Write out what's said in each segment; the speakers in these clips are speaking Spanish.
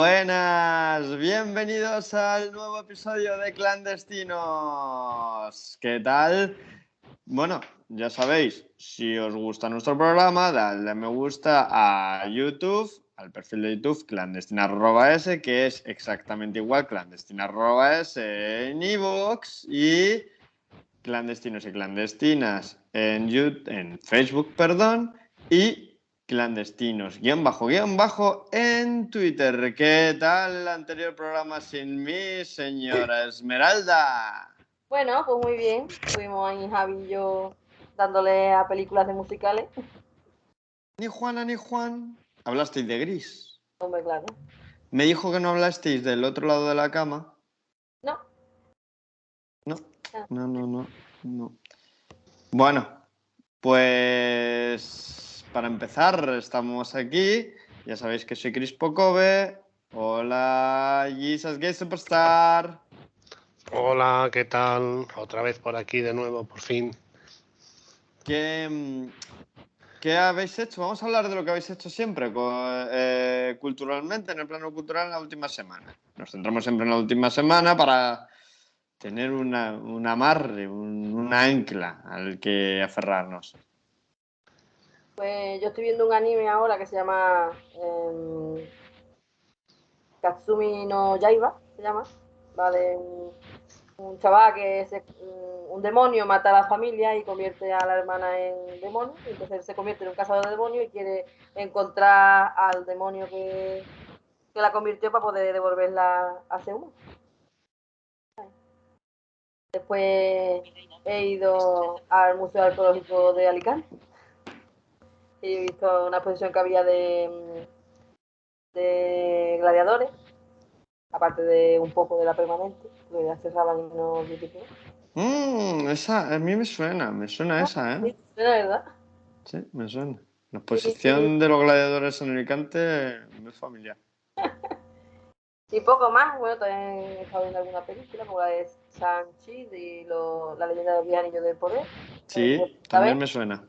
Buenas, bienvenidos al nuevo episodio de Clandestinos. ¿Qué tal? Bueno, ya sabéis, si os gusta nuestro programa, dadle a me gusta a YouTube, al perfil de YouTube clandestina.es, que es exactamente igual clandestina.es en iVoox y clandestinos y clandestinas en Facebook, perdón, y clandestinos guión bajo en Twitter. ¿Qué tal el anterior programa sin mí, señora Esmeralda? Bueno, pues muy bien. Estuvimos ahí Javi y yo dándole a películas de musicales. Ni Juana ni Juan. Hablasteis de Gris. Hombre, claro. Me dijo que no hablasteis del otro lado de la cama. No. No. Bueno, pues para empezar, estamos aquí. Ya sabéis que soy Chris Pocove. Hola, Jesus Gay Superstar. Hola, ¿qué tal? Otra vez por aquí de nuevo, por fin. ¿Qué habéis hecho? Vamos a hablar de lo que habéis hecho siempre culturalmente, en el plano cultural, en la última semana. Nos centramos siempre en la última semana para tener un amarre, un ancla al que aferrarnos. Pues yo estoy viendo un anime ahora que se llama Katsumi no Yaiba, se llama. Va de un chaval que es un demonio, mata a la familia y convierte a la hermana en demonio. Y entonces se convierte en un cazador de demonios y quiere encontrar al demonio que la convirtió para poder devolverla a ser humano. Después he ido al Museo Arqueológico de Alicante y he visto una exposición que había de gladiadores, aparte de un poco de la permanente, que ya cerraban y no visité. Esa, a mí me suena esa, ¿eh? Sí, suena, ¿verdad? Sí, me suena. La Y, exposición de los gladiadores en Alicante me es familiar. y poco más. Bueno, también he estado viendo alguna película, como la de Shang-Chi y la leyenda de los 10 anillos del poder. Sí, también me suena.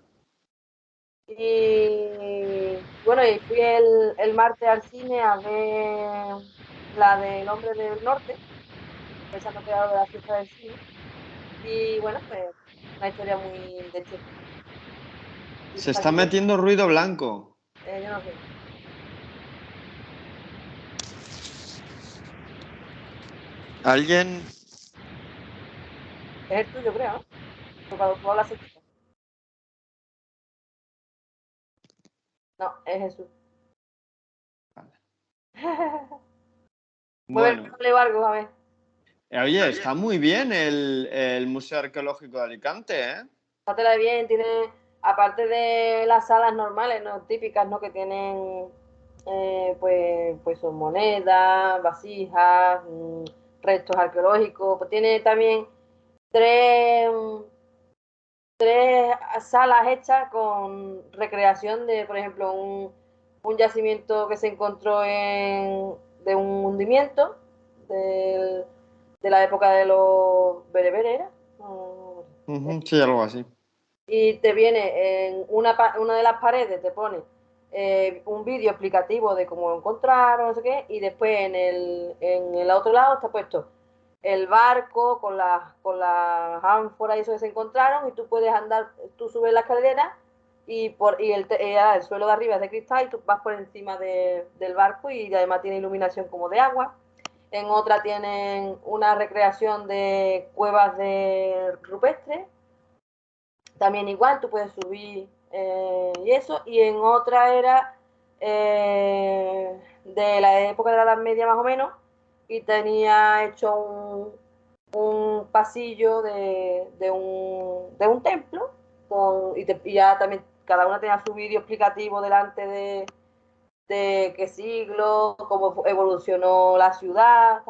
Y bueno, y fui el martes al cine a ver la del Hombre del Norte, pensando que era lo de la fiesta del cine. Y bueno, pues una historia muy de Checo. Se está metiendo ruido blanco. Yo no sé. ¿Alguien? Es el tuyo, creo, ¿no? Porque cuando tú hablas se quita. No, es Jesús. Vale. Mueve el Bueno. cable o algo, a ver. Oye, está muy bien el Museo Arqueológico de Alicante, ¿eh? Pásatela bien, tiene, aparte de las salas normales, ¿no? Típicas, ¿no? Que tienen, pues son monedas, vasijas, restos arqueológicos. Pues tiene también tres, tres salas hechas con recreación de, por ejemplo, un yacimiento que se encontró de un hundimiento de la época de los bereberes, ¿era? Sí, algo así. Y te viene en una de las paredes, te pone un vídeo explicativo de cómo lo encontraron, no sé qué, y después en el otro lado está puesto el barco con las ánforas y eso que se encontraron, y tú puedes andar, tú subes la escalera y el suelo de arriba es de cristal y tú vas por encima del barco y además tiene iluminación como de agua. En otra tienen una recreación de cuevas de rupestres, también igual, tú puedes subir y eso, y en otra era de la época de la Edad Media más o menos, y tenía hecho un pasillo de un templo, y ya también cada una tenía su vídeo explicativo delante de qué siglo, cómo evolucionó la ciudad.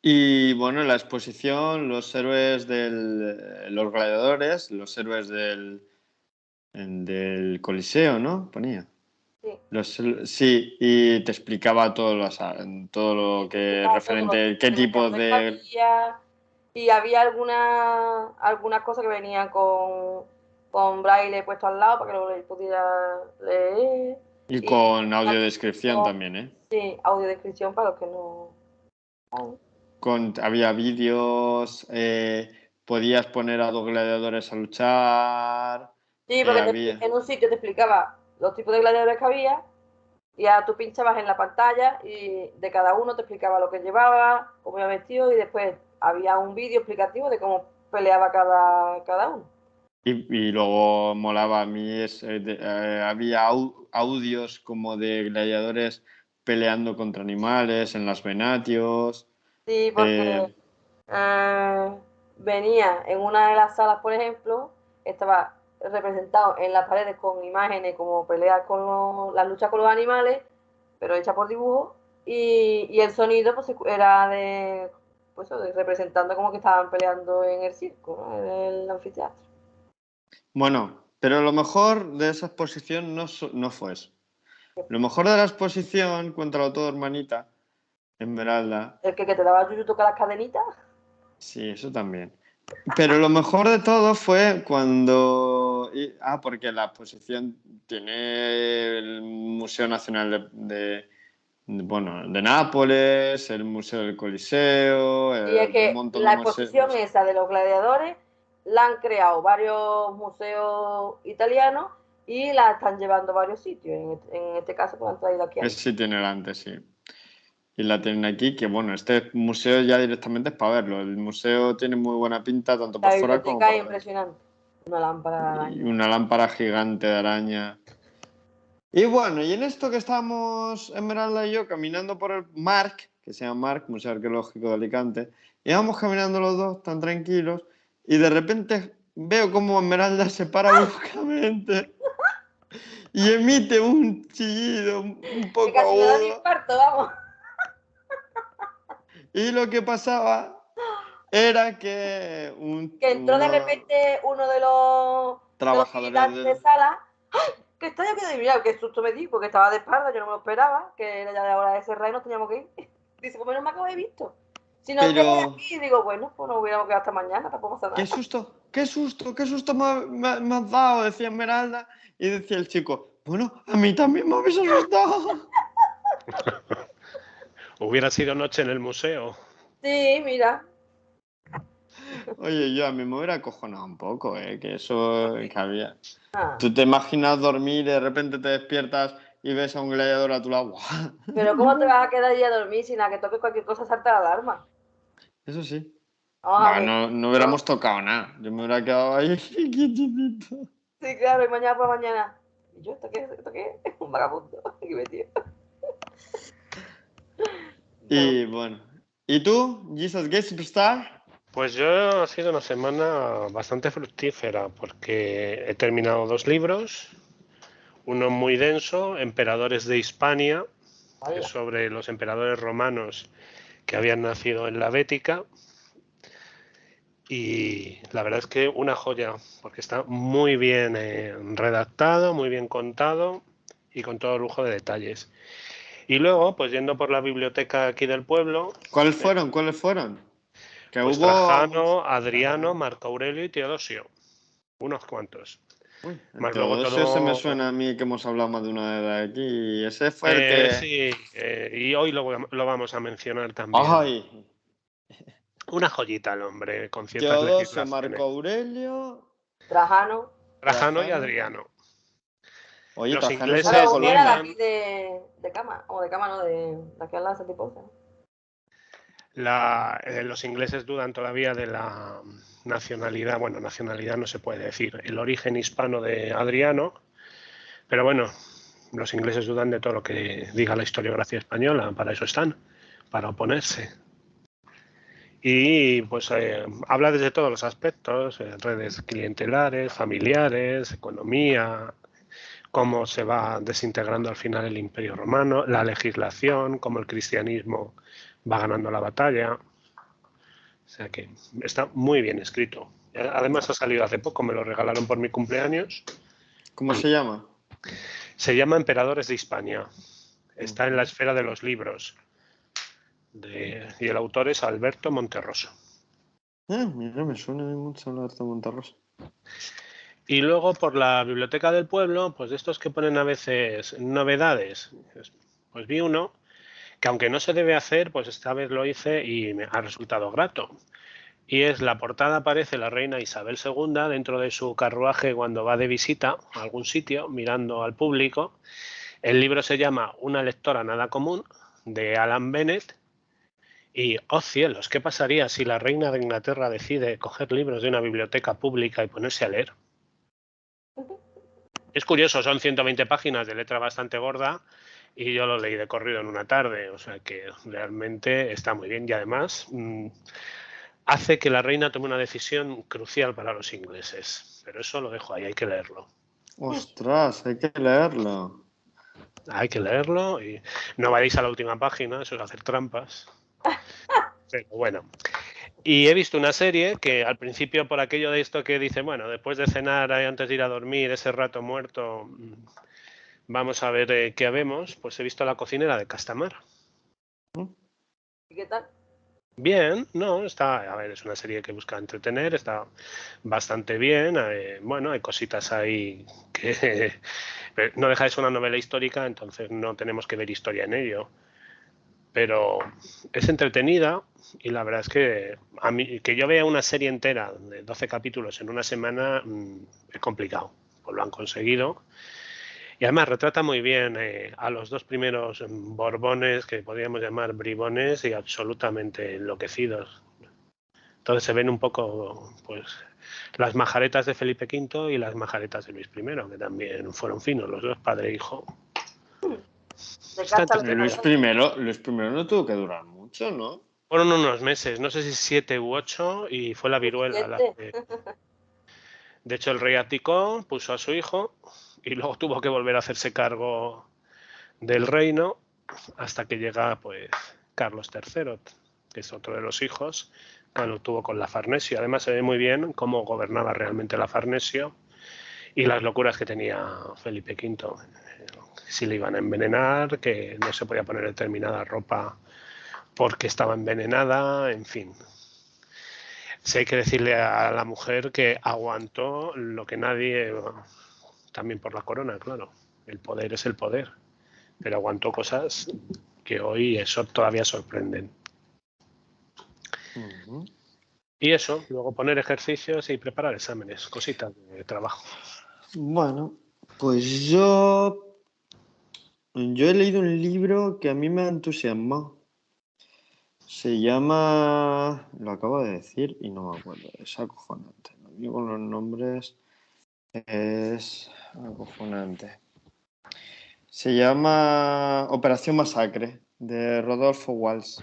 Y bueno, la exposición, los héroes los gladiadores, los héroes del Coliseo, ¿no? Ponía. Sí. Sí, y te explicaba todo lo que es referente, qué tipo de... Y había algunas cosas que venían con braille puesto al lado para que lo pudiera leer. Y con audiodescripción también, ¿eh? Sí, audiodescripción para los que no... Había vídeos, podías poner a dos gladiadores a luchar. Sí, porque Había... en un sitio te explicaba los tipos de gladiadores que había y ahora tú pinchabas en la pantalla y de cada uno te explicaba lo que llevaba, cómo iba vestido y después había un vídeo explicativo de cómo peleaba cada uno. Y luego molaba a mí, había audios como de gladiadores peleando contra animales en las Venatios. Sí, porque venía en una de las salas, por ejemplo, estaba representado en las paredes con imágenes como peleas con las luchas con los animales, pero hecha por dibujo, y el sonido pues era representando como que estaban peleando en el circo, ¿no? En el anfiteatro. Bueno, pero lo mejor de esa exposición no fue eso. Lo mejor de la exposición, cuéntalo todo, hermanita, Esmeralda. El que te daba yuyu tocar las cadenitas. Sí, eso también. Pero lo mejor de todo fue cuando... porque la exposición tiene el Museo Nacional de Nápoles, el Museo del Coliseo, Y es un que montón de la exposición museos. esa de los gladiadores la han creado varios museos italianos y la están llevando a varios sitios. En este caso, pues la han traído aquí. Ese sí tiene delante, sí. Y la tienen aquí, que bueno, este museo ya directamente es para verlo. El museo tiene muy buena pinta, tanto por La fuera como biblioteca por es dentro. impresionante. Una lámpara de Y araña. una lámpara gigante de araña. Y bueno, y en esto que estábamos Esmeralda y yo caminando por el MARC, que se llama MARC, Museo Arqueológico de Alicante, y vamos caminando los dos tan tranquilos, y de repente veo como Esmeralda se para bruscamente y emite un chillido un Que poco casi me da un agudo, infarto, vamos. y lo que pasaba era que Que entró de unos repente uno de los trabajadores vigilantes de sala. Que está yo que mira, qué susto me di, porque estaba de espalda, yo no me lo esperaba, que era ya de hora de cerrar y nos teníamos que ir. Dice, pues menos mal que os he visto. Si nos quedáis Pero, aquí, digo, bueno, pues nos hubiéramos quedado hasta mañana, tampoco pasa qué nada. susto, qué susto, qué susto me has dado, decía Esmeralda. Y decía el chico, bueno, a mí también me habéis asustado. Hubiera sido noche en el museo. Sí, mira. Oye, yo a mí me hubiera acojonado un poco, que eso que había. Ah, Tú te imaginas dormir y de repente te despiertas y ves a un gladiador a tu lado. ¡Guau! pero ¿cómo te vas a quedar ahí a dormir sin a que toque cualquier cosa salta la alarma? Eso sí. Vamos a No, ver. no hubiéramos tocado nada. Yo me hubiera quedado ahí quietito. Sí, claro, y mañana por la mañana. ¿Y yo? ¿Esto qué es? Un vagabundo. Qué metido. Y bueno. ¿Y tú, Jesus Gay Superstar? Pues yo ha sido una semana bastante fructífera porque he terminado 2 libros, uno muy denso, Emperadores de Hispania, que es Vaya. sobre los emperadores romanos que habían nacido en la Bética, y la verdad es que una joya, porque está muy bien redactado, muy bien contado y con todo lujo de detalles. Y luego, pues yendo por la biblioteca aquí del pueblo, ¿Cuáles fueron? ¿Cuáles fueron? Que pues hubo algunos. Trajano, Adriano, Marco Aurelio y Teodosio, unos cuantos. Uy, el Más luego Teodosio se me todo. suena a mí que hemos hablado más de una vez de aquí. Y ese fue el que. Sí, y hoy lo vamos a mencionar también. ¡Ay! Una joyita el hombre, con ciertas Teodosio, Marco legislaciones. Aurelio, Trajano. Trajano y Trajano. Adriano. Oye, Los Trajano es el de ingleses Claro, uno era de Colonia. aquí de Cama, o de Cama, no, de aquí al lado de Santiponce, ¿no? Los ingleses dudan todavía de la nacionalidad, bueno, nacionalidad no se puede decir, el origen hispano de Adriano, pero bueno, los ingleses dudan de todo lo que diga la historiografía española, para eso están, para oponerse. Y pues habla desde todos los aspectos, redes clientelares, familiares, economía, cómo se va desintegrando al final el Imperio Romano, la legislación, cómo el cristianismo va ganando la batalla. O sea que está muy bien escrito. Además ha salido hace poco, me lo regalaron por mi cumpleaños. ¿Cómo se llama? Se llama Emperadores de Hispania. Está en la esfera de los libros. Y el autor es Alberto Monterroso. Mira, me suena mucho Alberto Monterroso. Y luego por la biblioteca del pueblo, pues de estos que ponen a veces novedades, pues vi uno que aunque no se debe hacer, pues esta vez lo hice y me ha resultado grato. Y es la portada, aparece la reina Isabel II dentro de su carruaje cuando va de visita a algún sitio, mirando al público. El libro se llama Una lectora nada común, de Alan Bennett. Y, oh cielos, ¿qué pasaría si la reina de Inglaterra decide coger libros de una biblioteca pública y ponerse a leer? Es curioso, son 120 páginas de letra bastante gorda y yo lo leí de corrido en una tarde, o sea que realmente está muy bien y además hace que la reina tome una decisión crucial para los ingleses. Pero eso lo dejo ahí, hay que leerlo. Ostras, hay que leerlo. Hay que leerlo y no vayáis a la última página, eso es hacer trampas. Pero bueno. Y he visto una serie que al principio, por aquello de esto que dice, bueno, después de cenar, antes de ir a dormir, ese rato muerto, vamos a ver qué habemos, pues he visto La cocinera de Castamar. ¿Y qué tal? Bien, no, está, a ver, es una serie que busca entretener, está bastante bien, bueno, hay cositas ahí que no deja de ser una novela histórica, entonces no tenemos que ver historia en ello, pero es entretenida y la verdad es que a mí, que yo vea una serie entera de 12 capítulos en una semana es complicado, pues lo han conseguido. Y además retrata muy bien a los dos primeros Borbones, que podríamos llamar bribones, y absolutamente enloquecidos. Entonces se ven un poco pues las majaretas de Felipe V y las majaretas de Luis I, que también fueron finos, los dos, padre e hijo. De Está casa al entretenido. Luis I no tuvo que durar mucho, ¿no? Fueron unos meses, no sé si 7 u 8, y fue la viruela. De hecho, el rey abdicó, puso a su hijo, y luego tuvo que volver a hacerse cargo del reino hasta que llega pues Carlos III, que es otro de los hijos, cuando tuvo con la Farnesio. Además se ve muy bien cómo gobernaba realmente la Farnesio y las locuras que tenía Felipe V. Si le iban a envenenar, que no se podía poner determinada ropa porque estaba envenenada, en fin. Sí, hay que decirle a la mujer que aguantó lo que nadie, también por la corona, claro. El poder es el poder, pero aguantó cosas que hoy eso todavía sorprenden. Y eso, luego poner ejercicios y preparar exámenes, cositas de trabajo. Bueno, pues yo he leído un libro que a mí me ha entusiasmado. Se llama... Lo acabo de decir y no me acuerdo. Es acojonante. Lo digo con los nombres. Es acojonante. Se llama Operación Masacre, de Rodolfo Walsh.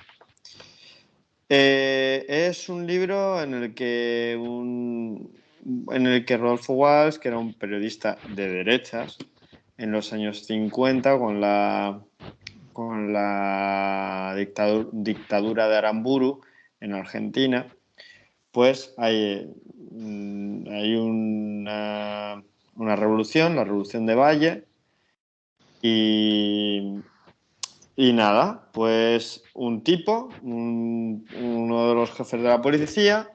Es un libro en el que Rodolfo Walsh, que era un periodista de derechas en los años 50 con la dictadura de Aramburu en Argentina, pues hay una revolución, la revolución de Valle, y nada, pues un tipo, uno de los jefes de la policía,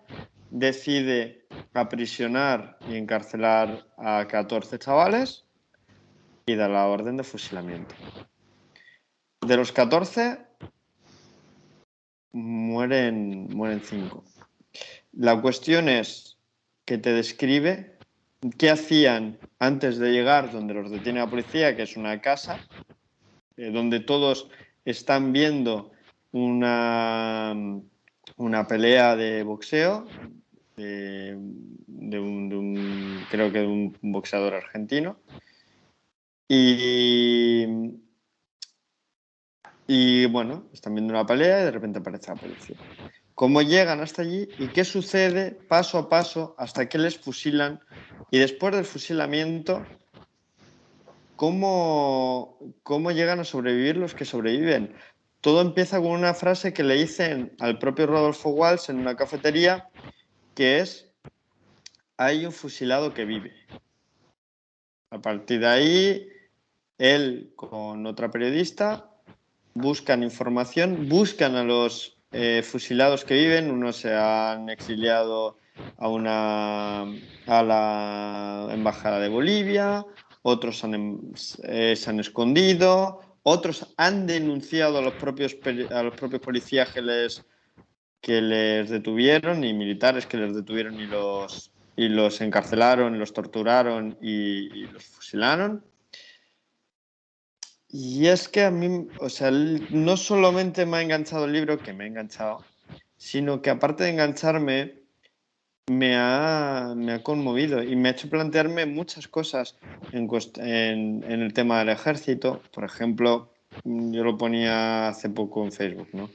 decide aprisionar y encarcelar a 14 chavales y da la orden de fusilamiento. De los 14, mueren 5. La cuestión es que te describe qué hacían antes de llegar donde los detiene la policía, que es una casa, donde todos están viendo una pelea de boxeo de creo que de un boxeador argentino. Y bueno, están viendo una pelea y de repente aparece la policía. ¿Cómo llegan hasta allí y qué sucede paso a paso hasta que les fusilan? Y después del fusilamiento, ¿cómo llegan a sobrevivir los que sobreviven? Todo empieza con una frase que le dicen al propio Rodolfo Walsh en una cafetería, que es: hay un fusilado que vive. A partir de ahí, él con otra periodista buscan información, buscan a los fusilados que viven. Unos se han exiliado a la embajada de Bolivia, otros se han escondido, otros han denunciado a los propios policías que les detuvieron y militares que les detuvieron y los encarcelaron, los torturaron y los fusilaron. Y es que a mí, o sea, no solamente me ha enganchado el libro, que me ha enganchado, sino que aparte de engancharme, me ha conmovido y me ha hecho plantearme muchas cosas en el tema del ejército. Por ejemplo, yo lo ponía hace poco en Facebook, ¿no?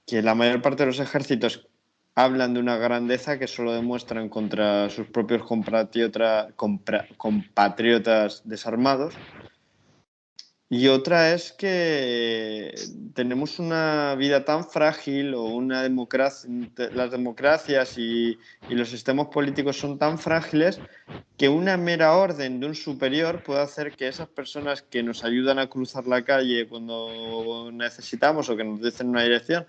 Que la mayor parte de los ejércitos hablan de una grandeza que solo demuestran contra sus propios compatriotas desarmados. Y otra es que tenemos una vida tan frágil o una democracia, las democracias y los sistemas políticos son tan frágiles que una mera orden de un superior puede hacer que esas personas que nos ayudan a cruzar la calle cuando necesitamos o que nos dicen una dirección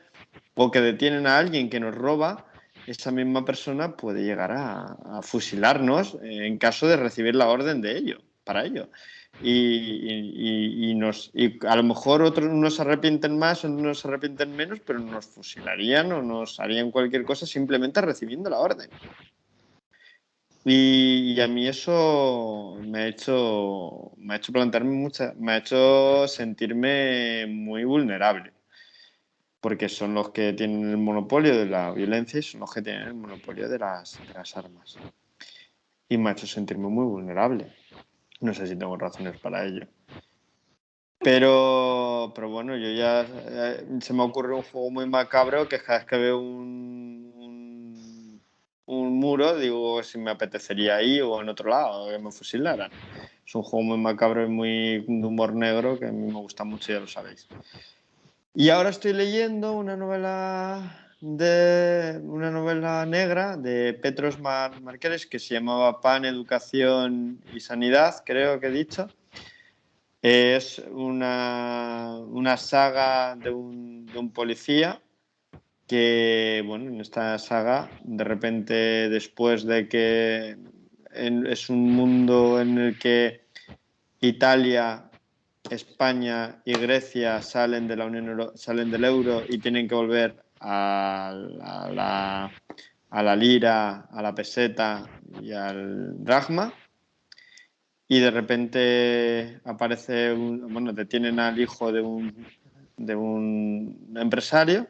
o que detienen a alguien que nos roba, esa misma persona puede llegar a fusilarnos en caso de recibir la orden de ello, para ello. Y a lo mejor otros nos arrepienten más o nos arrepienten menos, pero nos fusilarían o nos harían cualquier cosa simplemente recibiendo la orden. Y a mí eso me ha hecho plantearme me ha hecho sentirme muy vulnerable, porque son los que tienen el monopolio de la violencia y son los que tienen el monopolio de las armas. Y me ha hecho sentirme muy vulnerable. No sé si tengo razones para ello. Pero bueno, yo ya se me ocurre un juego muy macabro que cada vez que veo un muro, digo si me apetecería ahí o en otro lado, que me fusilaran. Es un juego muy macabro y muy de humor negro que a mí me gusta mucho, ya lo sabéis. Y ahora estoy leyendo una novela negra de Petros Marqueres que se llamaba Pan, Educación y Sanidad, creo que he dicho. Es una saga de un policía que, bueno, en esta saga, de repente, después de que es un mundo en el que Italia, España y Grecia salen de la salen del euro y tienen que volver a la lira, a la peseta y al dracma. Y de repente aparece detienen al hijo de un empresario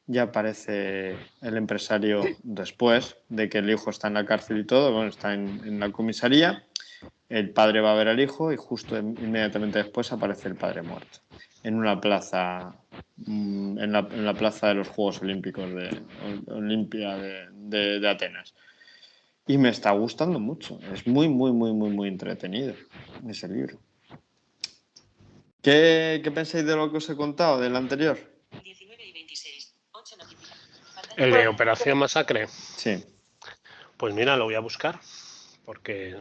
y aparece el empresario después de que el hijo está en la cárcel y todo, bueno, está en la comisaría. El padre va a ver al hijo y justo inmediatamente después aparece el padre muerto en una plaza, en la plaza de los Juegos Olímpicos Olimpia de Atenas. Y me está gustando mucho. Es muy, muy, muy, muy, muy entretenido ese libro. ¿Qué pensáis de lo que os he contado del anterior? 19 y 26. 8 ¿El de Operación Masacre? Sí. Pues mira, lo voy a buscar porque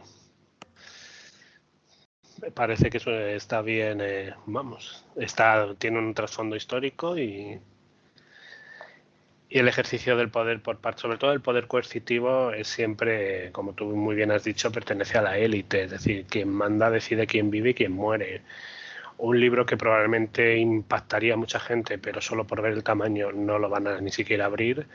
me parece que eso está bien, tiene un trasfondo histórico y el ejercicio del poder por parte, sobre todo el poder coercitivo, es siempre, como tú muy bien has dicho, pertenece a la élite, es decir, quien manda decide quién vive y quién muere. Un libro que probablemente impactaría a mucha gente, pero solo por ver el tamaño no lo van a ni siquiera abrir.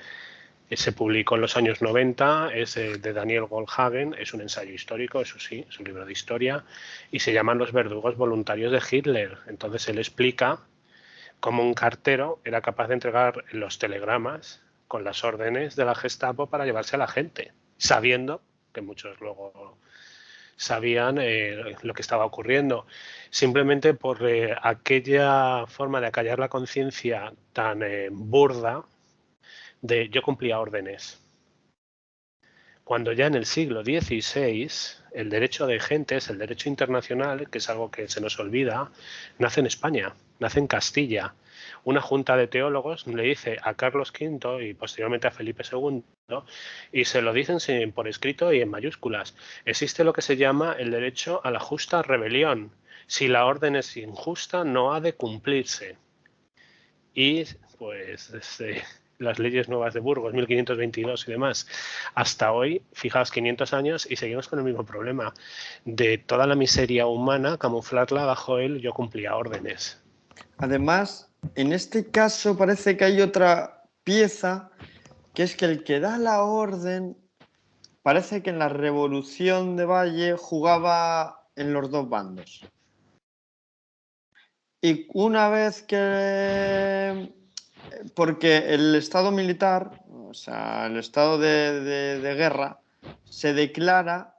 Se publicó en los años 90, es de Daniel Goldhagen, es un ensayo histórico, eso sí, es un libro de historia, y se llaman Los verdugos voluntarios de Hitler. Entonces él explica cómo un cartero era capaz de entregar los telegramas con las órdenes de la Gestapo para llevarse a la gente, sabiendo que muchos luego sabían lo que estaba ocurriendo, simplemente por aquella forma de acallar la conciencia tan burda de yo cumplía órdenes. Cuando ya en el siglo XVI el derecho de gentes, el derecho internacional, que es algo que se nos olvida, nace en España, nace en Castilla. Una junta de teólogos le dice a Carlos V y posteriormente a Felipe II, y se lo dicen por escrito y en mayúsculas, existe lo que se llama el derecho a la justa rebelión. Si la orden es injusta, no ha de cumplirse. Y pues las leyes nuevas de Burgos, 1522 y demás, hasta hoy, fijaos, 500 años y seguimos con el mismo problema de toda la miseria humana, camuflarla bajo el yo cumplía órdenes. Además, en este caso parece que hay otra pieza, que es que el que da la orden, parece que en la Revolución de Valle jugaba en los dos bandos. Y una vez que... Porque el estado militar, o sea, el estado de guerra, se declara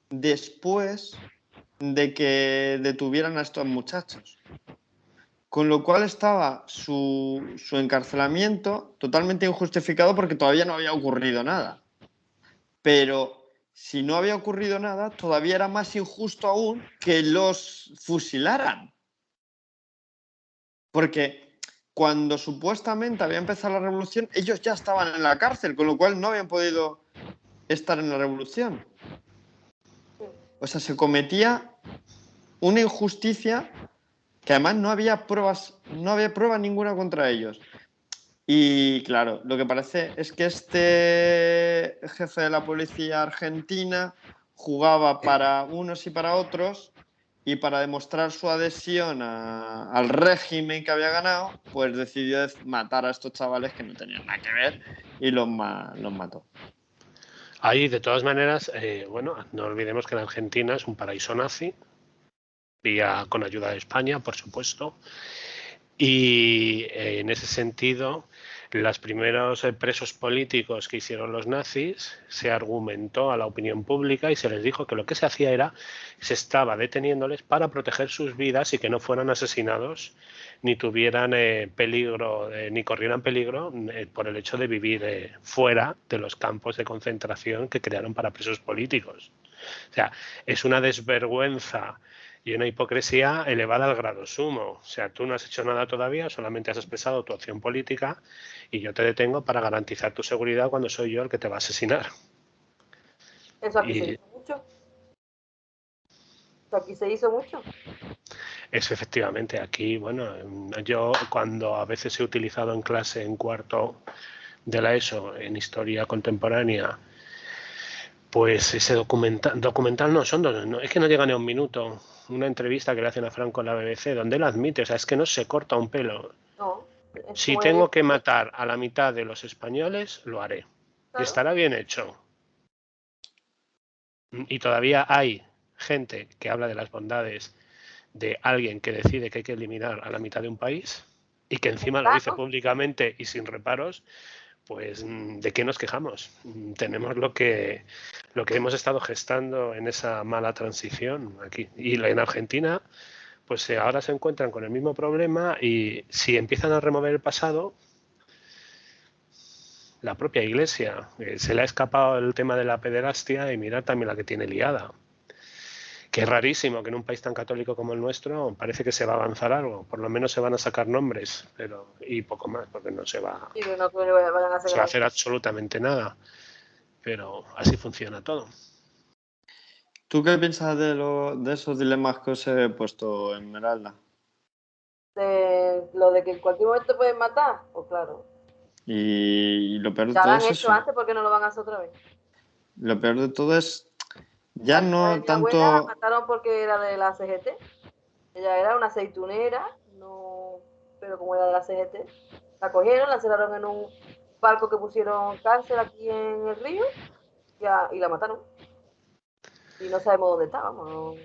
después de que detuvieran a estos muchachos. Con lo cual estaba su encarcelamiento totalmente injustificado porque todavía no había ocurrido nada. Pero si no había ocurrido nada, todavía era más injusto aún que los fusilaran. Porque cuando supuestamente había empezado la revolución, ellos ya estaban en la cárcel, con lo cual no habían podido estar en la revolución. O sea, se cometía una injusticia que además no había pruebas ninguna contra ellos. Y claro, lo que parece es que este jefe de la policía argentina jugaba para unos y para otros, y para demostrar su adhesión al régimen que había ganado, pues decidió matar a estos chavales que no tenían nada que ver y los mató. Ahí, de todas maneras, bueno, no olvidemos que la Argentina es un paraíso nazi, con ayuda de España, por supuesto, y en ese sentido, los primeros presos políticos que hicieron los nazis, se argumentó a la opinión pública y se les dijo que lo que se hacía era, se estaba deteniéndoles para proteger sus vidas y que no fueran asesinados ni tuvieran peligro, ni corrieran peligro por el hecho de vivir fuera de los campos de concentración que crearon para presos políticos. O sea, es una desvergüenza y una hipocresía elevada al grado sumo. O sea, tú no has hecho nada todavía, solamente has expresado tu acción política y yo te detengo para garantizar tu seguridad cuando soy yo el que te va a asesinar. Eso aquí se hizo mucho. Eso aquí se hizo mucho. Eso efectivamente, aquí, bueno, yo cuando a veces he utilizado en clase en cuarto de la ESO, en historia contemporánea, pues ese documental no, son dos, no, es que no llega ni a un minuto, una entrevista que le hacen a Franco en la BBC, donde él admite, o sea, es que no se corta un pelo. No, si tengo que matar a la mitad de los españoles, lo haré. Claro. Y estará bien hecho. Y todavía hay gente que habla de las bondades de alguien que decide que hay que eliminar a la mitad de un país y que encima lo dice públicamente y sin reparos. Pues ¿de qué nos quejamos? Tenemos lo que hemos estado gestando en esa mala transición aquí. Y en Argentina, pues ahora se encuentran con el mismo problema y si empiezan a remover el pasado, la propia Iglesia, se le ha escapado el tema de la pederastia y mirad también la que tiene liada. Que es rarísimo que en un país tan católico como el nuestro parece que se va a avanzar algo, por lo menos se van a sacar nombres, pero y poco más, porque no se va, se va a hacer absolutamente nada, pero así funciona todo. ¿Tú qué piensas de esos dilemas que os he puesto, Esmeralda? De lo de que en cualquier momento te pueden matar, pues claro. Y lo peor de ya todo lo han es hecho eso. antes, ¿por qué no lo van a hacer otra vez? Lo peor de todo es ya no mi tanto... abuela la mataron porque era de la CGT. Ella era una aceitunera, no, pero como era de la CGT, la cogieron, la encerraron en un barco que pusieron cárcel aquí en el río y la mataron. Y no sabemos dónde está, vamos.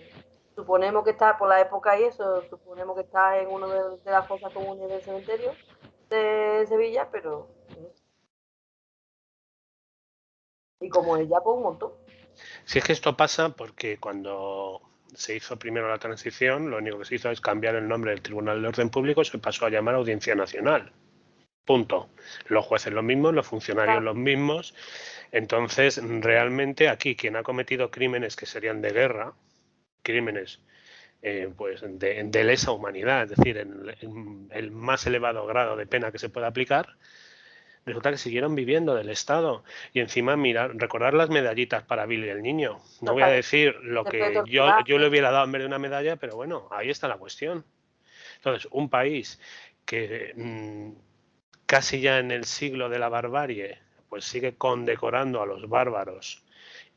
Suponemos que está por la época y eso, suponemos que está en una de las fosas comunes del cementerio de Sevilla, pero... Y como ella, pues un montón. Si es que esto pasa porque cuando se hizo primero la transición, lo único que se hizo es cambiar el nombre del Tribunal de Orden Público, se pasó a llamar Audiencia Nacional. Punto. Los jueces los mismos, los funcionarios los mismos. Entonces, realmente aquí quien ha cometido crímenes que serían de guerra, crímenes pues de lesa humanidad, es decir, en el más elevado grado de pena que se pueda aplicar, resulta que siguieron viviendo del Estado. Y encima, recordar las medallitas para Billy el niño. No voy a decir lo que yo le hubiera dado en vez de una medalla, pero bueno, ahí está la cuestión. Entonces, un país que casi ya en el siglo de la barbarie, pues sigue condecorando a los bárbaros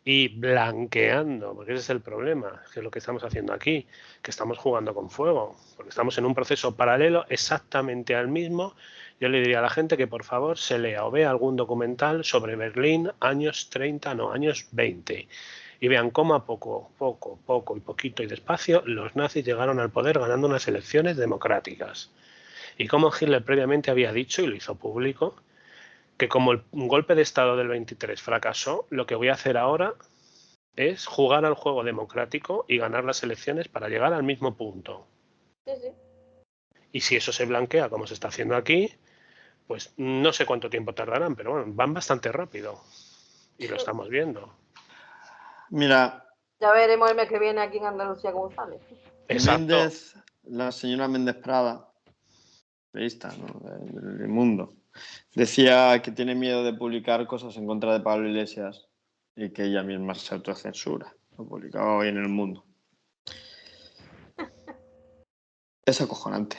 y blanqueando, porque ese es el problema, que es lo que estamos haciendo aquí, que estamos jugando con fuego, porque estamos en un proceso paralelo exactamente al mismo. Yo le diría a la gente que por favor se lea o vea algún documental sobre Berlín, años 30, no, años 20, y vean cómo a poco y poquito y despacio los nazis llegaron al poder ganando unas elecciones democráticas. Y cómo Hitler previamente había dicho, y lo hizo público, que como el golpe de Estado del 23 fracasó, lo que voy a hacer ahora es jugar al juego democrático y ganar las elecciones para llegar al mismo punto. Sí, sí. Y si eso se blanquea, como se está haciendo aquí, pues no sé cuánto tiempo tardarán, pero bueno, van bastante rápido. Y lo estamos viendo. Mira, Ya veremos el mes que viene aquí en Andalucía cómo sale. Exacto. La señora Méndez Prada, periodista, ¿no? del Mundo, decía que tiene miedo de publicar cosas en contra de Pablo Iglesias y que ella misma se autocensura. Lo publicaba hoy en El Mundo. Es acojonante.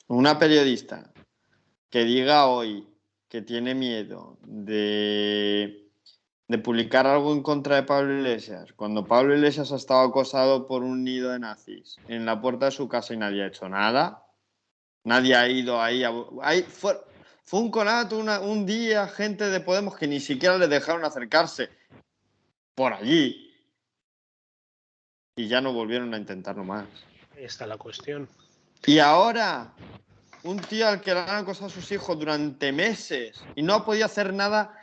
Una periodista que diga hoy que tiene miedo de publicar algo en contra de Pablo Iglesias, cuando Pablo Iglesias ha estado acosado por un nido de nazis en la puerta de su casa y nadie ha hecho nada. Nadie ha ido ahí. Fue un conato un día, gente de Podemos que ni siquiera le dejaron acercarse por allí. Y ya no volvieron a intentarlo más. Ahí está la cuestión. Y ahora, un tío al que le han acosado a sus hijos durante meses y no ha podido hacer nada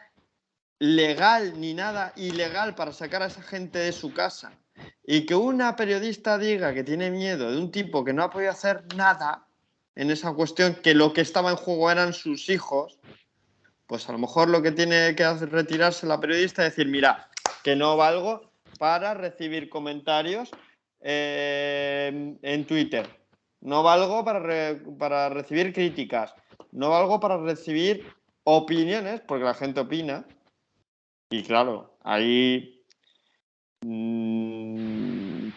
legal ni nada ilegal para sacar a esa gente de su casa. Y que una periodista diga que tiene miedo de un tipo que no ha podido hacer nada en esa cuestión, que lo que estaba en juego eran sus hijos, pues a lo mejor lo que tiene que hacer retirarse la periodista es decir, mira, que no valgo para recibir comentarios en Twitter, no valgo para recibir críticas, no valgo para recibir opiniones, porque la gente opina. Y claro, hay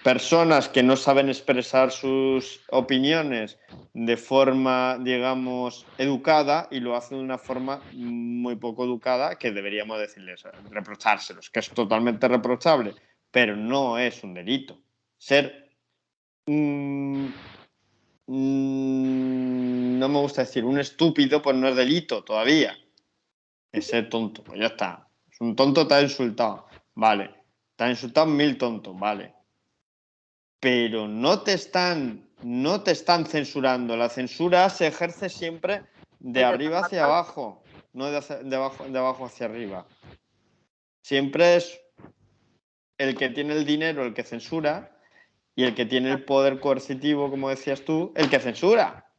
personas que no saben expresar sus opiniones de forma, digamos, educada y lo hacen de una forma muy poco educada que deberíamos decirles, reprochárselos, que es totalmente reprochable, pero no es un delito. Ser, no me gusta decir, un estúpido, pues no es delito todavía. Es ser tonto, pues ya está. Es un tonto, te ha insultado, vale. Te ha insultado 1000 tontos, vale. Pero no te están censurando. La censura se ejerce siempre de arriba hacia abajo, no de abajo hacia arriba. Siempre es el que tiene el dinero el que censura y el que tiene el poder coercitivo, como decías tú, el que censura.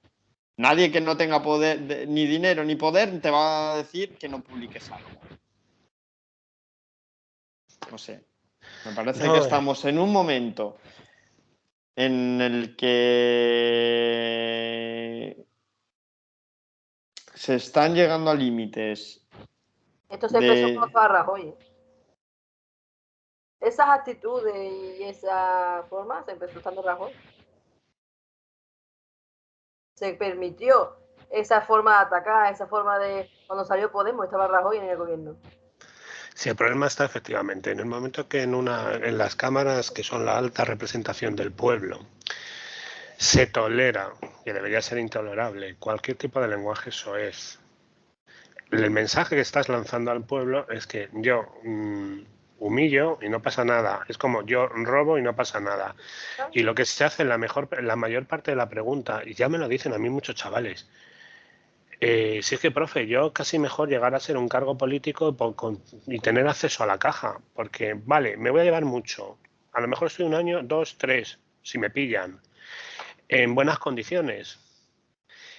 Nadie que no tenga poder, ni dinero ni poder, te va a decir que no publiques algo. No sé. Me parece que estamos en un momento en el que se están llegando a límites. Esto se empezó con Rajoy. Esas actitudes y esa forma se empezó usando Rajoy. Se permitió esa forma de atacar, esa forma de... Cuando salió Podemos estaba Rajoy en el gobierno. Sí, el problema está efectivamente en el momento que en las cámaras que son la alta representación del pueblo se tolera, que debería ser intolerable, cualquier tipo de lenguaje soez. El mensaje que estás lanzando al pueblo es que yo humillo y no pasa nada. Es como yo robo y no pasa nada. Y lo que se hace en la mayor parte de la pregunta, y ya me lo dicen a mí muchos chavales, si es que, profe, yo casi mejor llegar a ser un cargo político y tener acceso a la caja, porque, vale, me voy a llevar mucho. A lo mejor estoy 1 año, 2, 3, si me pillan, en buenas condiciones.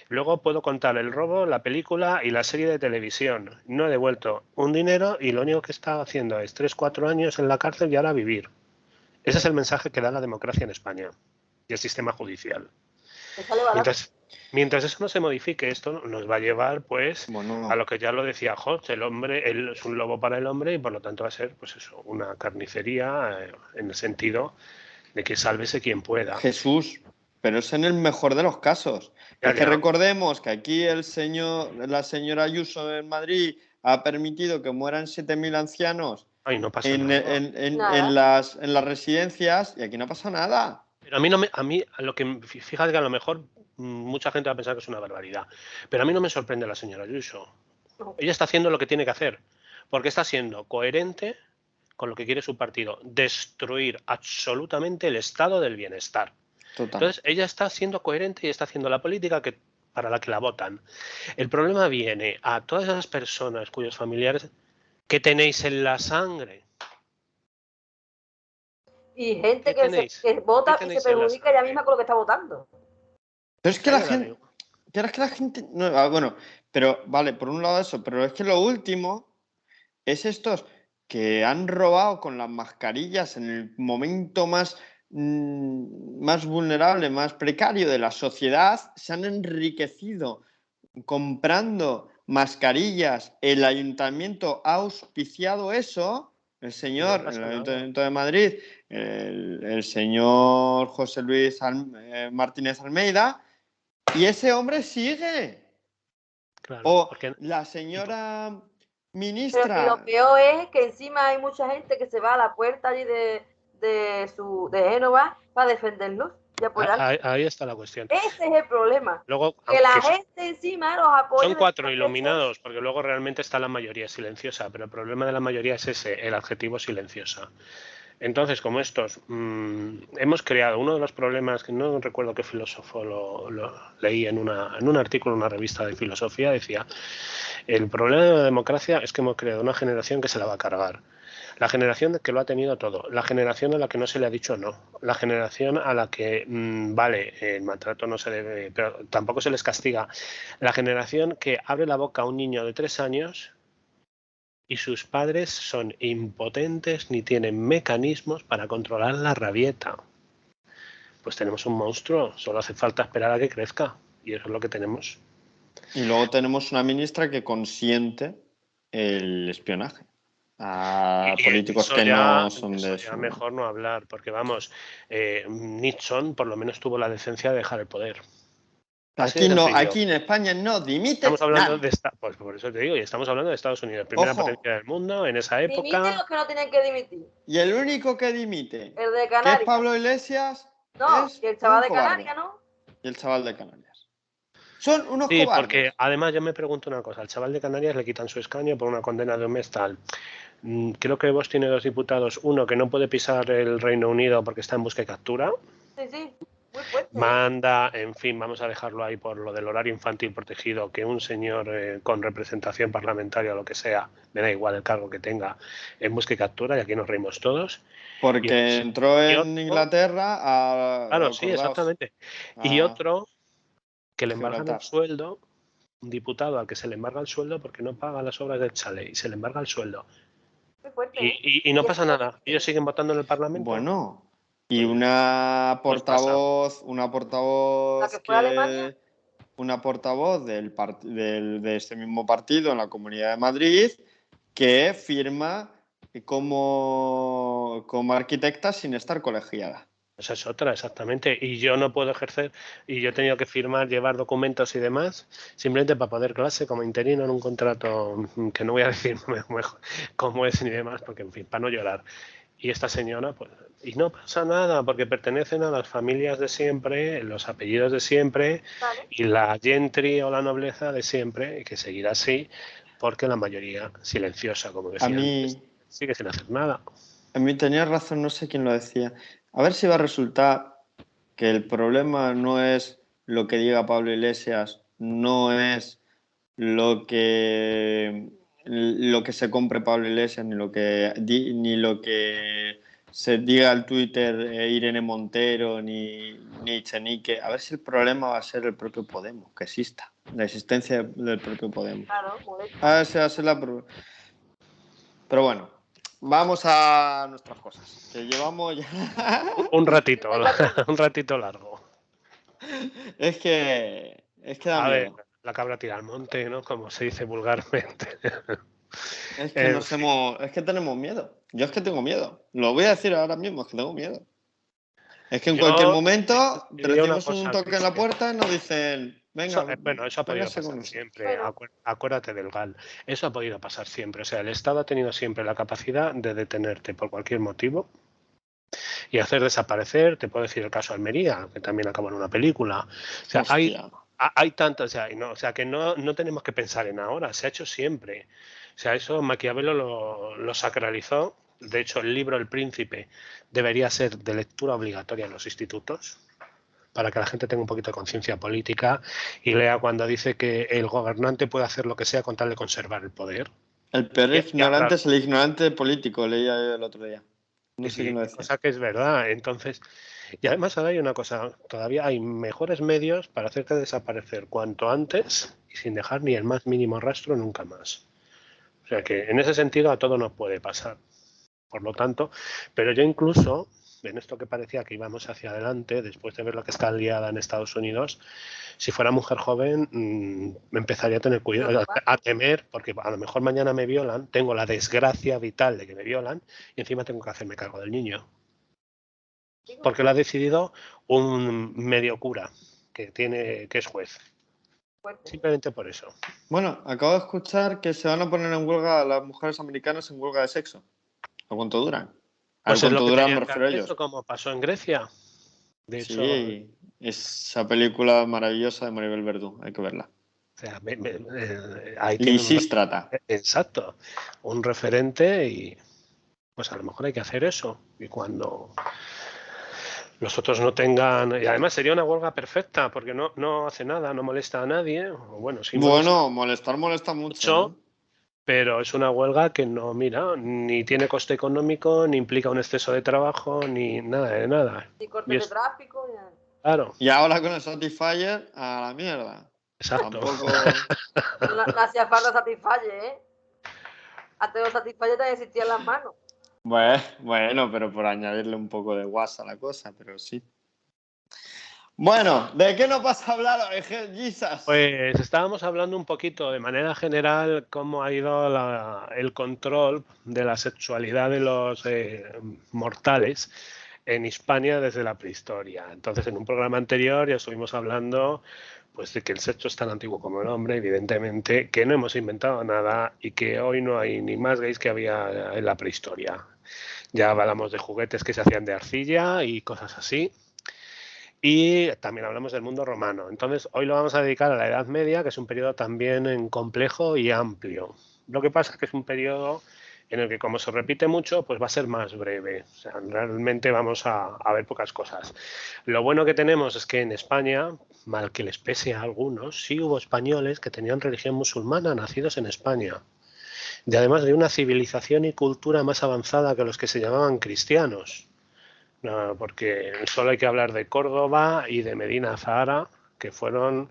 Luego puedo contar el robo, la película y la serie de televisión. No he devuelto un dinero y lo único que he estado haciendo es 3, 4 años en la cárcel y ahora vivir. Ese es el mensaje que da la democracia en España y el sistema judicial. Mientras eso no se modifique, esto nos va a llevar pues a lo que ya lo decía Hodge, el hombre es un lobo para el hombre y por lo tanto va a ser pues eso, una carnicería en el sentido de que sálvese quien pueda. Jesús pero es en el mejor de los casos. Ya, Es que ya. recordemos que aquí la señora Ayuso en Madrid ha permitido que mueran 7.000 ancianos Ay, no pasa en, nada. Nada. en las residencias y aquí no pasa nada. Pero a mí no me, a mí a lo que fíjate que a lo mejor mucha gente va a pensar que es una barbaridad, pero a mí no me sorprende la señora Ayuso. No. Ella está haciendo lo que tiene que hacer, porque está siendo coherente con lo que quiere su partido, destruir absolutamente el estado del bienestar. Total. Entonces, ella está siendo coherente y está haciendo la política para la que la votan. El problema viene a todas esas personas cuyos familiares que tenéis en la sangre. Y gente ¿Qué que tenéis? que ¿Qué vota y se tenéis en la perjudica ella sangre? misma con lo que está votando. Pero es que A mí la me da gente... igual. Pero es que la gente... No, bueno, pero vale, por un lado eso, pero es que lo último es estos que han robado con las mascarillas en el momento más vulnerable, más precario de la sociedad, se han enriquecido comprando mascarillas. El ayuntamiento ha auspiciado eso, el No señor, el pasa nada. ayuntamiento de Madrid, el señor José Luis Martínez Almeida, y ese hombre sigue. Claro, O porque la señora Pero que lo ministra. peor es que encima hay mucha gente que se va a la puerta allí de Génova para defenderlos y apoyarlos. ahí está la cuestión. Ese es el problema. Luego, Que la aunque gente encima los apoya. son 4 iluminados, porque luego realmente está la mayoría silenciosa, pero el problema de la mayoría es ese, el adjetivo silenciosa. Entonces, como estos, hemos creado uno de los problemas, que no recuerdo qué filósofo lo leí en un artículo en una revista de filosofía, decía, el problema de la democracia es que hemos creado una generación que se la va a cargar. La generación que lo ha tenido todo, la generación a la que no se le ha dicho no, la generación a la que, vale, el maltrato no se debe, pero tampoco se les castiga, la generación que abre la boca a un niño de 3 años y sus padres son impotentes ni tienen mecanismos para controlar la rabieta. Pues tenemos un monstruo, solo hace falta esperar a que crezca y eso es lo que tenemos. Y luego tenemos una ministra que consiente el espionaje a políticos Eso que ya, no son de eso ya su... mejor no hablar, porque vamos, Nixon por lo menos tuvo la decencia de dejar el poder. Así de Aquí no, sencillo. aquí en España no dimite Estamos hablando nadie. pues por eso te digo, y estamos hablando de Estados Unidos, primera Ojo, potencia del mundo en esa Dimiten época. los que no tienen que dimitir. y el único que dimite, El de que es Canarias. Pablo Iglesias, No, es y el un chaval de cobarde. Canarias, ¿no? Y el chaval de Canarias. Son unos Sí, cobardes. porque además yo me pregunto una cosa, al chaval de Canarias le quitan su escaño por una condena de un mes tal. Creo que Vox tiene 2 diputados, uno que no puede pisar el Reino Unido porque está en busca y captura, Sí, sí. Muy fuerte. manda, en fin, vamos a dejarlo ahí por lo del horario infantil protegido, que un señor con representación parlamentaria o lo que sea, me da igual el cargo que tenga, en busca y captura, y aquí nos reímos todos. Porque entró Y en otro, Inglaterra claro, sí, acordaos, exactamente. Y a otro que le embargan el Gibraltar. sueldo, un diputado al que se le embarga el sueldo porque no paga las obras del chalet y se le embarga el sueldo. Muy fuerte, ¿eh? Y no pasa nada. Ellos siguen votando en el Parlamento. Bueno, y Pues una pasa. La que fue a Alemania. una portavoz de este mismo partido en la Comunidad de Madrid que firma como arquitecta sin estar colegiada. Esa es otra, exactamente. Y yo no puedo ejercer, y yo he tenido que firmar, llevar documentos y demás, simplemente para poder clase como interino en un contrato que no voy a decir mejor cómo es ni demás, porque en fin, para no llorar. Y esta señora, pues, y no pasa nada, porque pertenecen a las familias de siempre, los apellidos de siempre, Vale. y la gentry o la nobleza de siempre, y que seguirá así, porque la mayoría silenciosa, como A decía antes, mí, sigue sin hacer nada. a mí tenía razón, no sé quién lo decía. A ver si va a resultar que el problema no es lo que diga Pablo Iglesias, no es lo que se compre Pablo Iglesias, ni lo que se diga al Twitter Irene Montero, ni Chenique. A ver si el problema va a ser el propio Podemos, que exista, la existencia del propio Podemos. Claro, molesta. A ver si va a ser Pero bueno, vamos a nuestras cosas, que llevamos ya... Un ratito, un ratito largo. Es que da A ver, miedo. la cabra tira al monte, ¿no? Como se dice vulgarmente. Es que En fin. es que tenemos miedo. Yo es que tengo miedo. Lo voy a decir ahora mismo, es que tengo miedo. Es que en Yo cualquier momento diría una recibimos un cosa, toque en la puerta y nos dicen, venga, Bueno, eso ha podido véngase con pasar nosotros. siempre. Bueno. Acuérdate del GAL. Eso ha podido pasar siempre. O sea, el Estado ha tenido siempre la capacidad de detenerte por cualquier motivo y hacer desaparecer. Te puedo decir el caso de Almería, que también acabó en una película. O sea, Hostia. hay tantas, o sea, que no tenemos que pensar en ahora, se ha hecho siempre. O sea, eso Maquiavelo lo sacralizó. De hecho, el libro El Príncipe debería ser de lectura obligatoria en los institutos, para que la gente tenga un poquito de conciencia política y lea cuando dice que el gobernante puede hacer lo que sea con tal de conservar el poder. El peor Y ignorante es el ignorante político, leía yo el otro día. No sé quién lo decía. cosa que es verdad. Entonces, y además ahora hay una cosa, todavía hay mejores medios para hacerte desaparecer cuanto antes y sin dejar ni el más mínimo rastro nunca más. O sea que en ese sentido a todo nos puede pasar. Por lo tanto, pero yo incluso, en esto que parecía que íbamos hacia adelante, después de ver lo que está liada en Estados Unidos, si fuera mujer joven, me empezaría a tener cuidado, a temer, porque a lo mejor mañana me violan, tengo la desgracia vital de que me violan y encima tengo que hacerme cargo del niño. Porque lo ha decidido un medio cura que es juez. Simplemente por eso. Bueno, acabo de escuchar que se van a poner en huelga las mujeres americanas en huelga de sexo. ¿A cuánto duran? ¿A Pues es lo cuánto que duran me tenían que refiero a haber ellos? hecho, como pasó en Grecia. De hecho, Sí, esa película maravillosa de Maribel Verdú, hay que verla. o sea, ahí tienen Lisístrata. exacto, un referente y pues a lo mejor hay que hacer eso. Y cuando los otros no tengan... Y además sería una huelga perfecta porque no hace nada, no molesta a nadie. O bueno, sí molesta Molesta mucho, mucho, ¿eh? pero es una huelga que no, mira, ni tiene coste económico, ni implica un exceso de trabajo, ni nada de nada. Ni cortes de tráfico, ni nada. Claro. Y ahora con el Satisfyer, a la mierda. Exacto. Tampoco... No hacía falta Satisfyer, ¿eh? Antes los Satisfyer te existían las manos. Bueno, pero por añadirle un poco de guasa a la cosa, pero sí. Bueno, ¿de qué nos vas a hablar hoy, Jesus? Pues estábamos hablando un poquito de manera general cómo ha ido el control de la sexualidad de los mortales en Hispania desde la prehistoria. Entonces, en un programa anterior ya estuvimos hablando pues de que el sexo es tan antiguo como el hombre, evidentemente, que no hemos inventado nada y que hoy no hay ni más gays que había en la prehistoria. Ya hablamos de juguetes que se hacían de arcilla y cosas así. Y también hablamos del mundo romano. Entonces, hoy lo vamos a dedicar a la Edad Media, que es un periodo también complejo y amplio. Lo que pasa es que es un periodo en el que, como se repite mucho, pues va a ser más breve. O sea, realmente vamos a ver pocas cosas. Lo bueno que tenemos es que en España, mal que les pese a algunos, sí hubo españoles que tenían religión musulmana, nacidos en España. Y además de una civilización y cultura más avanzada que los que se llamaban cristianos. No, porque solo hay que hablar de Córdoba y de Medina Zahara, que fueron,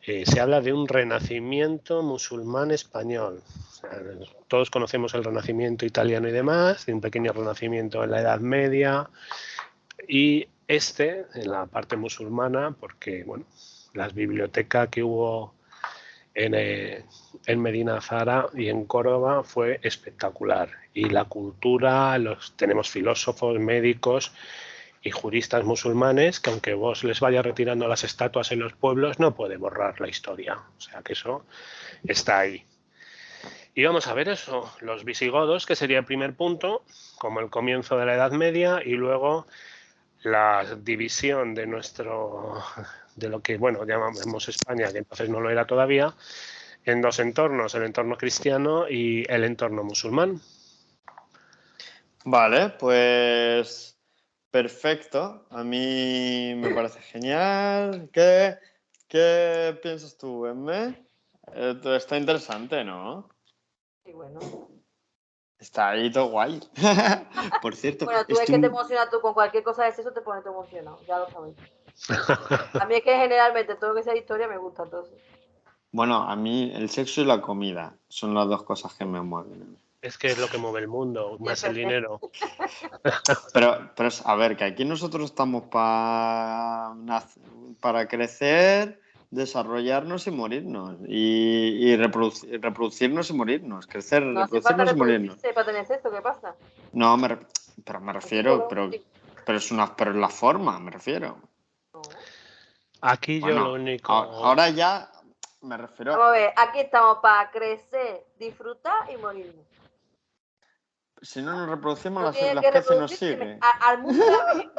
se habla de un renacimiento musulmán español. O sea, todos conocemos el renacimiento italiano y demás, de un pequeño renacimiento en la Edad Media, y en la parte musulmana, porque bueno, las bibliotecas que hubo en Medina Zahara y en Córdoba fue espectacular. Y la cultura, tenemos filósofos, médicos y juristas musulmanes que aunque vos les vaya retirando las estatuas en los pueblos, no puede borrar la historia. O sea que eso está ahí. Y vamos a ver eso, los visigodos, que sería el primer punto, como el comienzo de la Edad Media, y luego la división de lo que, bueno, llamamos España, que entonces no lo era todavía, en dos entornos, el entorno cristiano y el entorno musulmán. Vale, pues perfecto. A mí me parece genial. ¿Qué piensas tú, Emme? Está interesante, ¿no? Sí, bueno. Está ahí todo guay. Por cierto, Bueno, tú es que te emocionas tú con cualquier cosa de eso, te pones todo emocionado, ya lo sabéis. A mí es que generalmente todo lo que sea historia me gusta, entonces. Bueno, a mí el sexo y la comida son las dos cosas que me mueven. Es que es lo que mueve el mundo, más el dinero. Pero a ver, que aquí nosotros estamos para crecer, desarrollarnos y morirnos. Y reproducirnos y morirnos. Crecer, No hace falta reproducirnos y morirnos. reproducirse para tener sexo, ¿qué pasa? No, pero me refiero, pero pero es la forma, me refiero. No. Aquí yo Bueno, lo único... ahora ya me refiero. Vamos a ver, aquí estamos para crecer, disfrutar y morirnos. Si no nos reproducimos, No la tiene que especie nos reproducirse. sigue. Al mundo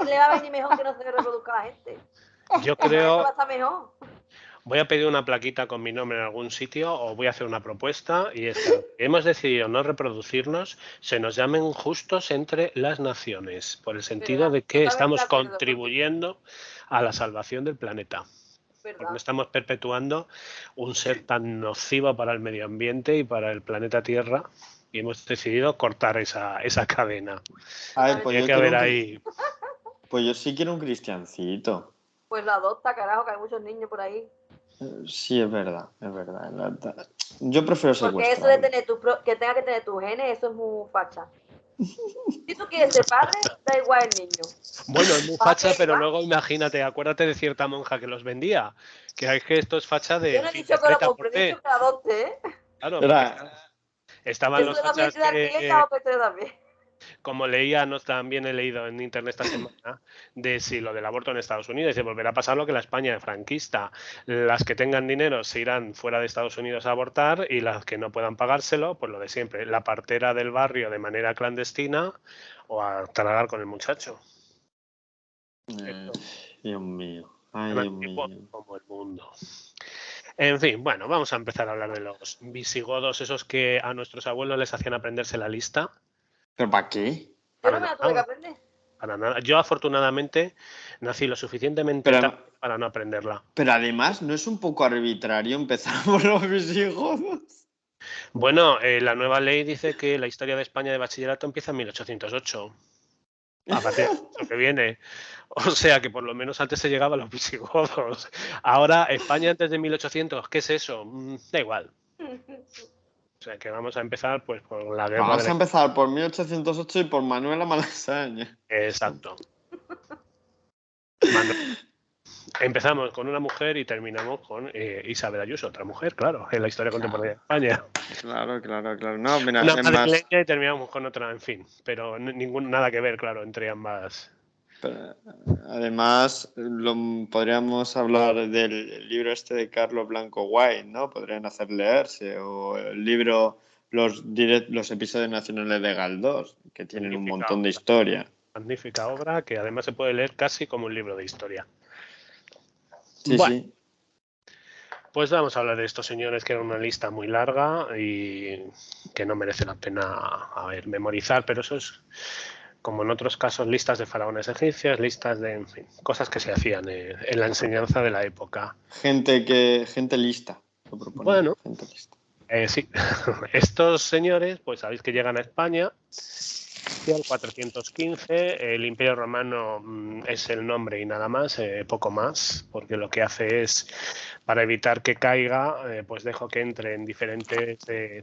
le va a venir mejor que no se reproduzca la gente. Yo El planeta va a creo... estar mejor. Voy a pedir una plaquita con mi nombre en algún sitio o voy a hacer una propuesta y es que hemos decidido no reproducirnos, se nos llamen justos entre las naciones, por el sentido de que Totalmente estamos de acuerdo, contribuyendo a la salvación del planeta. Porque no ¿verdad? estamos perpetuando un ser tan nocivo para el medio ambiente y para el planeta Tierra y hemos decidido cortar esa cadena. A ver, Tiene que haber ahí... Pues yo sí quiero un cristiancito. Pues lo adopta, carajo, que hay muchos niños por ahí. Sí, es verdad, es verdad. Yo prefiero Porque eso de secuestrarlo. que tenga que tener tus genes, eso es muy facha. Si tú quieres ser padre, da igual el niño. Bueno, es muy facha, pero luego imagínate, acuérdate de cierta monja que los vendía, que es que esto es facha de... Yo no he dicho que lo compre, he dicho que lo adopte, ¿eh? Claro, Era- porque estaban Eso los de la fachas mente de alquiler que, ya lo pensé también. como leía, no también he leído en internet esta semana, de si lo del aborto en Estados Unidos, y volverá a pasar lo que la España franquista. Las que tengan dinero se irán fuera de Estados Unidos a abortar y las que no puedan pagárselo, pues lo de siempre, la partera del barrio de manera clandestina o a tragar con el muchacho. Dios mío. Ay, Tan Dios antiguo mío. como el mundo. En fin, bueno, vamos a empezar a hablar de los visigodos, esos que a nuestros abuelos les hacían aprenderse la lista. ¿Pero para qué? Yo no me la tuve que aprender. Para nada. Yo afortunadamente nací lo suficientemente Pero- tarde para no aprenderla. Pero además, ¿no es un poco arbitrario empezar por los visigodos? Bueno, la nueva ley dice que la historia de España de bachillerato empieza en 1808. A partir de lo que viene. O sea que por lo menos antes se llegaba a los visigodos. Ahora, España antes de 1800, ¿qué es eso? Da igual. O sea que vamos a empezar pues por la guerra Vamos de a empezar por 1808 y por Manuela Malasaña. Exacto. Empezamos con una mujer y terminamos con Isabel Ayuso, otra mujer, claro, en la historia contemporánea de España. Claro. No, mira, Una es más. madrileña y terminamos con otra, en fin, pero nada que ver, claro, entre ambas. Pero, además, podríamos hablar del libro este de Carlos Blanco White, ¿no? Podrían hacer leerse. O el libro los episodios nacionales de Galdós, que tienen un Magnífica montón de obra. historia. Magnífica obra que además se puede leer casi como un libro de historia. Sí, Bueno, sí. pues vamos a hablar de estos señores que eran una lista muy larga y que no merece la pena memorizar, pero eso es como en otros casos, listas de faraones egipcios, listas de, en fin, cosas que se hacían en la enseñanza de la época. Gente lista. Lo proponía, Bueno, gente lista. Sí, estos señores, pues sabéis que llegan a España hacia el 415, el Imperio Romano es el nombre y nada más, poco más, porque lo que hace es, para evitar que caiga, pues dejo que entre en diferentes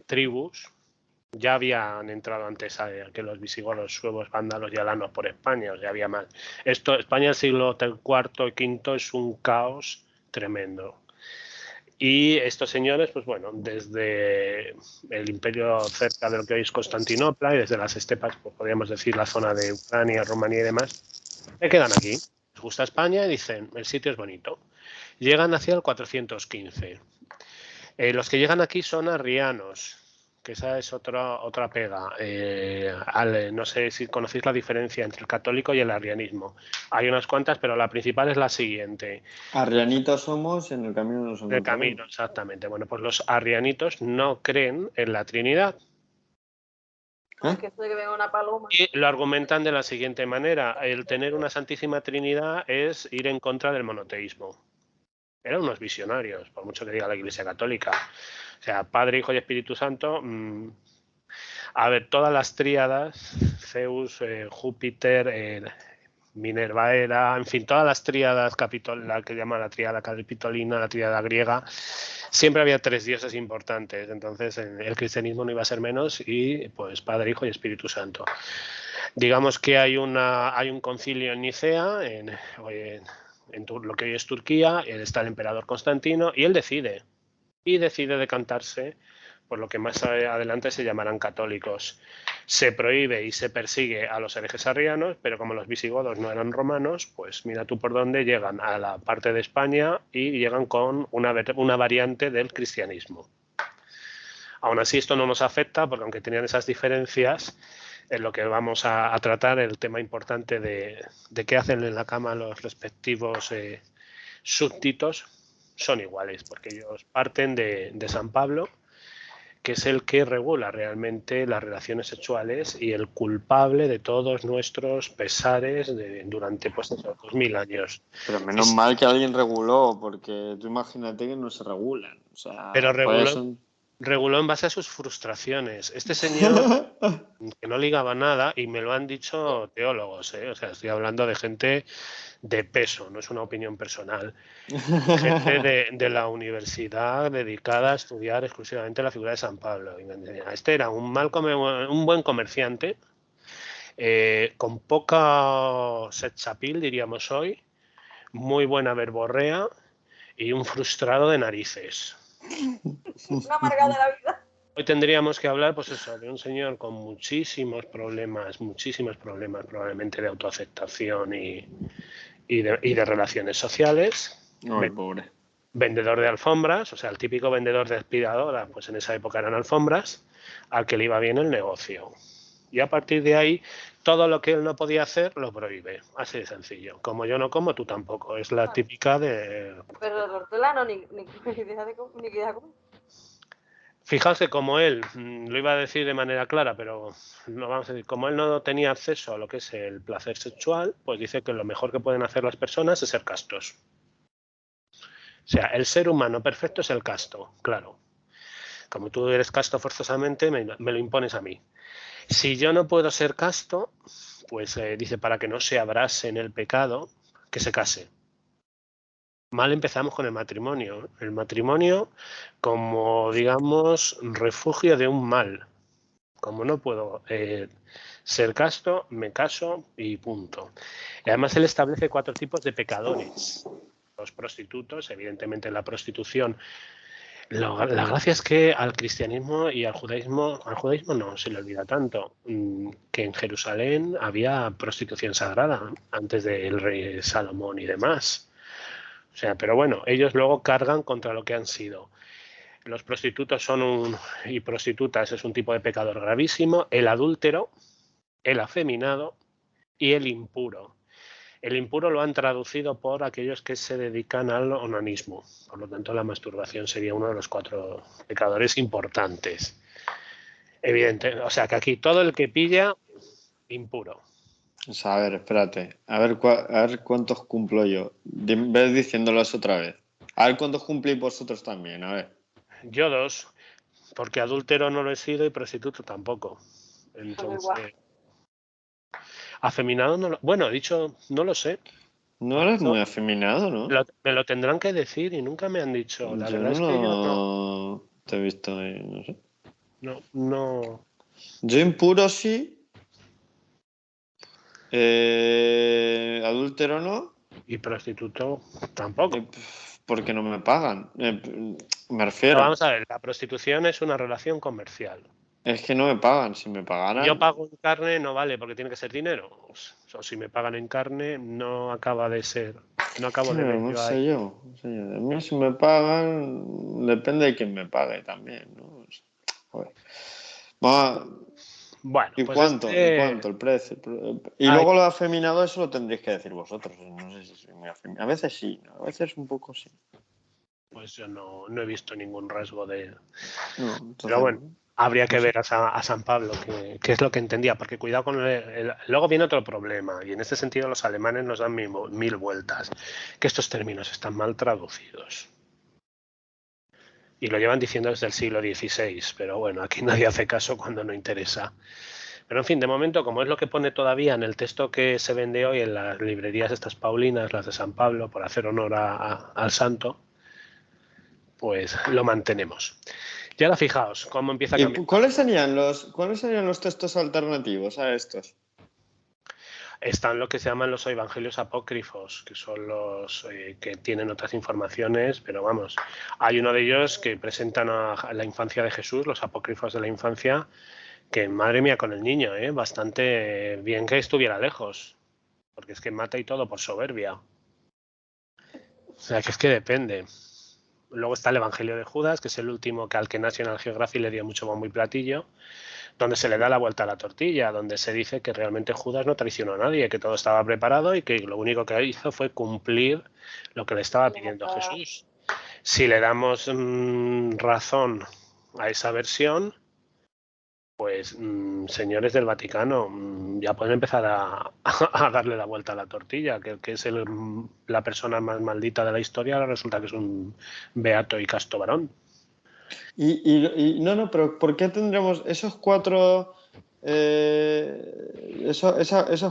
tribus. Ya habían entrado antes que los visigodos, suevos, vándalos y alanos por España, o sea, había más. España del siglo IV y V es un caos tremendo. Y estos señores, pues bueno, desde el imperio cerca de lo que hoy es Constantinopla y desde las estepas, pues podríamos decir la zona de Ucrania, Rumanía y demás, se quedan aquí. Les gusta España y dicen, el sitio es bonito. Llegan hacia el 415. Los que llegan aquí son arrianos, que esa es otra pega. No sé si conocéis la diferencia entre el católico y el arrianismo. Hay unas cuantas, pero la principal es la siguiente. Arrianitos somos, en el camino nos encontraremos. El camino, exactamente. Bueno, pues los arrianitos no creen en la Trinidad. Que esto de que venga una paloma. Y lo argumentan de la siguiente manera. El tener una Santísima Trinidad es ir en contra del monoteísmo. Eran unos visionarios, por mucho que diga la Iglesia Católica. O sea, Padre, Hijo y Espíritu Santo. A ver, todas las tríadas, Zeus, Júpiter, Minerva era, en fin, todas las tríadas, la que llaman la tríada capitolina, la tríada griega, siempre había tres dioses importantes. Entonces, el cristianismo no iba a ser menos y, pues, Padre, Hijo y Espíritu Santo. Digamos que hay un concilio en Nicea, en lo que hoy es Turquía, está el emperador Constantino y él decide decantarse por lo que más adelante se llamarán católicos. Se prohíbe y se persigue a los herejes arrianos, pero como los visigodos no eran romanos, pues mira tú por dónde llegan a la parte de España y llegan con una variante del cristianismo. Aún así, esto no nos afecta porque aunque tenían esas diferencias, en lo que vamos a tratar, el tema importante de qué hacen en la cama los respectivos súbditos, son iguales, porque ellos parten de San Pablo, que es el que regula realmente las relaciones sexuales y el culpable de todos nuestros pesares durante pues esos 2000 años. Pero menos mal que alguien reguló, porque tú imagínate que no se regulan. O sea, Pero reguló en base a sus frustraciones. Este señor, que no ligaba nada, y me lo han dicho teólogos, o sea, estoy hablando de gente de peso, no es una opinión personal. Gente de la universidad dedicada a estudiar exclusivamente la figura de San Pablo. Este era un buen comerciante, con poca sex appeal, diríamos hoy, muy buena verborrea y un frustrado de narices. Una amargada de la vida. Hoy tendríamos que hablar, pues eso, de un señor con muchísimos problemas probablemente de autoaceptación y de relaciones sociales. Ay, pobre. Vendedor de alfombras, o sea, el típico vendedor de aspiradora, pues en esa época eran alfombras, al que le iba bien el negocio. Y a partir de ahí, todo lo que él no podía hacer, lo prohíbe. Así de sencillo. Como yo no como, tú tampoco. Es la típica de... Pero el hortelano ni deja de comer. Fijaos que como él, lo iba a decir de manera clara, pero no vamos a decir, como él no tenía acceso a lo que es el placer sexual, pues dice que lo mejor que pueden hacer las personas es ser castos. O sea, el ser humano perfecto es el casto, claro. Como tú eres casto forzosamente, me lo impones a mí. Si yo no puedo ser casto, pues dice, para que no se abrase en el pecado, que se case. Mal empezamos con el matrimonio. El matrimonio como, digamos, refugio de un mal. Como no puedo ser casto, me caso y punto. Y además él establece 4 tipos de pecadores. Los prostitutos, evidentemente la prostitución. La gracia es que al cristianismo y al judaísmo no se le olvida tanto, que en Jerusalén había prostitución sagrada antes del rey Salomón y demás. O sea, pero bueno, ellos luego cargan contra lo que han sido. Los prostitutos y prostitutas es un tipo de pecador gravísimo, el adúltero, el afeminado y el impuro. El impuro lo han traducido por aquellos que se dedican al onanismo. Por lo tanto, la masturbación sería uno de los 4 pecadores importantes. Evidente. O sea, que aquí todo el que pilla, impuro. O sea, a ver, espérate. A ver cuántos cumplo yo. Ves diciéndolos otra vez. A ver cuántos cumplís vosotros también, a ver. Yo 2, porque adúltero no lo he sido y prostituto tampoco. Entonces, afeminado no lo... Bueno, he dicho, no lo sé. No eres muy afeminado, ¿no? Me lo tendrán que decir y nunca me han dicho. La verdad es que yo no te he visto ahí, no sé. No. Yo impuro sí. Adúltero no. Y prostituto tampoco. Porque no me pagan. Me refiero. Vamos a ver, la prostitución es una relación comercial. Es que no me pagan. Si me pagaran... Yo pago en carne, no vale, porque tiene que ser dinero. O si me pagan en carne, no acaba de ser. No acabo de ver no yo sé ahí. yo. A mí si me pagan, depende de quién me pague también, ¿no? Joder. Bueno, ¿Y pues cuánto? ¿Y cuánto? El precio. Y luego lo afeminado, eso lo tendréis que decir vosotros. No sé si soy muy afeminado. A veces sí, ¿no? A veces un poco sí. Pues yo no he visto ningún rasgo de... No, entonces, pero bueno, habría que ver a San Pablo qué es lo que entendía, porque cuidado con luego viene otro problema, y en este sentido los alemanes nos dan mil vueltas, que estos términos están mal traducidos. Y lo llevan diciendo desde el siglo XVI, pero bueno, aquí nadie hace caso cuando no interesa. Pero en fin, de momento, como es lo que pone todavía en el texto que se vende hoy en las librerías estas paulinas, las de San Pablo, por hacer honor al santo, pues lo mantenemos. Y ahora fijaos cómo empieza a cambiar. ¿Cuáles serían los textos alternativos a estos? Están lo que se llaman los evangelios apócrifos, que son los que tienen otras informaciones, pero vamos, hay uno de ellos que presentan a la infancia de Jesús, los apócrifos de la infancia, que madre mía con el niño, bastante bien que estuviera lejos, porque es que mata y todo por soberbia. O sea, que es que depende. Luego está el Evangelio de Judas, que es el último que al que National Geographic le dio mucho bombo y platillo, donde se le da la vuelta a la tortilla, donde se dice que realmente Judas no traicionó a nadie, que todo estaba preparado y que lo único que hizo fue cumplir lo que le estaba pidiendo Jesús. Si le damos razón a esa versión, pues señores del Vaticano, ya pueden empezar a darle la vuelta a la tortilla, que es la persona más maldita de la historia, ahora resulta que es un beato y casto varón. No, pero ¿por qué tendremos esos cuatro esos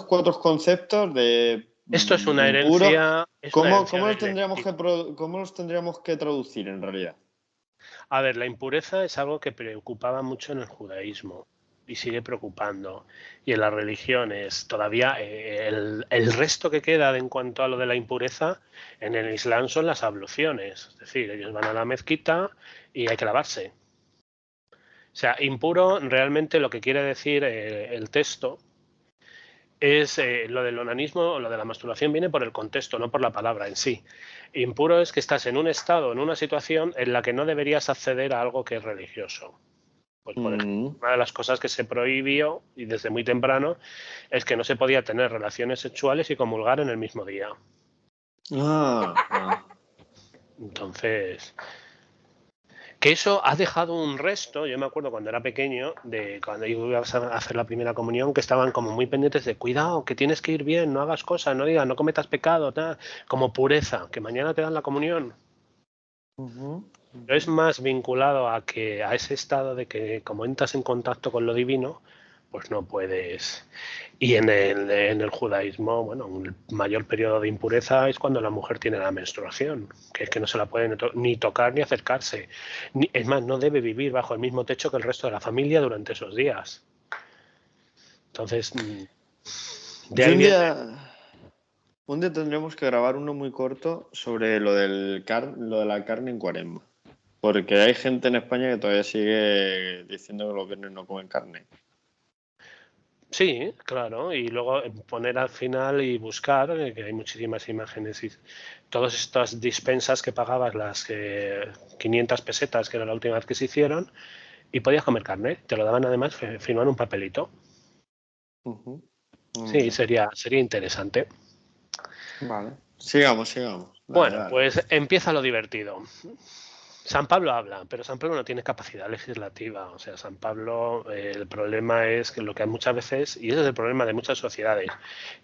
cuatro conceptos de Esto es una impuro? herencia. ¿Cómo los tendríamos que traducir en realidad? A ver, la impureza es algo que preocupaba mucho en el judaísmo y sigue preocupando. Y en las religiones, todavía el resto que queda en cuanto a lo de la impureza en el Islam son las abluciones. Es decir, ellos van a la mezquita y hay que lavarse. O sea, impuro realmente lo que quiere decir el texto es lo del onanismo o lo de la masturbación viene por el contexto, no por la palabra en sí. Impuro es que estás en un estado, en una situación en la que no deberías acceder a algo que es religioso. Pues por ejemplo, una de las cosas que se prohibió, y desde muy temprano, es que no se podía tener relaciones sexuales y comulgar en el mismo día. Entonces, que eso ha dejado un resto. Yo me acuerdo cuando era pequeño, de cuando ibas a hacer la primera comunión, que estaban como muy pendientes de cuidado, que tienes que ir bien, no hagas cosas, no digas, no cometas pecado, tal, como pureza, que mañana te dan la comunión. Es más vinculado a ese estado de que como entras en contacto con lo divino, pues no puedes. Y en el judaísmo, bueno, el mayor periodo de impureza es cuando la mujer tiene la menstruación, que es que no se la puede ni tocar ni acercarse. Es más, no debe vivir bajo el mismo techo que el resto de la familia durante esos días. Entonces, de ahí un día tendremos que grabar uno muy corto sobre lo de la carne en Cuaresma. Porque hay gente en España que todavía sigue diciendo que los viernes no comen carne. Sí, claro, y luego poner al final y buscar, que hay muchísimas imágenes y todas estas dispensas que pagabas, las 500 pesetas, que era la última vez que se hicieron, y podías comer carne. Te lo daban además firmar un papelito. Sí, sería interesante. Vale, sigamos. Bueno, pues empieza lo divertido. San Pablo habla, pero San Pablo no tiene capacidad legislativa. O sea, San Pablo, el problema es que lo que muchas veces, y ese es el problema de muchas sociedades,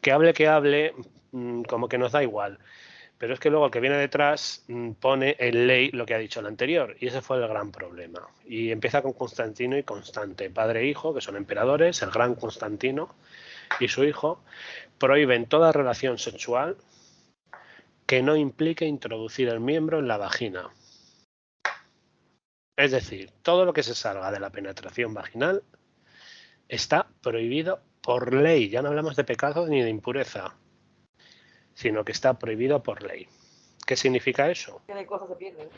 que hable, como que nos da igual. Pero es que luego el que viene detrás pone en ley lo que ha dicho el anterior, y ese fue el gran problema. Y empieza con Constantino y Constante, padre e hijo, que son emperadores, el gran Constantino y su hijo, prohíben toda relación sexual que no implique introducir el miembro en la vagina. Es decir, todo lo que se salga de la penetración vaginal está prohibido por ley. Ya no hablamos de pecado ni de impureza, sino que está prohibido por ley. ¿Qué significa eso? Que cosas se pierden.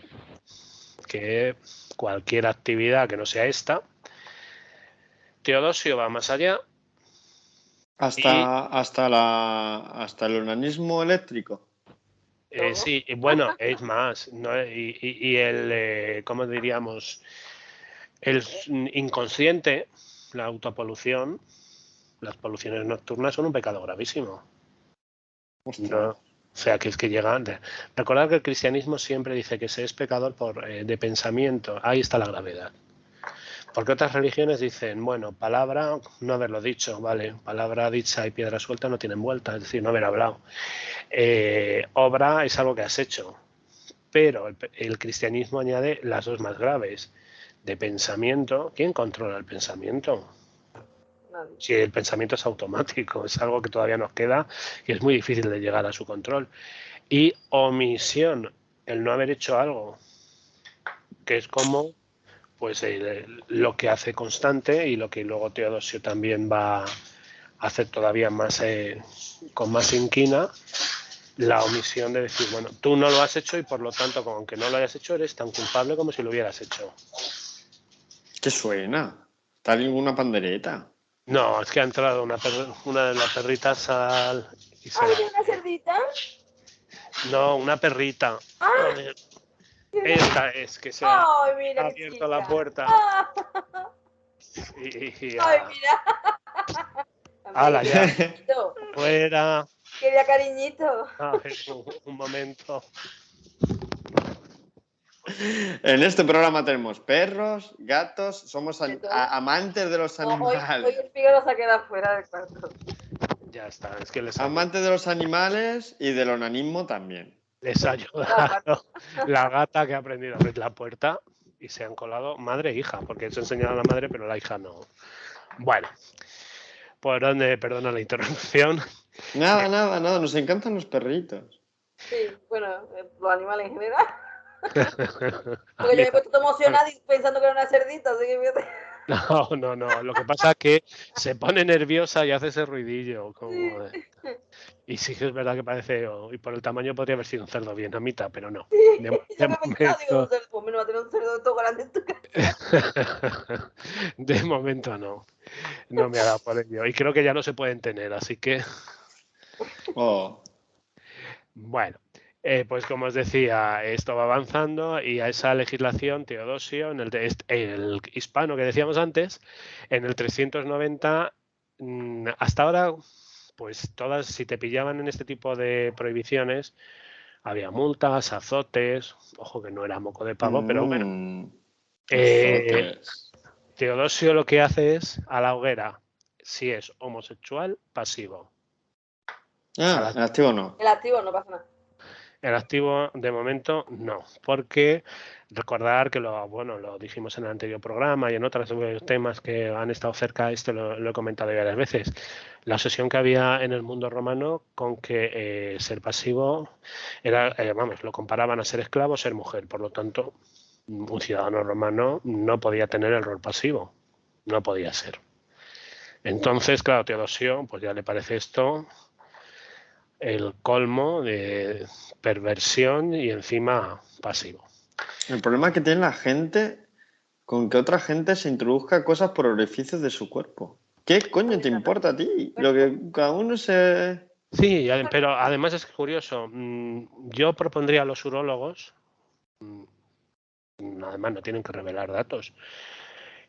Que cualquier actividad que no sea esta, Teodosio va más allá. Hasta el onanismo eléctrico. Sí, bueno, es más, ¿no? Y el, ¿cómo diríamos? El inconsciente, la autopolución, las poluciones nocturnas son un pecado gravísimo. No, o sea, que es que llegan. Recordad que el cristianismo siempre dice que se es pecador de pensamiento. Ahí está la gravedad. Porque otras religiones dicen, bueno, palabra, no haberlo dicho, vale, palabra dicha y piedra suelta no tienen vuelta, es decir, no haber hablado. Obra es algo que has hecho, pero el cristianismo añade las dos más graves. De pensamiento, ¿quién controla el pensamiento? Nadie. Si el pensamiento es automático, es algo que todavía nos queda y es muy difícil de llegar a su control. Y omisión, el no haber hecho algo, que es como pues lo que hace Constante y lo que luego Teodosio también va hacer todavía más, con más inquina, la omisión de decir, bueno, tú no lo has hecho y por lo tanto, aunque no lo hayas hecho, eres tan culpable como si lo hubieras hecho. ¿Qué suena? ¿Está alguna pandereta? No, es que ha entrado una de las perritas y se ¿Ah, va. tiene una cerdita? No, una perrita. ¡Ah! A ver, esta es que se ha ¡Ay, mira qué abierto la chica! puerta ¡Ah! y ¡Ay, mira! ¡Hala, Hombre, ya! cariñito. Fuera. Quería cariñito. A ver, un momento. En este programa tenemos perros, gatos, somos De todo. amantes de los No, hoy animales. el Fígaro se ha quedado fuera del cuarto. Ya está, es que Amantes de los animales y del onanismo también. les ha ayudado la gata que ha aprendido a abrir la puerta y se han colado madre e hija, porque eso ha enseñado a la madre, pero la hija no. Bueno, por donde, perdona la interrupción. Nada, nos encantan los perritos. Sí, bueno, los animales en general. A Porque yo mí me he puesto emocionada y pensando que era una cerdita, así que fíjate. no. Lo que pasa es que se pone nerviosa y hace ese ruidillo. Y sí que es verdad que parece, y por el tamaño podría haber sido un cerdo vietnamita, pero no. Sí, De yo me he pensado, digo, momento, pues menos va a tener un cerdo todo grande en tu casa. de momento no me ha dado por ello. Y creo que ya no se pueden tener, así que, Oh. bueno. Pues como os decía, esto va avanzando y a esa legislación, Teodosio, en el hispano que decíamos antes, en el 390, hasta ahora, pues todas, si te pillaban en este tipo de prohibiciones, había multas, azotes, ojo que no era moco de pavo, pero bueno. Azotes. Teodosio lo que hace es a la hoguera, si es homosexual, pasivo. Ah, el activo no. El activo no pasa nada. El activo, de momento, no, porque recordar que lo dijimos en el anterior programa y en otros temas que han estado cerca, esto lo he comentado varias veces, la obsesión que había en el mundo romano con que ser pasivo era, lo comparaban a ser esclavo o ser mujer, por lo tanto, un ciudadano romano no podía tener el rol pasivo, no podía ser. Entonces, claro, Teodosio, pues ya le parece esto el colmo de perversión y encima pasivo. El problema que tiene la gente con que otra gente se introduzca cosas por orificios de su cuerpo. ¿Qué coño te importa a ti? Lo que cada uno se... Sí, pero además es curioso. Yo propondría a los urólogos, además no tienen que revelar datos,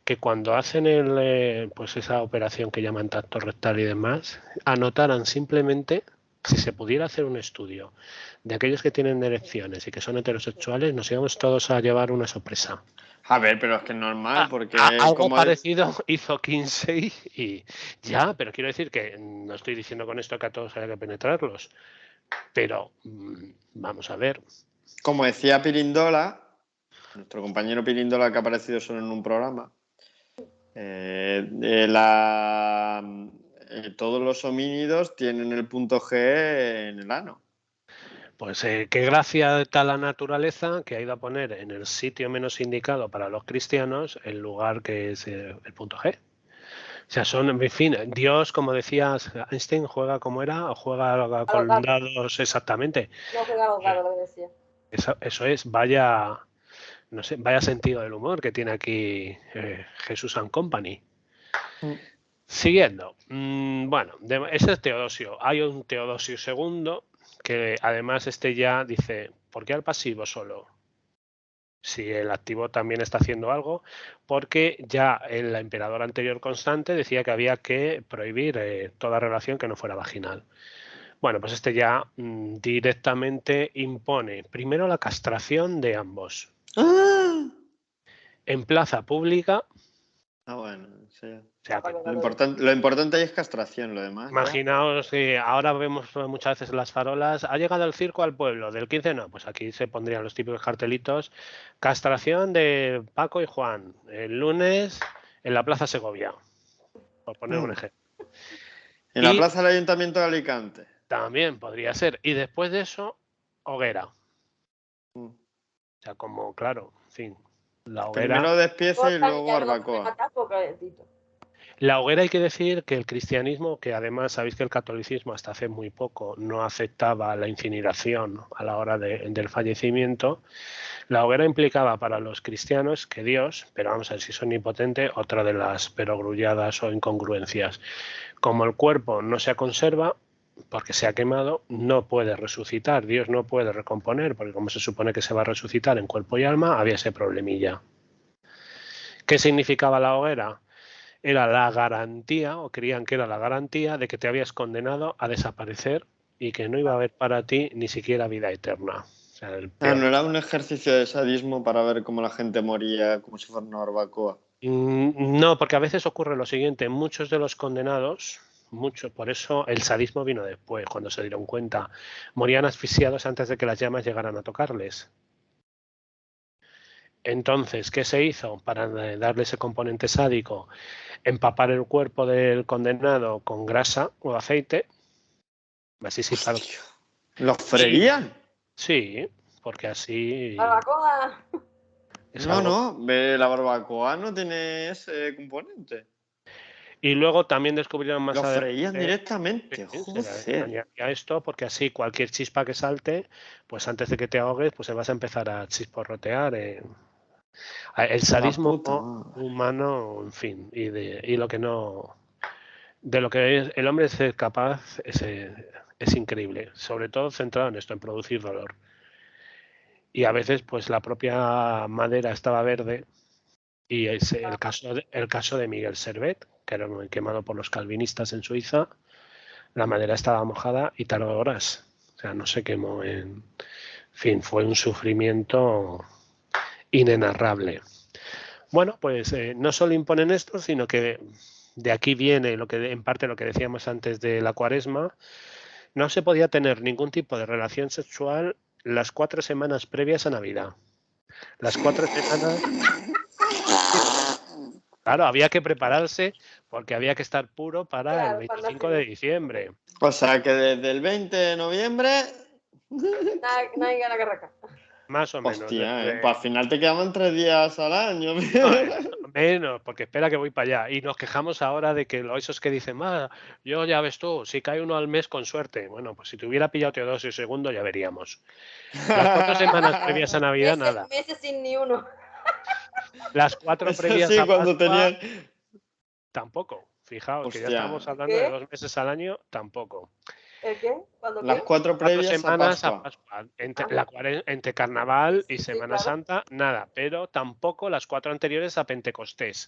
que cuando hacen pues esa operación que llaman tacto rectal y demás, anotaran simplemente, si se pudiera hacer un estudio de aquellos que tienen erecciones y que son heterosexuales, nos íbamos todos a llevar una sorpresa. A ver, pero es que es normal, porque Algo como... parecido hizo Kinsey y ya, pero quiero decir que no estoy diciendo con esto que a todos haya que penetrarlos, pero vamos a ver. Como decía Pirindola, nuestro compañero Pirindola que ha aparecido solo en un programa, todos los homínidos tienen el punto G en el ano. Pues qué gracia está la naturaleza que ha ido a poner en el sitio menos indicado para los cristianos el lugar que es el punto G. O sea, en fin, Dios, como decías, Einstein juega como era, o juega con dados exactamente. No juega a los dados, lo que decía. Eso es, vaya, no sé, vaya sentido del humor que tiene aquí Jesús and Company. Siguiendo, bueno, ese es Teodosio. Hay un Teodosio II que además ya dice, ¿por qué al pasivo solo? Si el activo también está haciendo algo, porque ya el emperador anterior Constante decía que había que prohibir toda relación que no fuera vaginal. Bueno, pues ya directamente impone primero la castración de ambos. ¡Ah! En plaza pública. Ah, bueno, sí. O sea, que Lo importante ahí es castración, lo demás. imaginaos que ahora vemos muchas veces las farolas, ha llegado el circo al pueblo, del 15 no, pues aquí se pondrían los típicos cartelitos, castración de Paco y Juan, el lunes en la Plaza Segovia, por poner un ejemplo. En la plaza del Ayuntamiento de Alicante. También podría ser. Y después de eso, hoguera. O sea, como, claro, en fin, la hoguera. Primero despiece y luego barbacoa. La hoguera, hay que decir que el cristianismo, que además sabéis que el catolicismo hasta hace muy poco no aceptaba la incineración a la hora del fallecimiento, la hoguera implicaba para los cristianos que Dios, pero vamos a ver si es omnipotente, otra de las perogrulladas o incongruencias, como el cuerpo no se conserva porque se ha quemado, no puede resucitar, Dios no puede recomponer, porque como se supone que se va a resucitar en cuerpo y alma, había ese problemilla. ¿Qué significaba la hoguera? Era la garantía, o creían que era la garantía, de que te habías condenado a desaparecer y que no iba a haber para ti ni siquiera vida eterna. O sea, el peor. No era un ejercicio de sadismo para ver cómo la gente moría como si fuera una barbacoa. No, porque a veces ocurre lo siguiente, muchos de los condenados, por eso el sadismo vino después, cuando se dieron cuenta, morían asfixiados antes de que las llamas llegaran a tocarles. Entonces, ¿qué se hizo para darle ese componente sádico? Empapar el cuerpo del condenado con grasa o aceite. Así sí, claro. Hostia, ¿los freían? Sí, porque así ¡Barbacoa! es No, algo. la barbacoa no tiene ese componente. Y luego también descubrieron más Los freían adelante, directamente, se le joder. añadía esto, porque así cualquier chispa que salte, pues antes de que te ahogues, pues se vas a empezar a chisporrotear. El La sadismo puta madre. humano, en fin, y lo que no. De lo que el hombre es capaz es increíble, sobre todo centrado en esto, en producir dolor. Y a veces, pues la propia madera estaba verde, y es el caso de Miguel Servet, que era quemado por los calvinistas en Suiza. La madera estaba mojada y tardó horas. O sea, no se quemó. En fin, fue un sufrimiento inenarrable. Bueno, pues no solo imponen esto, sino que de aquí viene lo que en parte lo que decíamos antes de la cuaresma. No se podía tener ningún tipo de relación sexual las 4 semanas previas a Navidad. Las 4 semanas, claro, había que prepararse porque había que estar puro para el Claro, para 25 de nacer. diciembre. O sea que desde el 20 de noviembre. Nadie gana carraca. Más o menos. Hostia, pues al final te quedaban 3 días al año. Menos, porque espera que voy para allá. Y nos quejamos ahora de que esos que dicen, yo ya ves tú, si cae uno al mes con suerte. Bueno, pues si te hubiera pillado Teodosio II ya veríamos. Las 4 semanas previas a Navidad, nada. Meses sin ni uno. Las 4 Eso previas sí, a cuando Pascua, tenían. tampoco. Fijaos que ya Hostia, estamos hablando de ¿Qué? 2 meses al año, tampoco. ¿El qué? ¿Cuándo las qué? 4 4 previas a semanas a Pascua. Pascua. Ah, Entre Carnaval y sí, Semana claro. Santa, nada. Pero tampoco las 4 anteriores a Pentecostés.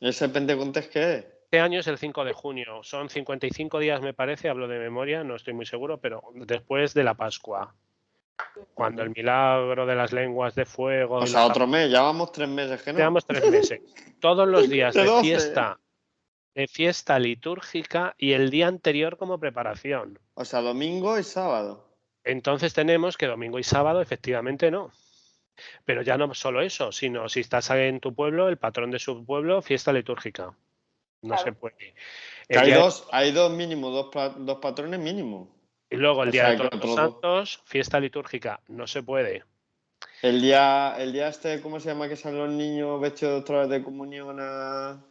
¿Ese Pentecostés qué es? Este año es el 5 de junio. Son 55 días, me parece, hablo de memoria, no estoy muy seguro, pero después de la Pascua. Cuando el milagro de las lenguas de fuego O y sea, otro mes, ya vamos 3 meses que no. Llevamos 3 meses. Todos los días De 12. de fiesta litúrgica y el día anterior como preparación. O sea, domingo y sábado. Entonces tenemos que domingo y sábado efectivamente no. Pero ya no solo eso, sino si estás en tu pueblo, el patrón de su pueblo, fiesta litúrgica. No se Claro. puede. Que El día hay dos mínimo, dos patrones mínimo. Y luego el O día de sea, que Todos los otros dos. Santos, fiesta litúrgica. No se puede. El día este, ¿cómo se llama? Que salen los niños vestidos otra vez de comunión a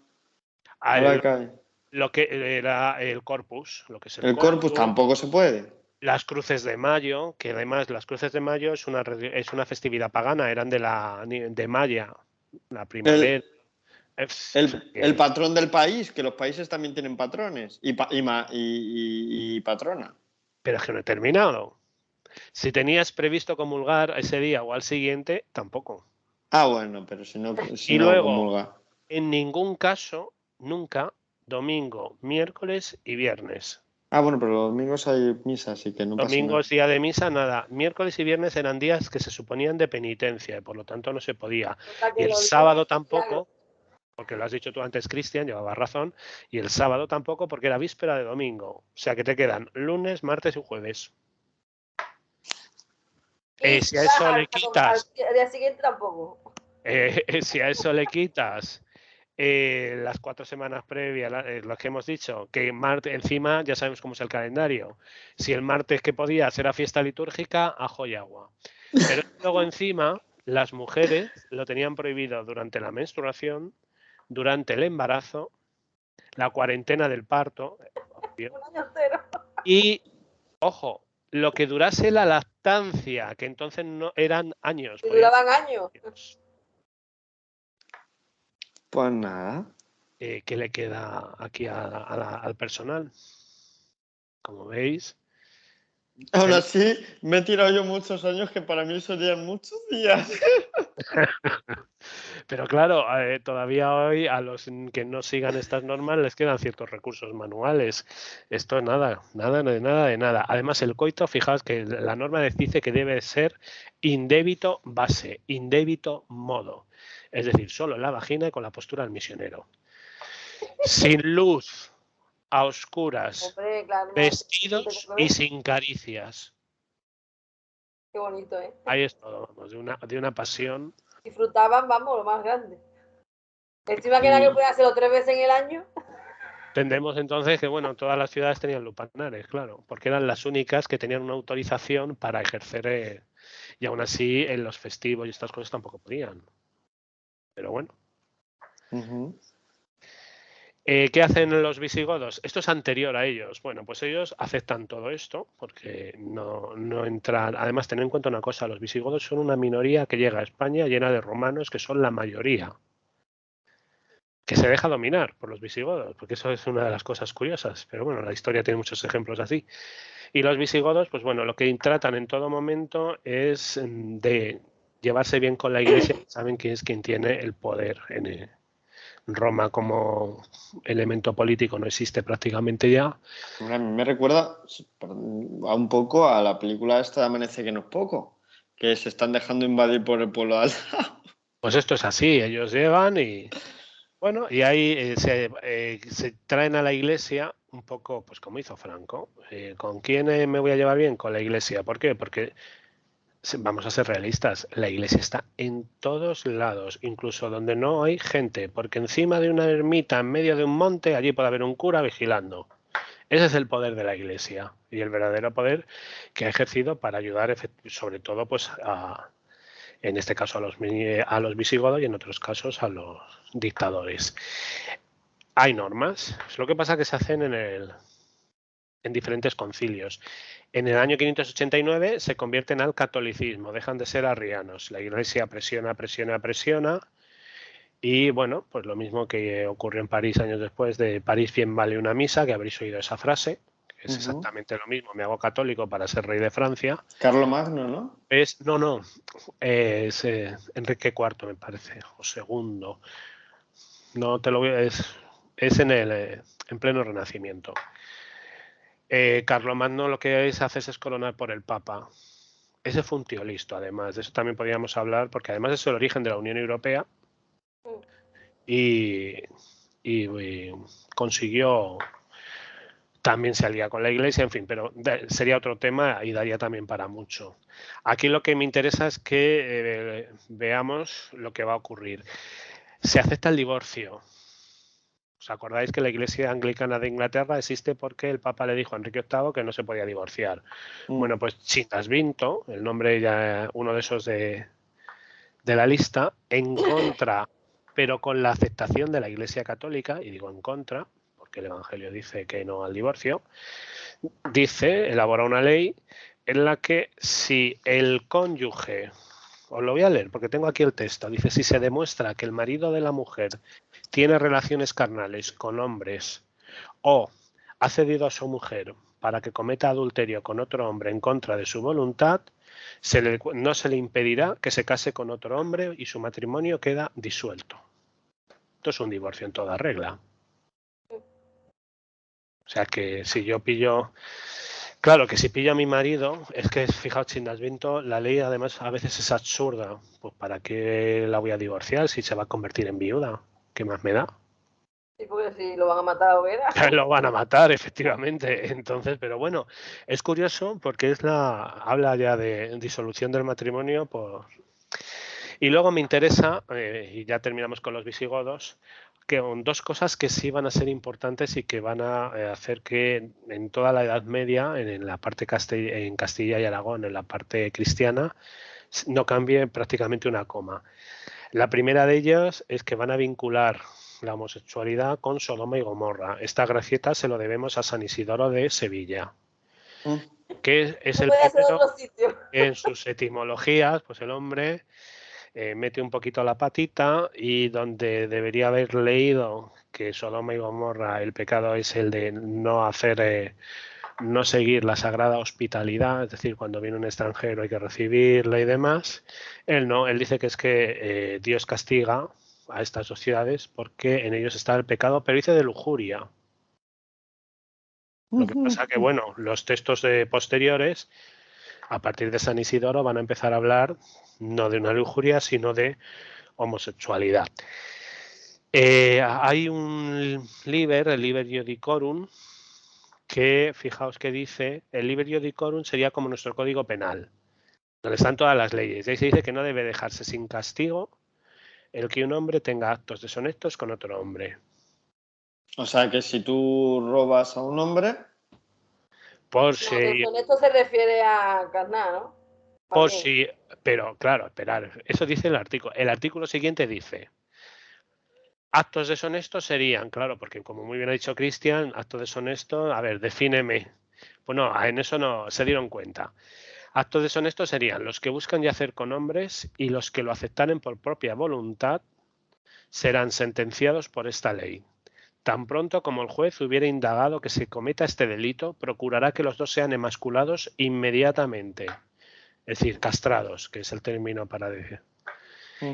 la calle. Lo que era el Corpus, lo que es el El Corpus Corpus, tampoco se puede. las Cruces de Mayo, que además las Cruces de Mayo es una festividad pagana, eran de Maya, la primavera. El patrón del país, que los países también tienen patrones y patrona. Pero es que no he terminado. Si tenías previsto comulgar ese día o al siguiente, tampoco. Ah, bueno, pero si Y no luego, comulga. en ningún caso, nunca, domingo, miércoles y viernes. Ah, bueno, pero los domingos hay misa, así que no pasa Domingo nada. es día de misa, nada. Miércoles y viernes eran días que se suponían de penitencia y por lo tanto no se podía. O sea, Y que el los sábado lunes, tampoco, porque lo has dicho tú antes, Cristian, llevaba razón, y el sábado tampoco porque era víspera de domingo. O sea que te quedan lunes, martes y jueves. y Si a eso le quitas, al día siguiente tampoco. si a eso le quitas las 4 semanas previas, lo que hemos dicho, que martes, encima ya sabemos cómo es el calendario. Si el martes que podía hacer la fiesta litúrgica, ajo y agua. Pero luego encima las mujeres lo tenían prohibido durante la menstruación, durante el embarazo la cuarentena del parto, obvio, Un año entero. y, ojo, lo que durase la lactancia, que entonces no eran años. Y podían duraban años. ser años. Pues nada. ¿Qué le queda aquí al personal? Como veis. Aún así, me he tirado yo muchos años que para mí serían muchos días. Pero claro, todavía hoy a los que no sigan estas normas les quedan ciertos recursos manuales. Esto nada, nada de nada de nada. Además, el coito, fijaos que la norma dice que debe ser indébito base, indébito modo. Es decir, solo en la vagina y con la postura del misionero. Sin luz, a oscuras, Hombre, claro. vestidos y sin caricias. Qué bonito, ¿eh? Ahí es todo, vamos, de una pasión. Disfrutaban, vamos, lo más grande. Encima que era que puede hacerlo 3 veces en el año. Entendemos entonces que, bueno, todas las ciudades tenían lupanares, claro, porque eran las únicas que tenían una autorización para ejercer, y aún así en los festivos y estas cosas tampoco podían. Pero bueno. ¿Qué hacen los visigodos? Esto es anterior a ellos. Bueno, pues ellos aceptan todo esto porque no entran. Además, tened en cuenta una cosa, los visigodos son una minoría que llega a España llena de romanos que son la mayoría, que se deja dominar por los visigodos, porque eso es una de las cosas curiosas. Pero bueno, la historia tiene muchos ejemplos así. Y los visigodos, pues bueno, lo que tratan en todo momento es de llevarse bien con la iglesia. Saben que es quien tiene el poder en Roma como elemento político no existe prácticamente ya. A mí me recuerda a un poco a la película esta de Amanece que no es poco, que se están dejando invadir por el pueblo de al lado. Pues esto es así, ellos llegan y bueno, y ahí se traen a la iglesia un poco, pues como hizo Franco. ¿Con quién me voy a llevar bien? Con la iglesia. ¿Por qué? Porque vamos a ser realistas, la iglesia está en todos lados, incluso donde no hay gente, porque encima de una ermita en medio de un monte, allí puede haber un cura vigilando. Ese es el poder de la iglesia y el verdadero poder que ha ejercido para ayudar sobre todo pues en este caso a los visigodos y en otros casos a los dictadores. Hay normas, es lo que pasa que se hacen en diferentes concilios. En el año 589 se convierten al catolicismo, dejan de ser arrianos. La iglesia presiona y bueno, pues lo mismo que ocurrió en París años después, de París bien vale una misa, que habréis oído esa frase, que es exactamente lo mismo, me hago católico para ser rey de Francia. Carlomagno, ¿no? No, es Enrique IV me parece, o segundo. No te lo voy a... Es en pleno Renacimiento. Carlomagno lo que hace es coronar por el Papa. Ese fue un tío listo, además. De eso también podríamos hablar, porque además es el origen de la Unión Europea y consiguió, también se alía con la Iglesia, en fin, pero sería otro tema y daría también para mucho. Aquí lo que me interesa es que veamos lo que va a ocurrir. Se acepta el divorcio. ¿Os acordáis que la Iglesia Anglicana de Inglaterra existe porque el Papa le dijo a Enrique VIII que no se podía divorciar? Bueno, pues Sigismundo, el nombre ya uno de esos de la lista, en contra, pero con la aceptación de la Iglesia Católica, y digo en contra, porque el Evangelio dice que no al divorcio, elabora una ley en la que si el cónyuge, os lo voy a leer porque tengo aquí el texto, dice, si se demuestra que el marido de la mujer tiene relaciones carnales con hombres o ha cedido a su mujer para que cometa adulterio con otro hombre en contra de su voluntad, no se le impedirá que se case con otro hombre y su matrimonio queda disuelto. Esto es un divorcio en toda regla. O sea que si yo pillo... Claro que si pillo a mi marido, es que, fijaos, Sigismundo, la ley además a veces es absurda. Pues ¿para qué la voy a divorciar si se va a convertir en viuda? ¿Qué más me da? Sí, porque si lo van a matar o era. Lo van a matar, efectivamente. Entonces, pero bueno, es curioso porque habla ya de disolución del matrimonio Y luego me interesa, y ya terminamos con los visigodos, que son dos cosas que sí van a ser importantes y que van a hacer que en toda la Edad Media, en la parte en Castilla y Aragón, en la parte cristiana, no cambie prácticamente una coma. La primera de ellas es que van a vincular la homosexualidad con Sodoma y Gomorra. Esta gracieta se lo debemos a San Isidoro de Sevilla, que es No el puede ser primero otro sitio. en sus etimologías, pues el hombre mete un poquito la patita y donde debería haber leído que Sodoma y Gomorra el pecado es el de no hacer, no seguir la sagrada hospitalidad, es decir, cuando viene un extranjero hay que recibirle y demás. Él no, él dice que es que Dios castiga a estas sociedades porque en ellos está el pecado, pero dice de lujuria. Lo que pasa que, bueno, los textos posteriores, a partir de San Isidoro, van a empezar a hablar no de una lujuria, sino de homosexualidad. Hay un liber, el Liber Iudicorum, que fijaos que dice, el Liber Iudicorum sería como nuestro código penal, donde están todas las leyes. Y ahí se dice que no debe dejarse sin castigo el que un hombre tenga actos deshonestos con otro hombre. O sea que si tú robas a un hombre, Por No, si, esto se refiere a carnal, ¿no? por También. si, pero claro, esperar, eso dice el artículo. El artículo siguiente dice, actos deshonestos serían, claro, porque como muy bien ha dicho Cristian, acto deshonesto, a ver, defíneme. Pues no, en eso no se dieron cuenta. Actos deshonestos serían los que buscan yacer con hombres y los que lo aceptaren por propia voluntad serán sentenciados por esta ley. Tan pronto como el juez hubiera indagado que se cometa este delito, procurará que los dos sean emasculados inmediatamente, es decir, castrados, que es el término para decir.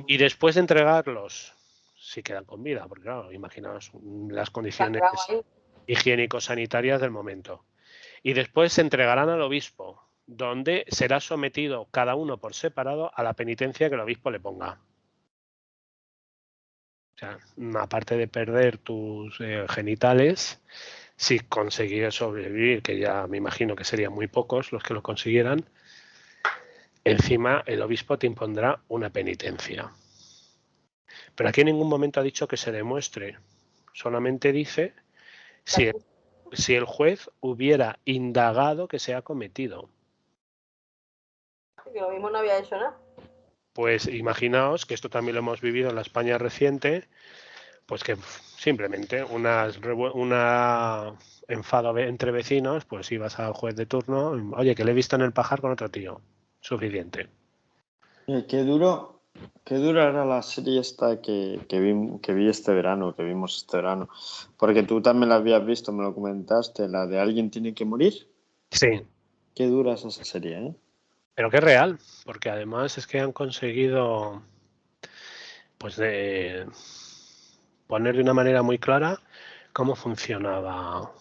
Y después de entregarlos, si quedan con vida, porque claro, imaginaos las condiciones higiénico-sanitarias del momento. Y después se entregarán al obispo, donde será sometido cada uno por separado a la penitencia que el obispo le ponga. O sea, aparte de perder tus genitales, si consiguieras sobrevivir, que ya me imagino que serían muy pocos los que lo consiguieran, encima el obispo te impondrá una penitencia. Pero aquí en ningún momento ha dicho que se demuestre, solamente dice si el juez hubiera indagado que se ha cometido. Que lo mismo no había hecho nada. Pues imaginaos que esto también lo hemos vivido en la España reciente, pues que simplemente una enfado entre vecinos, pues ibas al juez de turno, oye, que le he visto en el pajar con otro tío. Suficiente. qué dura era la serie esta que vi este verano, que vimos este verano. Porque tú también la habías visto, me lo comentaste, la de Alguien tiene que morir. Sí. Qué dura es esa serie, ¿eh? Pero que es real, porque además es que han conseguido pues de poner de una manera muy clara cómo funcionaba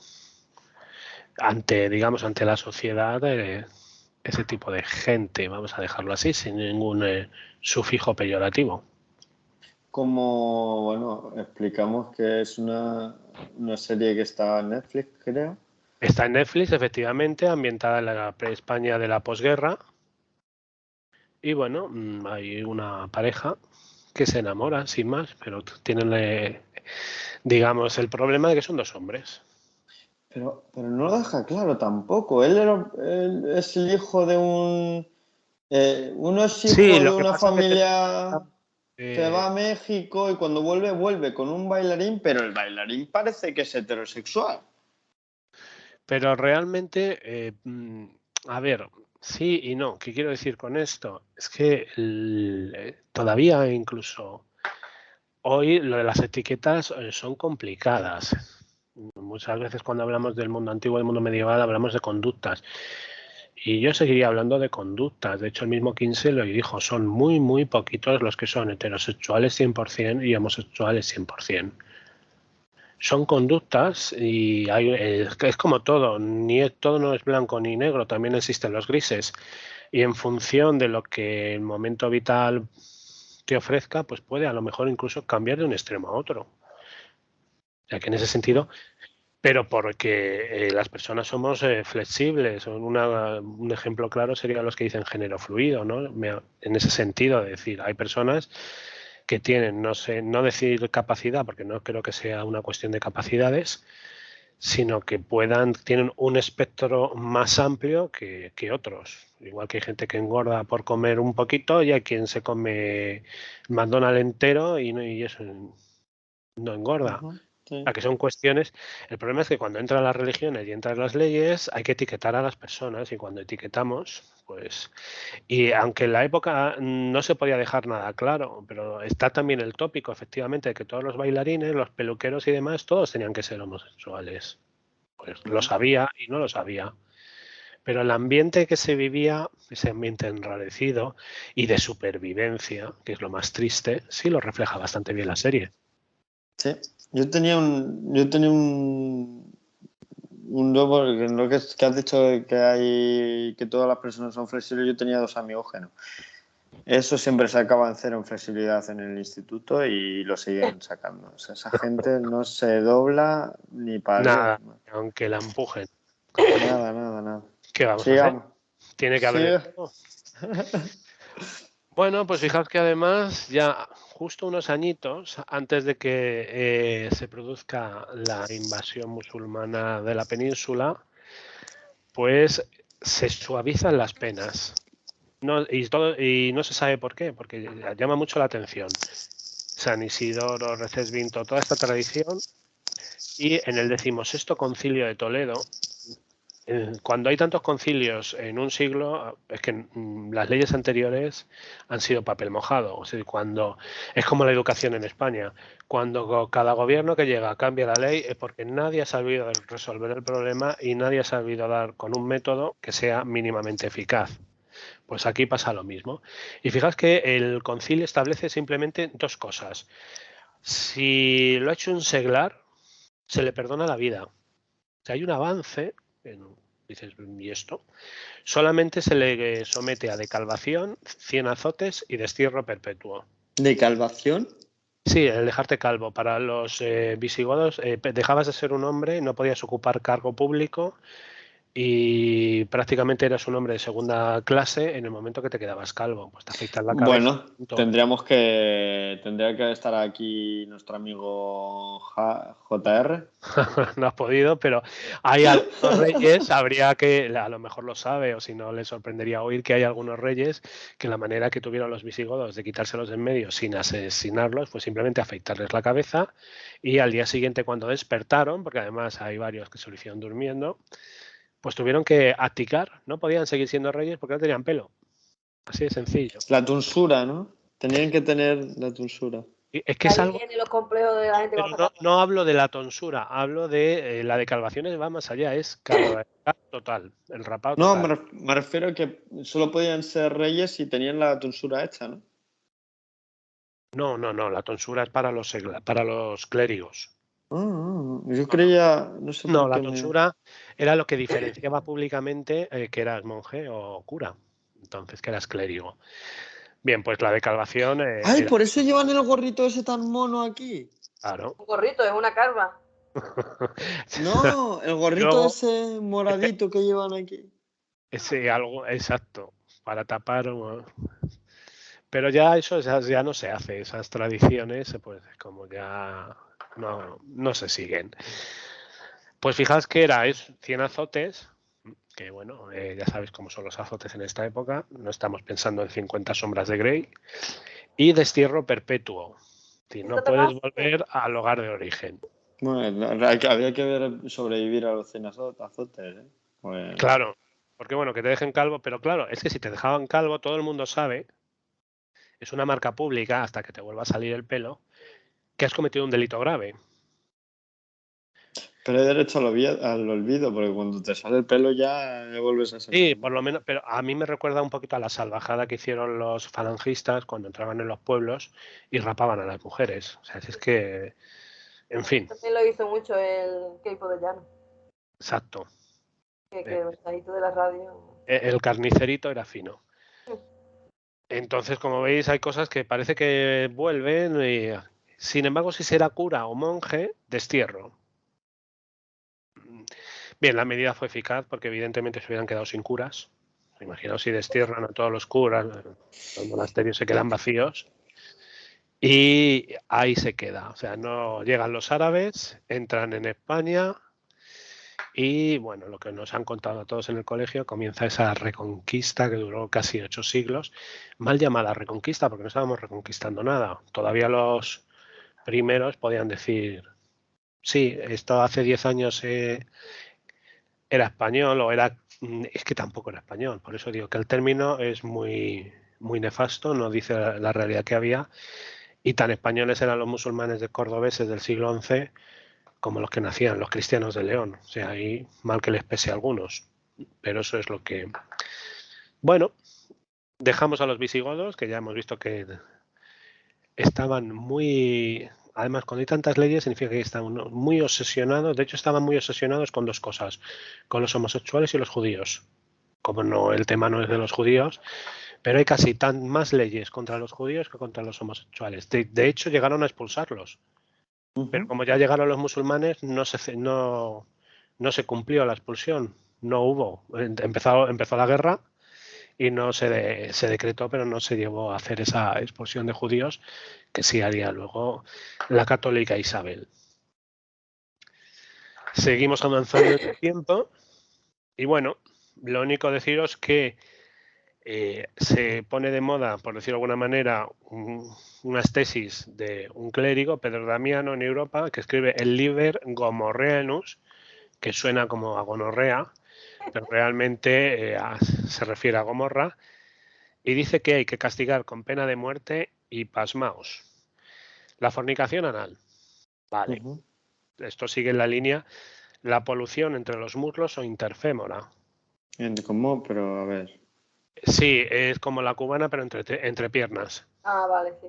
ante, digamos, ante la sociedad ese tipo de gente, vamos a dejarlo así, sin ningún sufijo peyorativo. Como, bueno, explicamos que es una serie que está en Netflix, creo. Está en Netflix, efectivamente, ambientada en la España de la posguerra. Y bueno, hay una pareja que se enamora, sin más, pero tienen, digamos, el problema de que son dos hombres. Pero no lo deja claro tampoco. Él es el hijo de un... uno es hijo Sí, de lo que una pasa es que familia que va a México y cuando vuelve con un bailarín, pero el bailarín parece que es heterosexual. pero realmente, a ver, sí y no. ¿Qué quiero decir con esto? Es que todavía incluso hoy lo de las etiquetas son complicadas. Muchas veces cuando hablamos del mundo antiguo y del mundo medieval hablamos de conductas. Y yo seguiría hablando de conductas. De hecho, el mismo Kinsey lo dijo, son muy, muy poquitos los que son heterosexuales 100% y homosexuales 100%. Son conductas y es como todo, todo no es blanco ni negro, también existen los grises. Y en función de lo que el momento vital te ofrezca, pues puede a lo mejor incluso cambiar de un extremo a otro. O sea que en ese sentido, pero porque las personas somos flexibles. Un ejemplo claro sería los que dicen género fluido, ¿no? En ese sentido, es decir, hay personas que tienen, no sé, no decir capacidad, porque no creo que sea una cuestión de capacidades, sino que tienen un espectro más amplio que otros. Igual que hay gente que engorda por comer un poquito y hay quien se come McDonald's entero y eso. no engorda. Sí. Que son cuestiones. El problema es que cuando entran las religiones y entran las leyes, hay que etiquetar a las personas, y cuando etiquetamos, pues. Y aunque en la época no se podía dejar nada claro, pero está también el tópico, efectivamente, de que todos los bailarines, los peluqueros y demás, todos tenían que ser homosexuales. Pues lo sabía y no lo sabía. Pero el ambiente que se vivía, ese ambiente enrarecido y de supervivencia, que es lo más triste, sí lo refleja bastante bien la serie. Sí, yo tenía un nuevo, en lo que has dicho que todas las personas son flexibles, yo tenía 2 amiógenos. Eso siempre sacaban 0 en flexibilidad en el instituto y lo siguen sacando. O sea, esa gente no se dobla ni para Nada, Dios. aunque la empujen. Nada. ¿Qué vamos a Sigamos. hacer? Tiene que haber Sí. de todo. Bueno, pues fijaos que además ya justo unos añitos antes de que se produzca la invasión musulmana de la península, pues se suavizan las penas. Y no se sabe por qué, porque llama mucho la atención. San Isidoro, Recesvinto, toda esta tradición. Y en el 16º concilio de Toledo, cuando hay tantos concilios en un siglo, es que las leyes anteriores han sido papel mojado. O sea, es como la educación en España. Cuando cada gobierno que llega cambia la ley es porque nadie ha sabido resolver el problema y nadie ha sabido dar con un método que sea mínimamente eficaz. Pues aquí pasa lo mismo. Y fijaos que el concilio establece simplemente 2 cosas. Si lo ha hecho un seglar, se le perdona la vida. O sea, hay un avance, dices, ¿y esto? Solamente se le somete a decalvación, 100 azotes y destierro perpetuo. ¿Decalvación? Sí, el dejarte calvo. Para los visigodos, dejabas de ser un hombre, no podías ocupar cargo público y prácticamente eras un hombre de segunda clase en el momento que te quedabas calvo. Pues te afeitas la cabeza. Bueno, tendría que estar aquí nuestro amigo JR. No has podido, pero hay algunos reyes, habría que, a lo mejor lo sabe, o si no le sorprendería oír que hay algunos reyes que la manera que tuvieron los visigodos de quitárselos de en medio sin asesinarlos fue simplemente afeitarles la cabeza, y al día siguiente cuando despertaron, porque además hay varios que se lo hicieron durmiendo, pues tuvieron que abdicar, no podían seguir siendo reyes porque no tenían pelo. Así de sencillo. La tonsura, ¿no? Tenían que tener la tonsura. Y es que es Ahí algo. vienen los complejos de la gente Pero cuando está no hablo de la tonsura, hablo de la decalvación, va más allá, es calva total, el rapado No, total. me refiero a que solo podían ser reyes si tenían la tonsura hecha, ¿no? No, la tonsura es para los clérigos. Yo creía, no sé No, por la qué tonsura era lo que diferenciaba públicamente que eras monje o cura, entonces que eras clérigo. Bien, pues la decalvación ¡Ay, era, por eso llevan el gorrito ese tan mono aquí! claro. un gorrito, es una calva. No, el gorrito Luego, ese moradito que llevan aquí. ese algo exacto, para tapar. Pero ya eso ya no se hace, esas tradiciones, pues como ya no se siguen. Pues fijaos que es 100 azotes, que bueno, ya sabéis cómo son los azotes en esta época, no estamos pensando en 50 sombras de Grey, y destierro perpetuo. Es decir, no puedes volver al hogar de origen. Bueno, había que ver sobrevivir a los 100 azotes, ¿eh? Pues... Claro, porque bueno, que te dejen calvo, pero claro, es que si te dejaban calvo, todo el mundo sabe, es una marca pública hasta que te vuelva a salir el pelo, que has cometido un delito grave. Pero hay derecho al olvido, porque cuando te sale el pelo ya vuelves a ser. Sí, por lo menos, pero a mí me recuerda un poquito a la salvajada que hicieron los falangistas cuando entraban en los pueblos y rapaban a las mujeres. O sea, es que, en fin, También lo hizo mucho el Keipo de Llano, exacto. que el mensajito de la radio. El carnicerito era fino. Entonces, como veis, hay cosas que parece que vuelven y, sin embargo, si será cura o monje, destierro. Bien, la medida fue eficaz porque evidentemente se hubieran quedado sin curas. Imaginaos si destierran a todos los curas, los monasterios se quedan vacíos. Y ahí se queda. O sea, no llegan los árabes, entran en España y, bueno, lo que nos han contado a todos en el colegio, comienza esa reconquista que duró casi 8 siglos. Mal llamada reconquista porque no estábamos reconquistando nada. Todavía los primeros podían decir, sí, esto hace 10 años era español o era... Es que tampoco era español, por eso digo que el término es muy, muy nefasto, no dice la realidad que había, y tan españoles eran los musulmanes de cordobeses del siglo XI como los que nacían, los cristianos de León. O sea, ahí mal que les pese a algunos, pero eso es lo que... Bueno, dejamos a los visigodos, que ya hemos visto que estaban muy... Además, cuando hay tantas leyes, significa que están muy obsesionados. De hecho, estaban muy obsesionados con dos cosas, con los homosexuales y los judíos. Como no, el tema no es de los judíos, pero hay casi más leyes contra los judíos que contra los homosexuales. De hecho, llegaron a expulsarlos. Pero como ya llegaron los musulmanes, no se cumplió la expulsión. No hubo. Empezó la guerra y no se decretó, pero no se llevó a hacer esa expulsión de judíos que sí haría luego la católica Isabel. Seguimos avanzando en el tiempo y bueno, lo único deciros que se pone de moda, por decirlo de alguna manera, unas tesis de un clérigo, Pedro Damiano, en Europa, que escribe el Liber Gomorrheanus, que suena como a gonorrea, pero realmente se refiere a Gomorra, y dice que hay que castigar con pena de muerte y pasmaos. La fornicación anal. Vale. Esto sigue en la línea. La polución entre los muslos o interfémora. ¿Cómo? Pero a ver. Sí, es como la cubana, pero entre piernas. Ah, vale, sí.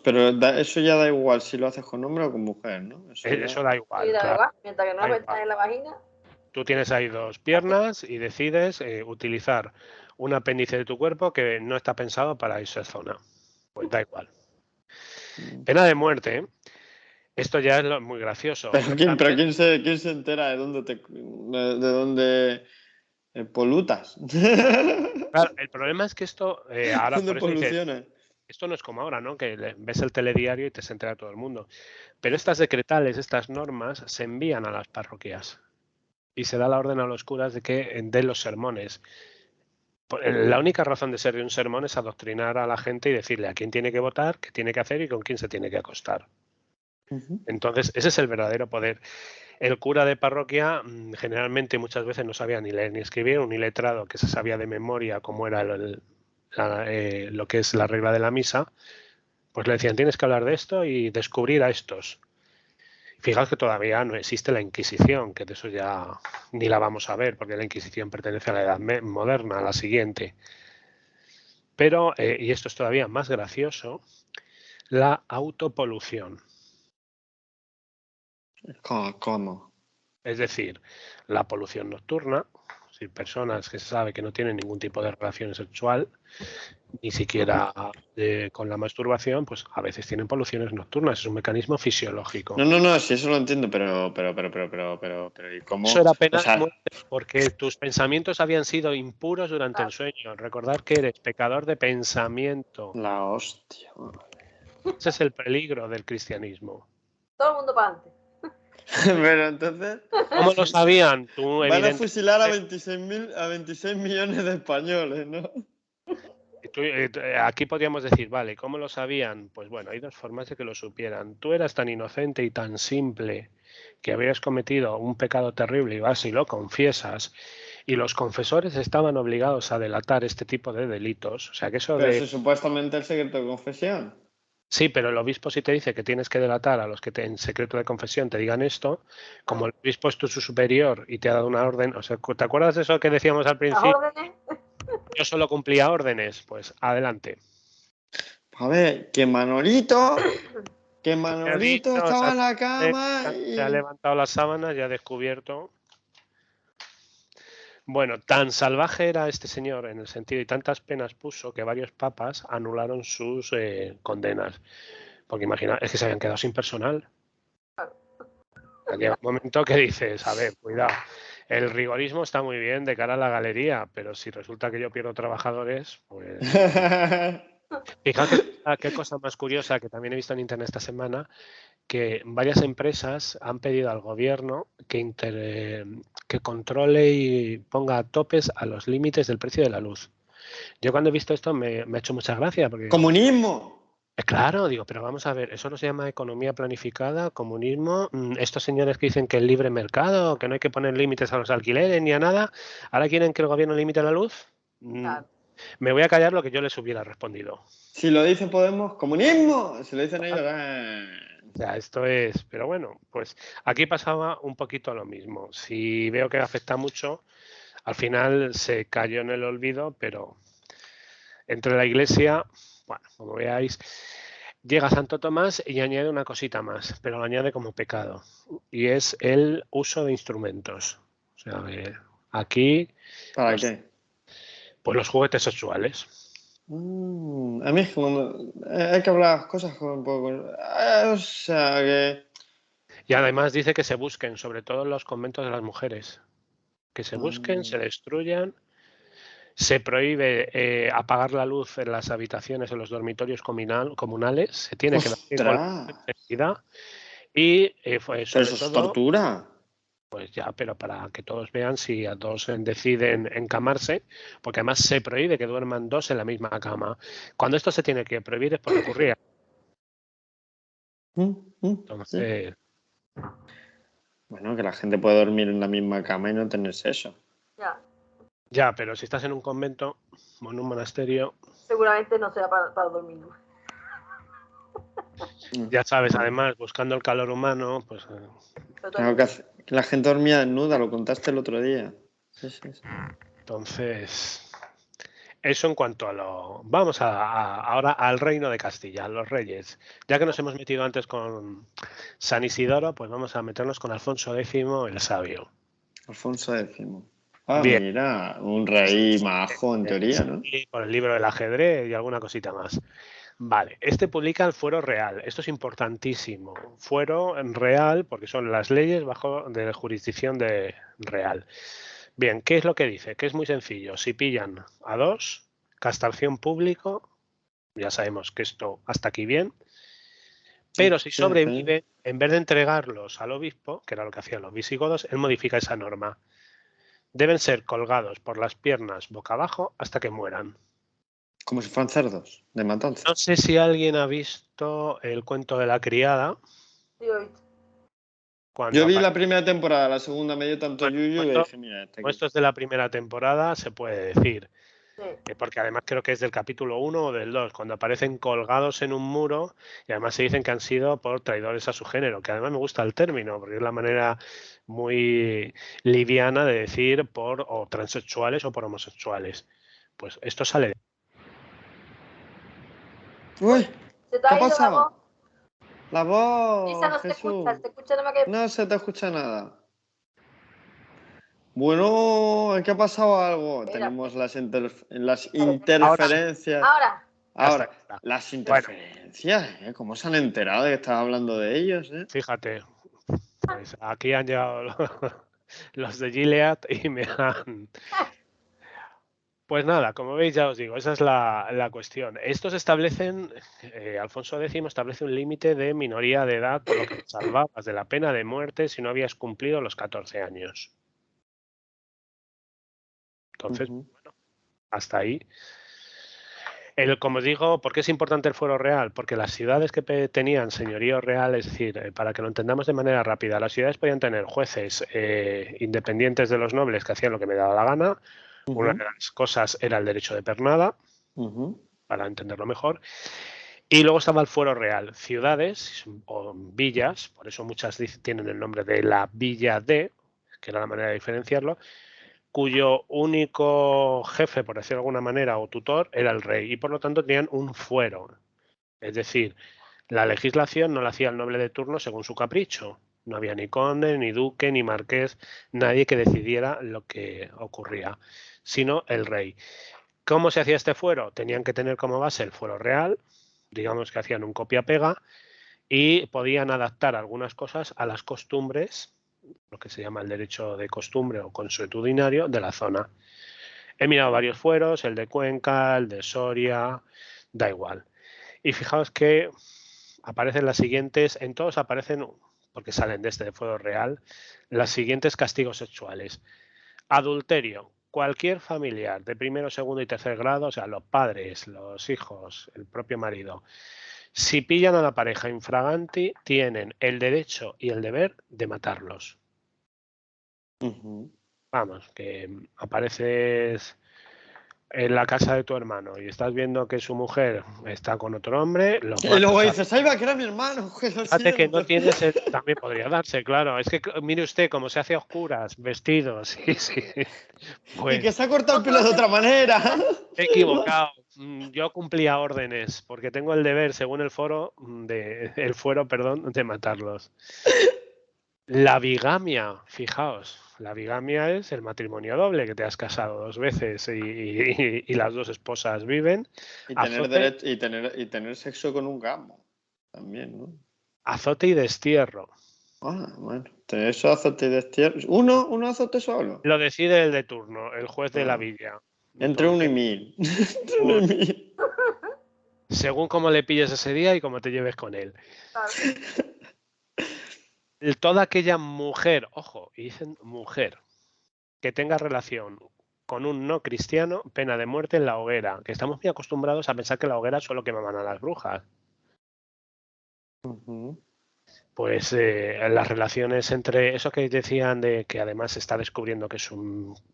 Pero eso ya da igual si lo haces con hombre o con mujer, ¿no? Eso da igual. Sí, da claro. igual. Mientras que no la metas en la vagina. Tú tienes ahí dos piernas y decides utilizar un apéndice de tu cuerpo que no está pensado para esa zona. Pues da igual. Pena de muerte, ¿eh? Esto ya es muy gracioso. Pero ¿quién se entera de dónde polutas? Claro, el problema es que esto ahora ¿Dónde por eso poluciona? esto no es como ahora, ¿no? Que ves el telediario y te se entera todo el mundo. Pero estas decretales, estas normas, se envían a las parroquias y se da la orden a los curas de que den los sermones. La única razón de ser de un sermón es adoctrinar a la gente y decirle a quién tiene que votar, qué tiene que hacer y con quién se tiene que acostar. Entonces, ese es el verdadero poder. El cura de parroquia generalmente muchas veces no sabía ni leer ni escribir, un iletrado que se sabía de memoria cómo era lo que es la regla de la misa, pues le decían tienes que hablar de esto y descubrir a estos. Fijaos que todavía no existe la Inquisición, que de eso ya ni la vamos a ver, porque la Inquisición pertenece a la Edad Moderna, a la siguiente. Pero, y esto es todavía más gracioso, la autopolución. ¿Cómo? Es decir, la polución nocturna, si personas que se sabe que no tienen ningún tipo de relación sexual, ni siquiera con la masturbación, pues a veces tienen poluciones nocturnas, es un mecanismo fisiológico. No, sí, eso lo entiendo, pero ¿y cómo? Eso era pena de muerte porque tus pensamientos habían sido impuros durante el sueño. Recordad que eres pecador de pensamiento. La hostia. Ese es el peligro del cristianismo. Todo el mundo para adelante. Pero entonces... ¿Cómo lo sabían? Tú, van a fusilar a 26 millones de españoles, ¿no? Aquí podríamos decir, vale, ¿cómo lo sabían? Pues bueno, hay dos formas de que lo supieran. Tú eras tan inocente y tan simple que habías cometido un pecado terrible y vas y lo confiesas, y los confesores estaban obligados a delatar este tipo de delitos. O sea, que eso pero eso es supuestamente el secreto de confesión. Sí, pero el obispo si te dice que tienes que delatar a los que en secreto de confesión te digan esto, como el obispo es tu superior y te ha dado una orden, o sea, ¿te acuerdas de eso que decíamos al principio? Yo solo cumplía órdenes, pues adelante. A ver, que Manolito estaba en la cama y... Se ha levantado las sábanas y ha descubierto... Bueno, tan salvaje era este señor en el sentido y tantas penas puso que varios papas anularon sus condenas. Porque imagina, es que se habían quedado sin personal. Llega un momento que dices, a ver, cuidado, el rigorismo está muy bien de cara a la galería, pero si resulta que yo pierdo trabajadores, pues... Fíjate qué cosa más curiosa que también he visto en internet esta semana, que varias empresas han pedido al gobierno que controle y ponga topes a los límites del precio de la luz. Yo cuando he visto esto me ha hecho mucha gracia. Porque, ¡comunismo! Claro, digo, pero vamos a ver, eso no se llama economía planificada, comunismo. Estos señores que dicen que el libre mercado, que no hay que poner límites a los alquileres ni a nada, ¿ahora quieren que el gobierno limite la luz? Claro. Me voy a callar lo que yo les hubiera respondido. Si lo dice Podemos, comunismo. Si lo dicen ellos, O sea, esto es, pero bueno, pues aquí pasaba un poquito lo mismo. Si veo que afecta mucho, al final se cayó en el olvido, pero entre la iglesia, bueno, como veáis, llega Santo Tomás y añade una cosita más, pero lo añade como pecado, y es el uso de instrumentos. O sea, aquí, ¿para pues, qué? pues los juguetes sexuales. A mí es que cuando hay que hablar cosas con un poco. O sea, que. Y además dice que se busquen, sobre todo en los conventos de las mujeres, que se busquen, se destruyan. Se prohíbe apagar la luz en las habitaciones, en los dormitorios comunales. Se tiene que dormir con la ¡Ostras! electricidad y, Pero sobre eso es todo, tortura. pues ya, pero para que todos vean si a dos deciden encamarse, porque además se prohíbe que duerman dos en la misma cama. Cuando esto se tiene que prohibir es porque ocurría. Sí. Entonces, Bueno, que la gente puede dormir en la misma cama y no tener sexo. Ya. ya, pero si estás en un convento o en un monasterio, Seguramente no sea para dormir. ya sabes, además, buscando el calor humano, pues Claro que la gente dormía desnuda, lo contaste el otro día. Sí. entonces. Eso en cuanto a lo... Vamos ahora al reino de Castilla, a los reyes. Ya que nos hemos metido antes con San Isidoro, pues vamos a meternos con Alfonso X el Sabio. Alfonso X. Bien. Mira, un rey majo en teoría, ¿no? Sí, por el libro del ajedrez y alguna cosita más. Vale, este publica el fuero real. Esto es importantísimo. Fuero real, porque son las leyes bajo de jurisdicción de real. Bien, ¿qué es lo que dice? Que es muy sencillo. Si pillan a dos, castración público, ya sabemos que esto hasta aquí bien, pero si Sí. sobrevive, en vez de entregarlos al obispo, que era lo que hacían los visigodos, él modifica esa norma. Deben ser colgados por las piernas boca abajo hasta que mueran. Como si fueran cerdos, de matanza. No sé si alguien ha visto el cuento de la criada. Sí, oíste. Yo Cuando vi la primera temporada, la segunda me dio tanto yuyu y dije, mira, como esto es de la primera temporada, se puede decir. Sí. Porque además creo que es del capítulo 1 o del 2, cuando aparecen colgados en un muro y además se dicen que han sido por traidores a su género, que además me gusta el término, porque es la manera muy liviana de decir por o transexuales o por homosexuales. Pues esto sale de... Uy, ¿Se te ¿qué ha ha ido la voz? pasado? La Isa, voz, no se te escucha, Jesús. se te escucha nada más que... No se te escucha nada. Bueno, ¿qué ha pasado algo? Espera. Tenemos las Ahora, interferencias. ya está, Ahora, ya está. las Bueno, interferencias, ¿eh? ¿Cómo se han enterado de que estaba hablando de ellos, eh? fíjate, pues aquí han llegado los de Gilead y me han... Pues nada, como veis, ya os digo, esa es la cuestión. Estos establecen, Alfonso X establece un límite de minoría de edad, por lo que te salvabas de la pena de muerte si no habías cumplido los 14 años. Entonces, bueno, hasta ahí. Como digo, ¿por qué es importante el fuero real? Porque las ciudades que tenían señorío real, es decir, para que lo entendamos de manera rápida, las ciudades podían tener jueces independientes de los nobles que hacían lo que me daba la gana. Una de las cosas era el derecho de pernada, para entenderlo mejor. Y luego estaba el fuero real, ciudades o villas, por eso muchas tienen el nombre de la Villa de, que era la manera de diferenciarlo, cuyo único jefe, por decirlo de alguna manera, o tutor, era el rey, y por lo tanto tenían un fuero. Es decir, la legislación no la hacía el noble de turno según su capricho. No había ni conde, ni duque, ni marqués, nadie que decidiera lo que ocurría, sino el rey. ¿Cómo se hacía este fuero? Tenían que tener como base el fuero real, digamos que hacían un copia-pega, y podían adaptar algunas cosas a las costumbres, lo que se llama el derecho de costumbre o consuetudinario de la zona. He mirado varios fueros, el de Cuenca, el de Soria, da igual. Y fijaos que aparecen las siguientes, en todos aparecen, porque salen de este fuero real, las siguientes castigos sexuales. Adulterio. Cualquier familiar de primero, segundo y tercer grado, o sea, los padres, los hijos, el propio marido, Si pillan a la pareja infraganti, tienen el derecho y el deber de matarlos. Ujú. Vamos, que apareces en la casa de tu hermano y estás viendo que su mujer está con otro hombre, los Y luego matas. dices, ahí va, que era mi hermano, que lo Fíjate que no siento. tienes también podría darse, claro. Es que mire usted cómo se hace a oscuras, vestidos, sí, sí. Y que Pues se ha cortado el pelo de otra manera. he equivocado. Yo cumplía órdenes porque tengo el deber, según el fuero, perdón, de matarlos. La bigamia, fijaos, la bigamia es el matrimonio doble, que te has casado 2 veces y las 2 esposas viven. Y tener derecho, y tener sexo con un gamo. También, ¿no? Azote y destierro. Ah, bueno. Tener eso azote y destierro. ¿Uno azote solo? Lo decide el de turno, el juez de la Ah. villa. Entre 1 y Entonces, 1000. Entre 1 y 1000. según cómo le pilles ese día y cómo te lleves con él. Claro. Toda aquella mujer, ojo, y dicen mujer, que tenga relación con un no cristiano, pena de muerte en la hoguera. Que estamos muy acostumbrados a pensar que la hoguera solo quemaban a las brujas. Ujú. Pues las relaciones entre eso que decían de que además se está descubriendo que es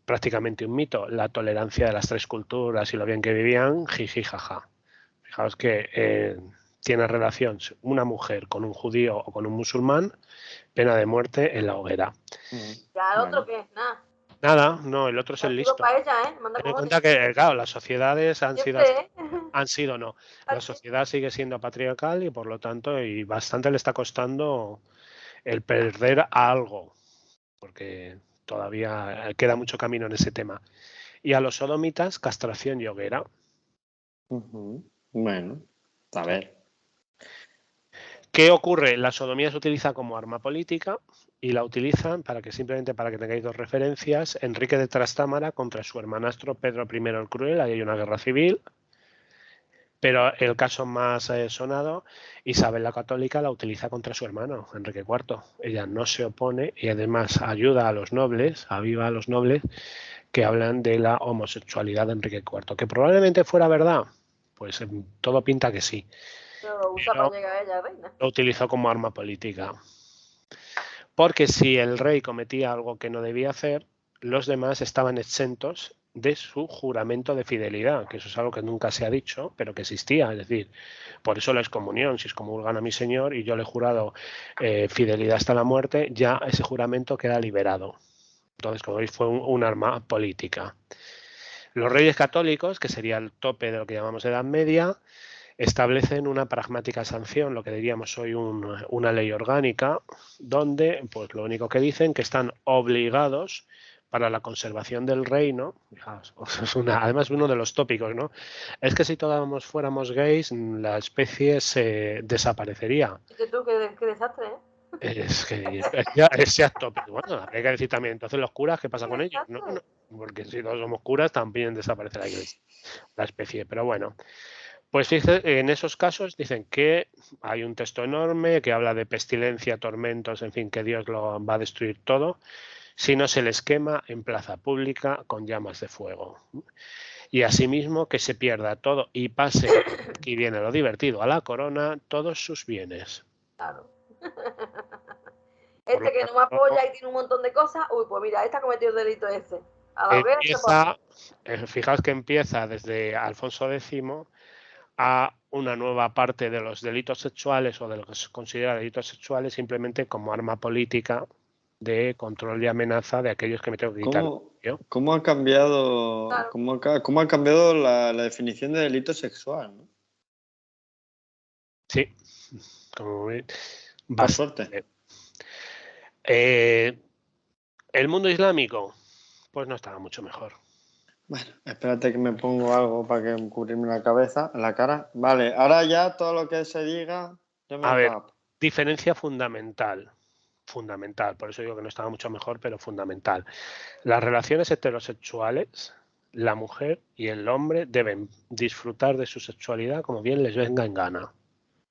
prácticamente un mito, la tolerancia de las 3 culturas y lo bien que vivían, jiji, jaja. Fijaos que tiene relación una mujer con un judío o con un musulmán, pena de muerte en la hoguera. Ya el otro Bueno. que nada. Nada, no, el otro es el Castigo listo. para ella, ¿eh? Manda Ten en cojones. cuenta que, claro, las sociedades han sido, Siempre, ¿eh? no. La Así. sociedad sigue siendo patriarcal y por lo tanto, y bastante le está costando el perder algo, porque todavía queda mucho camino en ese tema. Y a los sodomitas, castración y hoguera. Ujú. Bueno, a ver. ¿Qué ocurre? La sodomía se utiliza como arma política y la utilizan simplemente para que tengáis 2 referencias, Enrique de Trastámara contra su hermanastro Pedro I el Cruel, ahí hay una guerra civil, pero el caso más sonado, Isabel la Católica la utiliza contra su hermano, Enrique IV. Ella no se opone y además ayuda a los nobles, aviva a los nobles que hablan de la homosexualidad de Enrique IV. ¿Que probablemente fuera verdad? Pues todo pinta que sí. Pero lo usa Pero para llegar a ella, reina. lo utilizó como arma política. Porque si el rey cometía algo que no debía hacer, los demás estaban exentos de su juramento de fidelidad, que eso es algo que nunca se ha dicho, pero que existía. Es decir, por eso la excomunión, si excomulgan a mi señor y yo le he jurado fidelidad hasta la muerte, ya ese juramento queda liberado. Entonces, como veis, fue un arma política. Los reyes católicos, que sería el tope de lo que llamamos Edad Media, establecen una pragmática sanción, lo que diríamos hoy una ley orgánica, donde pues lo único que dicen que están obligados para la conservación del reino, fijaos, además uno de los tópicos, ¿no? Es que si todos fuéramos gays, la especie se desaparecería. Fíjate tú, qué desastre, ¿eh? Es que ya ese tópico. Bueno, habría que decir también, entonces los curas, ¿qué pasa Qué con ellos? No, desastre. porque si todos somos curas, también desaparece la iglesia, la especie. Pero bueno, pues fíjate, en esos casos dicen que hay un texto enorme que habla de pestilencia, tormentos, en fin, que Dios lo va a destruir todo, si no se les quema en plaza pública con llamas de fuego. Y asimismo que se pierda todo y pase, aquí viene lo divertido, a la corona, todos sus bienes. Claro. Por lo Que no me tanto, apoya y tiene un montón de cosas. Uy, pues mira, esta cometió el delito ese. A la hoguera se puede. fijaos que empieza desde Alfonso X a una nueva parte de los delitos sexuales o de lo que se considera delitos sexuales simplemente como arma política de control y amenaza de aquellos que me tengo que quitar. ¿Cómo ha cambiado, Claro. cómo ha cambiado la definición de delito sexual, ¿no? Sí, como Por bastante. suerte. El mundo islámico, pues no estaba mucho mejor. Bueno, espérate que me pongo algo para que cubrirme la cabeza, la cara. Vale, ahora ya todo lo que se diga, yo me A ver, tapo. diferencia fundamental, por eso digo que no estaba mucho mejor, pero fundamental. Las relaciones heterosexuales, la mujer y el hombre deben disfrutar de su sexualidad como bien les venga en gana.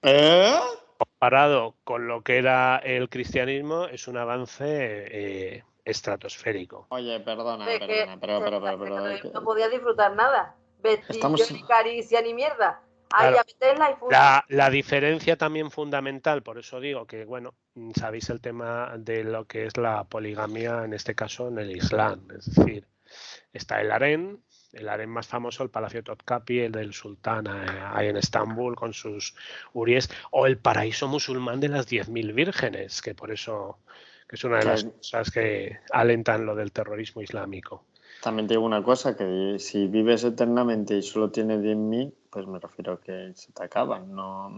¿Eh? Comparado con lo que era el cristianismo, es un avance estratosférico. Oye, perdona, De que pero no podía disfrutar nada. Vestillo, estamos... ni caricia, ni mierda. Ahí Claro. a meterla y funciona. La diferencia también fundamental, por eso digo que, bueno, sabéis el tema de lo que es la poligamia, en este caso en el Islam. Es decir, está el harén más famoso, el Palacio Topkapi, el del sultán ahí en Estambul con sus huríes, o el paraíso musulmán de las 10.000 vírgenes, que por eso que es una de las cosas que alentan lo del terrorismo islámico. También te digo una cosa, que si vives eternamente y solo tienes 10.000, pues me refiero a que se te acaban. No,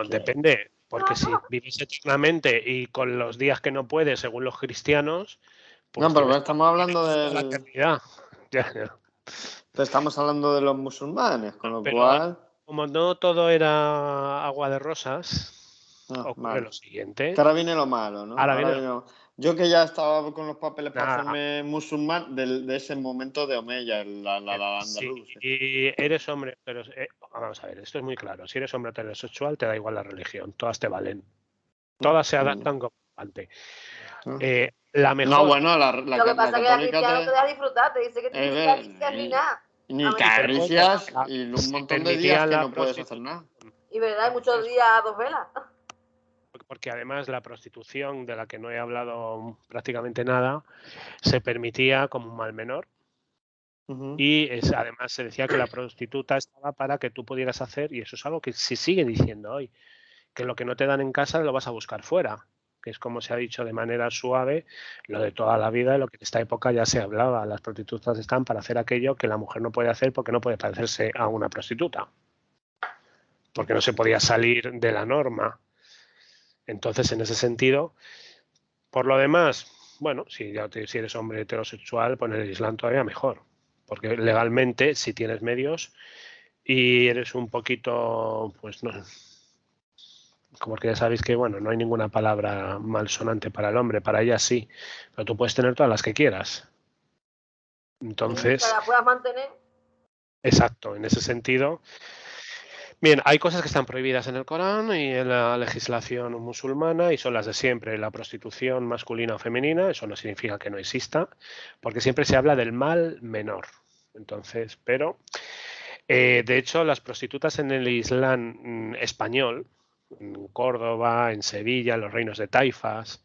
Depende, porque si vives eternamente y con los días que no puedes, según los cristianos, pues no, pero estamos hablando la eternidad. Ya. Pero estamos hablando de los musulmanes, con lo Pero cual... como no todo era agua de rosas, ocurre lo siguiente. Que ahora viene lo malo, ¿no? Ahora viene... Yo que ya estaba con los papeles para Nah. hacerme musulmán de ese momento de Omeya, la andaluz. Si eres hombre, pero vamos a ver, esto es muy claro. Si eres hombre heterosexual, te da igual la religión, todas te valen. Todas se adaptan como antes. La mejor... No, bueno, lo que pasa es que la cristiana no te deja disfrutar, te dice que tú ni caricias ni nada. Ni caricias y un montón de días que no puedes hacer nada. Y verdad, hay muchos días a 2 velas. Porque además la prostitución, de la que no he hablado prácticamente nada, se permitía como un mal menor. Y además se decía que la prostituta estaba para que tú pudieras hacer, y eso es algo que se sigue diciendo hoy, que lo que no te dan en casa lo vas a buscar fuera, que es como se ha dicho de manera suave, lo de toda la vida, lo que en esta época ya se hablaba. Las prostitutas están para hacer aquello que la mujer no puede hacer porque no puede parecerse a una prostituta, porque no se podía salir de la norma. Entonces, en ese sentido, por lo demás, bueno, si eres hombre heterosexual, pues en el Islam todavía mejor, porque legalmente, si tienes medios y eres un poquito, pues no, como que ya sabéis que, bueno, no hay ninguna palabra malsonante para el hombre, para ella sí, pero tú puedes tener todas las que quieras. Entonces, que la puedas mantener. Exacto, en ese sentido. Bien, hay cosas que están prohibidas en el Corán y en la legislación musulmana y son las de siempre. La prostitución masculina o femenina, eso no significa que no exista, porque siempre se habla del mal menor. Entonces, pero, de hecho, las prostitutas en el Islam español, en Córdoba, en Sevilla, en los reinos de Taifas,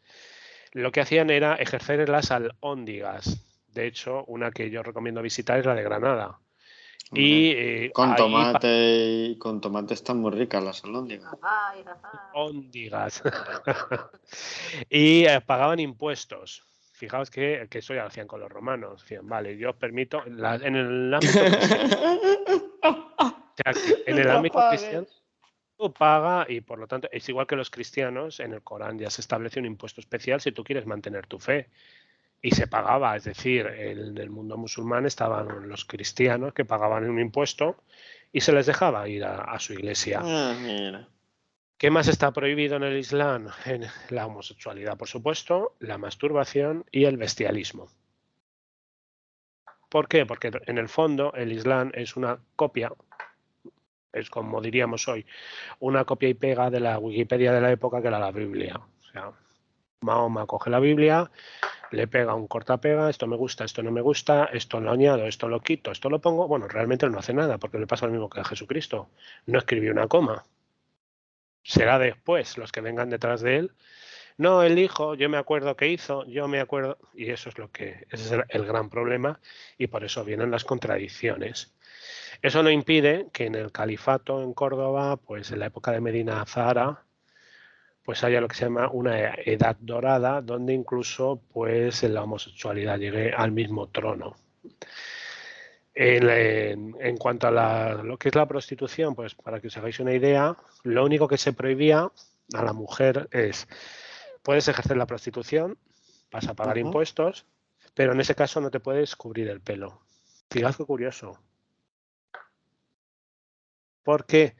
lo que hacían era ejercer las albóndigas. De hecho, una que yo recomiendo visitar es la de Granada. Y con tomate están muy ricas las albóndigas. Albóndigas. Y pagaban impuestos. Fijaos que eso ya lo hacían con los romanos. Decían, vale, yo os permito en el ámbito cristiano tú paga y por lo tanto es igual que los cristianos. En el Corán ya se establece un impuesto especial si tú quieres mantener tu fe. Y se pagaba, es decir, en el mundo musulmán estaban los cristianos que pagaban un impuesto y se les dejaba ir a su iglesia. Mira. ¿Qué más está prohibido en el Islam? En la homosexualidad, por supuesto, la masturbación y el bestialismo. ¿Por qué? Porque en el fondo el Islam es una copia, es como diríamos hoy, una copia y pega de la Wikipedia de la época que era la Biblia. O sea, Mahoma coge la Biblia, le pega un cortapega, esto me gusta, esto no me gusta, esto lo añado, esto lo quito, esto lo pongo. Bueno, realmente él no hace nada porque le pasa lo mismo que a Jesucristo. No escribió una coma. Será después los que vengan detrás de él. No, el hijo, yo me acuerdo que hizo, yo me acuerdo. Y eso es ese es el gran problema y por eso vienen las contradicciones. Eso no impide que en el califato en Córdoba, pues en la época de Medina Zahara, pues haya lo que se llama una edad dorada, donde incluso pues la homosexualidad llegue al mismo trono. En cuanto a lo que es la prostitución, pues para que os hagáis una idea, lo único que se prohibía a la mujer es, puedes ejercer la prostitución, vas a pagar impuestos, pero en ese caso no te puedes cubrir el pelo. Fijaos qué curioso. ¿Por qué?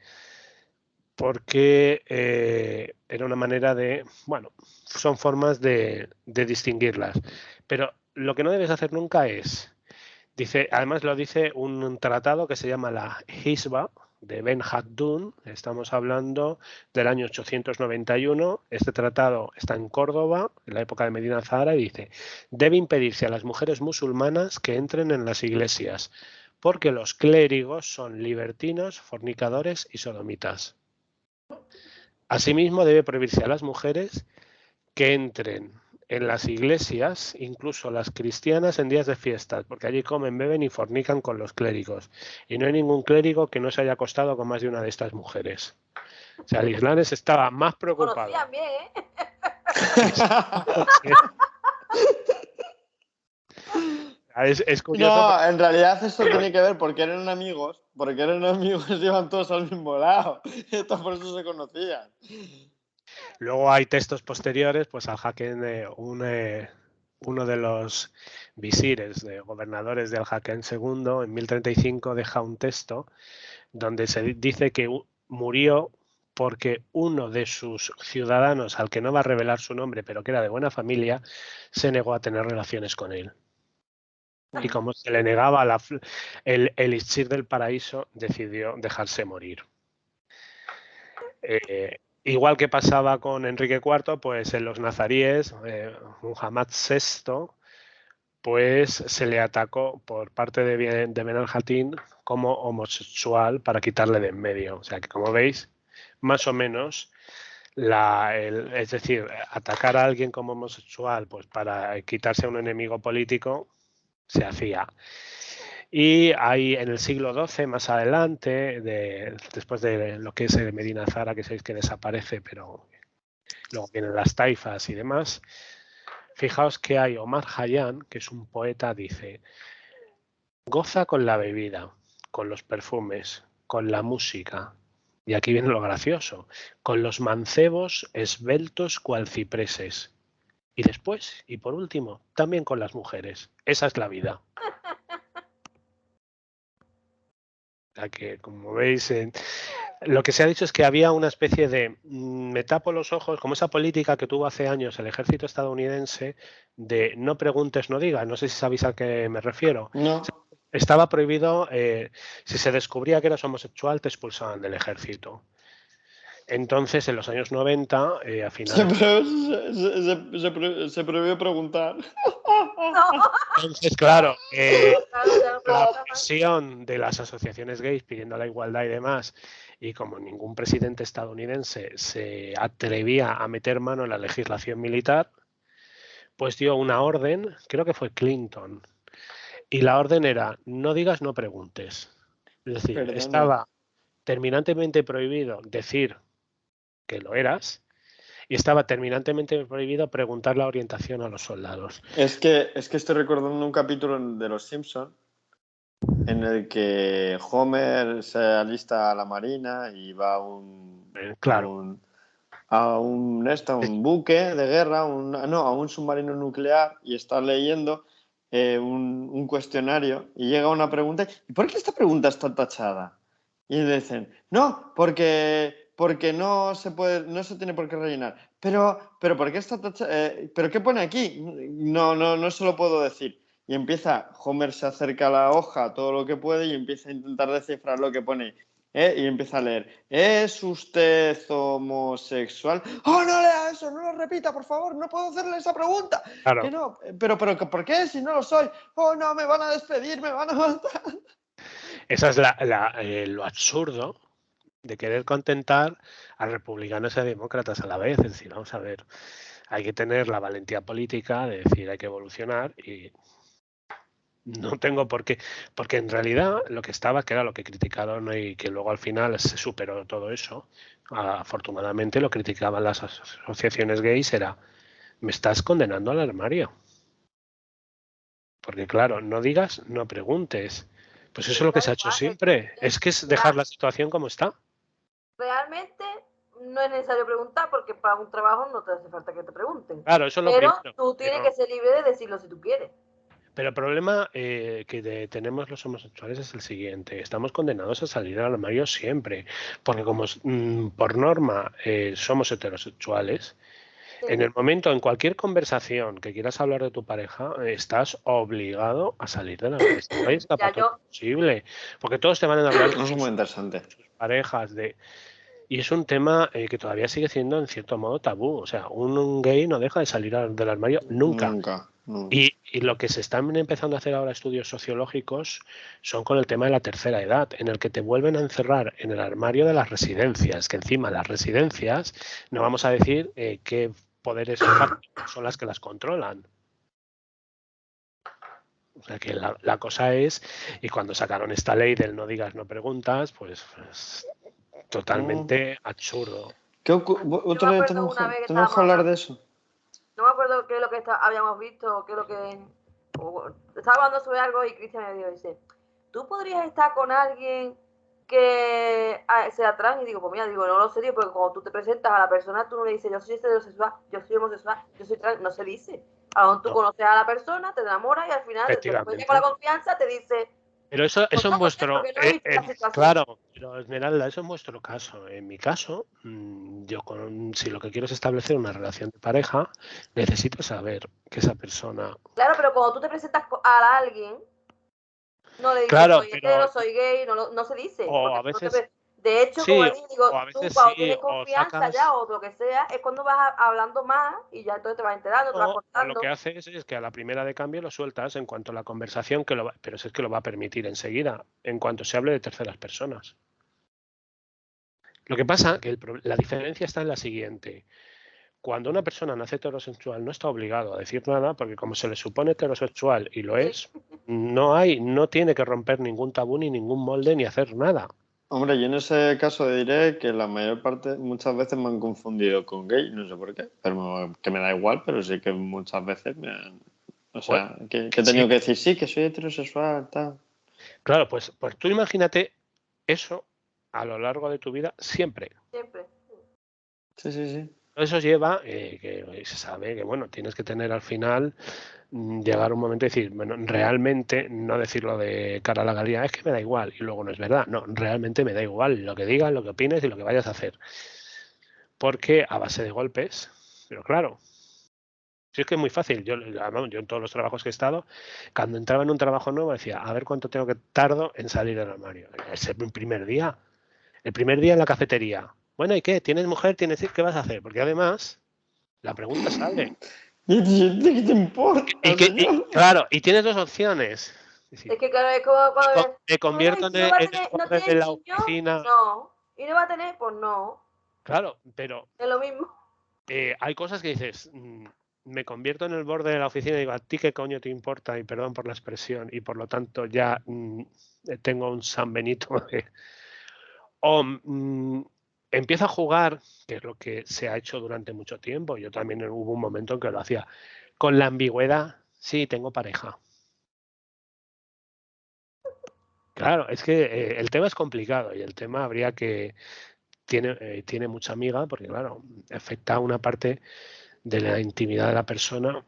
Porque era una manera de, bueno, son formas de distinguirlas. Pero lo que no debes hacer nunca es, además lo dice un tratado que se llama la Hisba de Ben Haddun, estamos hablando del año 891, este tratado está en Córdoba, en la época de Medina Zahara, y dice, debe impedirse a las mujeres musulmanas que entren en las iglesias, porque los clérigos son libertinos, fornicadores y sodomitas. Asimismo, debe prohibirse a las mujeres que entren en las iglesias, incluso las cristianas, en días de fiestas, porque allí comen, beben y fornican con los clérigos. Y no hay ningún clérigo que no se haya acostado con más de una de estas mujeres. O sea, el Islam estaba más preocupado. Conocían bien, ¿eh? Es curioso. No, en realidad esto tiene que ver porque eran amigos y iban todos al mismo lado. Esto por eso se conocían. Luego hay textos posteriores, pues al Hakem, uno de los visires, de gobernadores del Hakem II, en 1035 deja un texto donde se dice que murió porque uno de sus ciudadanos, al que no va a revelar su nombre, pero que era de buena familia, se negó a tener relaciones con él. Y como se le negaba el elixir del paraíso, decidió dejarse morir. Igual que pasaba con Enrique IV, pues en los nazaríes, Muhammad VI, pues se le atacó por parte de Ben al-Hatim como homosexual para quitarle de en medio. O sea que, como veis, más o menos, es decir, atacar a alguien como homosexual pues para quitarse a un enemigo político se hacía. Y hay en el siglo XII, más adelante, después de lo que es el Medina Zara, que sabéis que desaparece, pero luego vienen las taifas y demás, fijaos que hay Omar Khayyam, que es un poeta, dice: goza con la bebida, con los perfumes, con la música, y aquí viene lo gracioso, con los mancebos esbeltos cual cipreses, y después, y por último, también con las mujeres. Esa es la vida. O sea que, como veis, lo que se ha dicho es que había una especie de me tapo los ojos, como esa política que tuvo hace años el ejército estadounidense de no preguntes, no digas. No sé si sabéis a qué me refiero. No. Estaba prohibido, si se descubría que eras homosexual, te expulsaban del ejército. Entonces, en los años 90, a finales... Se prohibió preguntar. Entonces, claro, Claro, la presión de las asociaciones gays pidiendo la igualdad y demás, y como ningún presidente estadounidense se atrevía a meter mano en la legislación militar, pues dio una orden, creo que fue Clinton, y la orden era: no digas, no preguntes. Es decir, Perdona. estaba terminantemente prohibido decir que lo eras, y estaba terminantemente prohibido preguntar la orientación a los soldados. Es que estoy recordando un capítulo de Los Simpson en el que Homer se alista a la marina y va a un buque de guerra, a un submarino nuclear, y está leyendo un cuestionario y llega una pregunta. ¿Y por qué esta pregunta está tachada? Y le dicen: no, porque no se tiene por qué rellenar. Pero ¿por qué está tachada? ¿Pero qué pone aquí? No se lo puedo decir. Y Homer se acerca a la hoja todo lo que puede y empieza a intentar descifrar lo que pone. Y empieza a leer: ¿es usted homosexual? ¡Oh, no lea eso! ¡No lo repita, por favor! ¡No puedo hacerle esa pregunta! Claro. ¿Que no? ¿Pero por qué? Si no lo soy. ¡Oh, no! ¡Me van a despedir! ¡Me van a matar! Esa es lo absurdo de querer contentar a republicanos y a demócratas a la vez. Es decir, vamos a ver, hay que tener la valentía política de decir hay que evolucionar, y no tengo por qué, porque en realidad lo que estaba, que era lo que criticaron y que luego al final se superó todo eso, afortunadamente lo criticaban las asociaciones gays, era: me estás condenando al armario. Porque claro, no digas, no preguntes. Pues eso es lo que se ha hecho siempre. Es que es dejar la situación como está. Realmente no es necesario preguntar, porque para un trabajo no te hace falta que te pregunten. Claro, eso es lo pero primero. tú tienes que ser libre de decirlo si tú quieres. Pero el problema que tenemos los homosexuales es el siguiente: estamos condenados a salir al armario siempre, porque como por norma somos heterosexuales, en el momento, en cualquier conversación que quieras hablar de tu pareja, estás obligado a salir de la armario. No hay escapatoria posible, porque todos te van a hablar de Es muy interesante. sus parejas, y es un tema que todavía sigue siendo en cierto modo tabú. O sea, un gay no deja de salir del armario nunca. Y lo que se están empezando a hacer ahora estudios sociológicos son con el tema de la tercera edad, en el que te vuelven a encerrar en el armario de las residencias, que encima las residencias, no vamos a decir qué poderes fácticos son las que las controlan. O sea que la cosa es, y cuando sacaron esta ley del no digas, no preguntas, pues totalmente absurdo. Otro día tenemos que hablar de eso. No me acuerdo qué es lo que habíamos visto, qué es lo que... Estaba hablando sobre algo y Cristian me dice, ¿tú podrías estar con alguien que sea trans? Y digo, pues mira, no lo sé, porque cuando tú te presentas a la persona, tú no le dices, yo soy heterosexual, yo soy homosexual, yo soy trans, no se dice. Aún tú conoces a la persona, te enamoras y al final, después con la confianza, te dice... Pero eso en vuestro... claro, pero Esmeralda, eso en vuestro caso. En mi caso, si lo que quiero es establecer una relación de pareja, necesito saber que esa persona... Claro, pero cuando tú te presentas a alguien, no le dices, soy hetero, soy gay, no se dice. O a veces... De hecho, sí, como digo, tú cuando tienes confianza sacas... ya o lo que sea, es cuando vas hablando más y ya entonces te vas enterando, te vas contando. Lo que haces es que a la primera de cambio lo sueltas en cuanto a la conversación, pero es que lo va a permitir enseguida, en cuanto se hable de terceras personas. Lo que pasa que la diferencia está en la siguiente. Cuando una persona nace heterosexual no está obligado a decir nada, porque como se le supone heterosexual y lo es, no tiene que romper ningún tabú ni ningún molde ni hacer nada. Hombre, yo en ese caso diré que la mayor parte, muchas veces me han confundido con gay, no sé por qué, pero que me da igual, pero sí que muchas veces me han... O sea, que he tenido que decir, sí, que soy heterosexual, tal. Claro, pues tú imagínate eso a lo largo de tu vida siempre. Siempre. Sí. Eso lleva que se sabe que, bueno, tienes que tener al final, llegar un momento y decir, bueno, realmente no decirlo de cara a la galería, es que me da igual, y luego no es verdad. No, realmente me da igual lo que digas, lo que opines y lo que vayas a hacer. Porque a base de golpes, pero claro, si es que es muy fácil. Yo en todos los trabajos que he estado, cuando entraba en un trabajo nuevo decía, a ver cuánto tardo en salir del armario. El primer día en la cafetería. Bueno, ¿y qué? ¿Tienes mujer? ¿Tienes hijos? ¿Qué vas a hacer? Porque además, la pregunta sale. ¿Qué te importa? Claro, y tienes dos opciones. Es que claro, es como cuando... Me convierto en el de la oficina. No. ¿Y no va a tener? Pues no. Claro, pero... Es lo mismo. Hay cosas que dices, me convierto en el borde de la oficina y digo, ¿a ti qué coño te importa? Y perdón por la expresión, y por lo tanto ya tengo un San Benito. O empiezo a jugar, que es lo que se ha hecho durante mucho tiempo. Yo también hubo un momento en que lo hacía. Con la ambigüedad, sí, tengo pareja. Claro, es que el tema es complicado y el tema habría que... Tiene mucha miga porque, claro, afecta a una parte de la intimidad de la persona.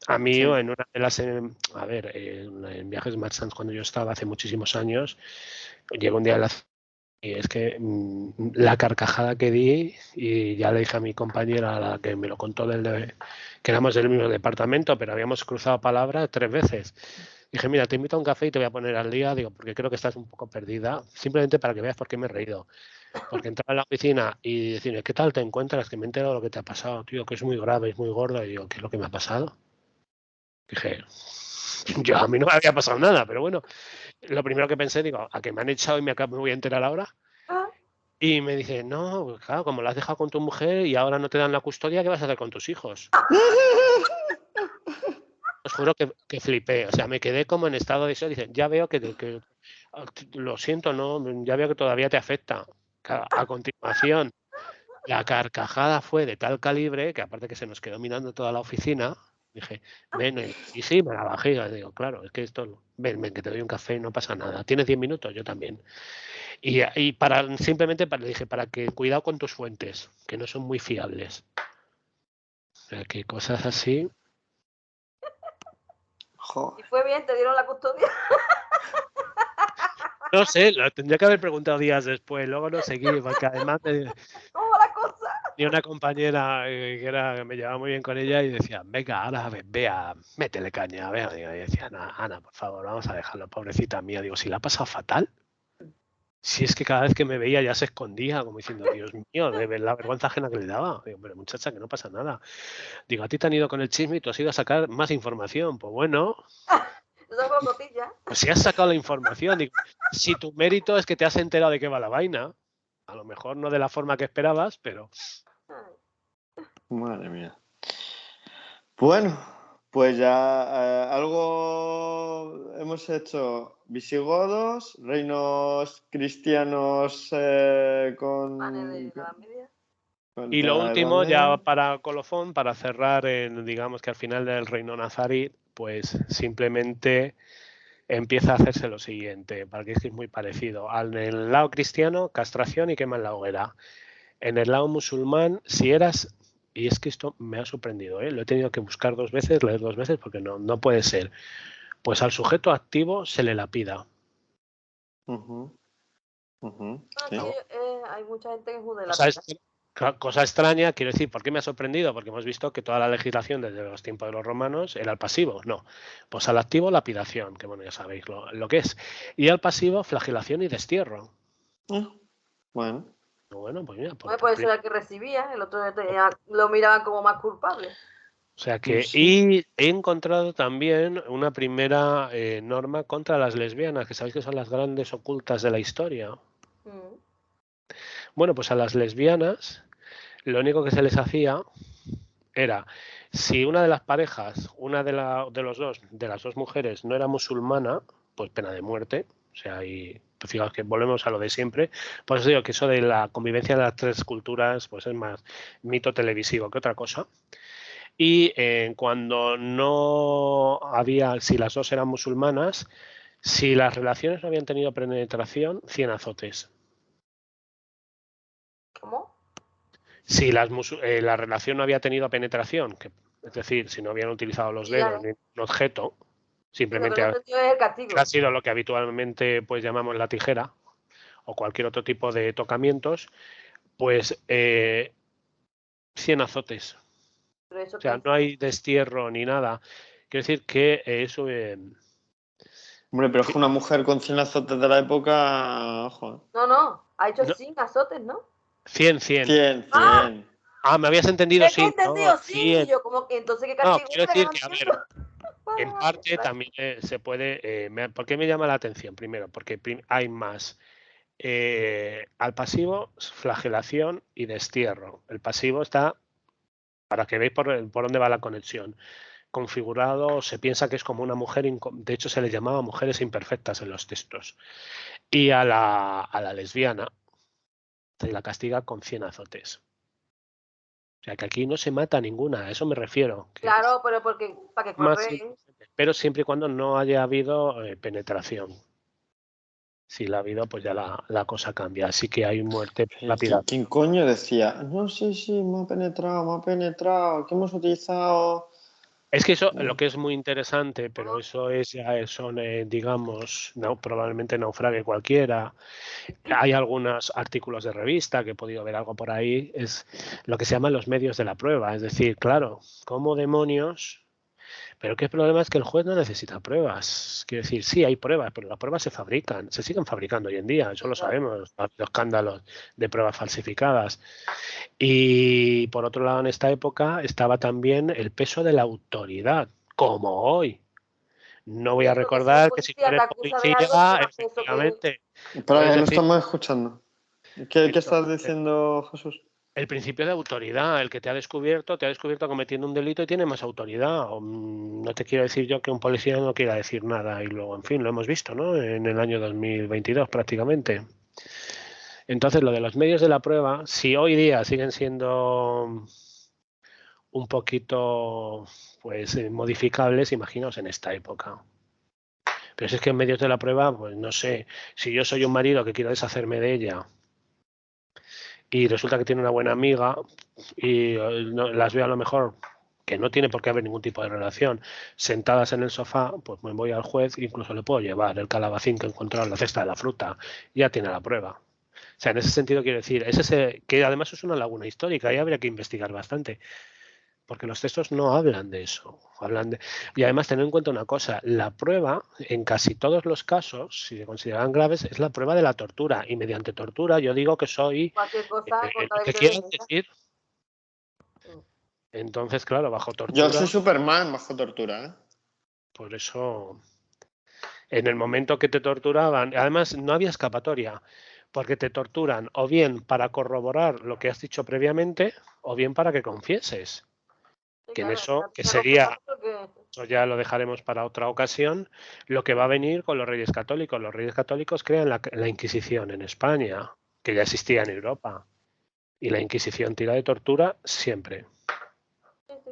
A mí, en una de las... en Viajes Marsans, cuando yo estaba hace muchísimos años, llegó un día a la... Y es que la carcajada que di, y ya le dije a mi compañera, a la que me lo contó, que éramos del mismo departamento, pero habíamos cruzado palabras 3 veces. Dije, mira, te invito a un café y te voy a poner al día, digo, porque creo que estás un poco perdida, simplemente para que veas por qué me he reído. Porque entrar a la oficina y decirle, ¿qué tal te encuentras? Que me he enterado de lo que te ha pasado, tío, que es muy grave, es muy gordo. Y digo, ¿qué es lo que me ha pasado? Dije, a mí no me había pasado nada, pero bueno, lo primero que pensé, digo, ¿a que me han echado y me voy a enterar ahora? Y me dice, no, claro, como lo has dejado con tu mujer y ahora no te dan la custodia, ¿qué vas a hacer con tus hijos? Os juro que flipé, o sea, me quedé como en estado de eso. Dicen, ya veo que lo siento, no, ya veo que todavía te afecta. A continuación, la carcajada fue de tal calibre que aparte que se nos quedó mirando toda la oficina, dije, ven, y sí, me la bajé. Y digo, claro, es que esto, ven, que te doy un café y no pasa nada. ¿Tienes 10 minutos? Yo también. Y simplemente le dije, para que cuidado con tus fuentes, que no son muy fiables. O sea, que cosas así. ¿Y fue bien? ¿Te dieron la custodia? No sé, lo tendría que haber preguntado días después, luego no seguí, porque además ¿Cómo va la cosa? tenía una compañera que me llevaba muy bien con ella y decía, venga, ahora vea, métele caña, vea. Y decía, Ana, por favor, vamos a dejarlo, pobrecita mía. Digo, si la ha pasado fatal. Si es que cada vez que me veía ya se escondía, como diciendo, Dios mío, de ver la vergüenza ajena que le daba. Digo, pero muchacha, que no pasa nada. Digo, a ti te han ido con el chisme y tú has ido a sacar más información. Pues bueno, Eso fue cotilla. pues si has sacado la información, digo, si tu mérito es que te has enterado de qué va la vaina, a lo mejor no de la forma que esperabas, pero Madre mía. Bueno, pues ya algo hemos hecho. Visigodos, reinos cristianos con Pane de la media. y lo la Edad último, ya Media. para colofón, para cerrar, digamos que al final del reino nazarí, pues simplemente empieza a hacerse lo siguiente, para que es muy parecido. En el lado cristiano, castración y quema en la hoguera. En el lado musulmán, si eras, y es que esto me ha sorprendido, lo he tenido que buscar 2 veces, leer 2 veces, porque no puede ser. Pues al sujeto activo se le lapida. Ujú, ujú, Ah, sí. sí, hay mucha gente que jude O la sea, pita. cosa extraña, quiero decir, ¿por qué me ha sorprendido? Porque hemos visto que toda la legislación desde los tiempos de los romanos era el pasivo. No, pues al activo lapidación, que bueno, ya sabéis lo que es. Y al pasivo flagelación y destierro. Bueno. Bueno, pues mira, Pues eso era el que recibía, el otro lo miraban como más culpable. o sea que, Sí. y he encontrado también una primera norma contra las lesbianas, que sabéis que son las grandes ocultas de la historia. Mm. Bueno, pues a las lesbianas lo único que se les hacía era, si una de las parejas, una de las dos mujeres no era musulmana, pues pena de muerte. O sea, y pues fijaos que volvemos a lo de siempre. Por eso digo que eso de la convivencia de las 3 culturas, pues es más mito televisivo que otra cosa. Y cuando no había, si las dos eran musulmanas, si las relaciones no habían tenido penetración, 100 azotes. ¿Cómo? Si la relación no había tenido penetración, es decir, si no habían utilizado los Sí, ya, dedos ni un objeto, sí, lo que simplemente no entendido es el castigo. ha sido lo que habitualmente pues llamamos la tijera o cualquier otro tipo de tocamientos, pues 100 azotes. Pero eso O sea, qué. no hay destierro ni nada. Quiero decir que eso... Hombre, pero es que una mujer con 100 azotes de la época. Ojo. No, ha hecho no, 100 azotes, ¿no? 100. 100, ¡Ah! 100. Ah, me habías entendido, Es que he sí, no, entendido 100 y 100. yo como que entonces qué No, castigo quiero era que decir no que, a ver, entiendo. en parte también se puede... ¿por qué me llama la atención? Primero, porque hay más al pasivo, flagelación y destierro. El pasivo está, para que veáis por dónde va la conexión, configurado, se piensa que es como una mujer, de hecho se les llamaba mujeres imperfectas en los textos. Y a la lesbiana se la castiga con 100 azotes. O sea que aquí no se mata ninguna, a eso me refiero. Que Claro, pero porque para que más, corren. pero siempre y cuando no haya habido penetración. Si la ha habido, pues ya la cosa cambia. Así que hay muerte rápida. ¿Quién coño decía? No, sí, me ha penetrado, que hemos utilizado. Es que eso, lo que es muy interesante, pero eso son, digamos, probablemente naufrague cualquiera. Hay algunos artículos de revista que he podido ver algo por ahí, es lo que se llaman los medios de la prueba. Es decir, claro, ¿cómo demonios? Pero qué problema es que el juez no necesita pruebas. Quiero decir, sí hay pruebas, pero las pruebas se fabrican, se siguen fabricando hoy en día, eso lo sabemos, los escándalos de pruebas falsificadas. Y por otro lado, en esta época estaba también el peso de la autoridad, como hoy. No voy a Porque si un recordar que si tú policía te eres acusa de algo, policía, será eso que. efectivamente, Espera, puedes que no decir estamos escuchando. ¿Qué estás diciendo, Jesús? el principio de autoridad, el que te ha descubierto cometiendo un delito y tiene más autoridad. No te quiero decir yo que un policía no quiera decir nada y luego, en fin, lo hemos visto, ¿no? En el año 2022 prácticamente. Entonces, lo de los medios de la prueba, si hoy día siguen siendo un poquito pues modificables, imaginaos en esta época. Pero si es que en medios de la prueba, pues no sé, si yo soy un marido que quiero deshacerme de ella y resulta que tiene una buena amiga y las veo a lo mejor que no tiene por qué haber ningún tipo de relación, sentadas en el sofá, pues me voy al juez, incluso le puedo llevar el calabacín que he encontrado en la cesta de la fruta, ya tiene la prueba. O sea, en ese sentido quiero decir, que además es una laguna histórica y habría que investigar bastante. porque los textos no hablan de eso. Y además, tener en cuenta una cosa, la prueba, en casi todos los casos, si se consideran graves, es la prueba de la tortura. Y mediante tortura yo digo que soy Cualquier cosa con lo tal de que que te quieran dejen. decir. Entonces, claro, bajo Yo tortura, soy Superman bajo tortura, ¿eh? por eso, en el momento que te torturaban, además no había escapatoria, porque te torturan o bien para corroborar lo que has dicho previamente, o bien para que confieses. Sí, Que en claro, eso, que ya sería, porque- eso ya lo dejaremos para otra ocasión, lo que va a venir con los Reyes Católicos. Los Reyes Católicos crean la Inquisición en España, que ya existía en Europa. Y la Inquisición tira de tortura siempre.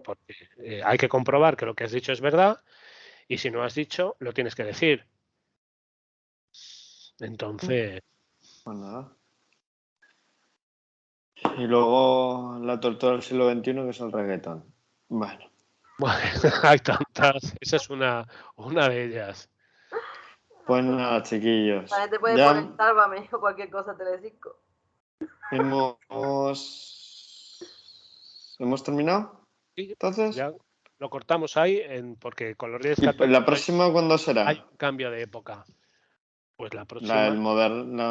Porque hay que comprobar que lo que has dicho es verdad, y si no has dicho, lo tienes que decir. Entonces, Pues nada. Y luego la tortura del siglo XXI, que es el reggaetón. Bueno, bueno, hay tantas. Esa es una de ellas. pues nada, chiquillos. También te puedes Ya poner Sálvame o cualquier cosa, Telecinco. hemos terminado. Sí, Entonces, ya lo cortamos ahí, porque con los Reyes ¿y Católicos la próxima cuándo hay será? un cambio de época. Pues la La próxima,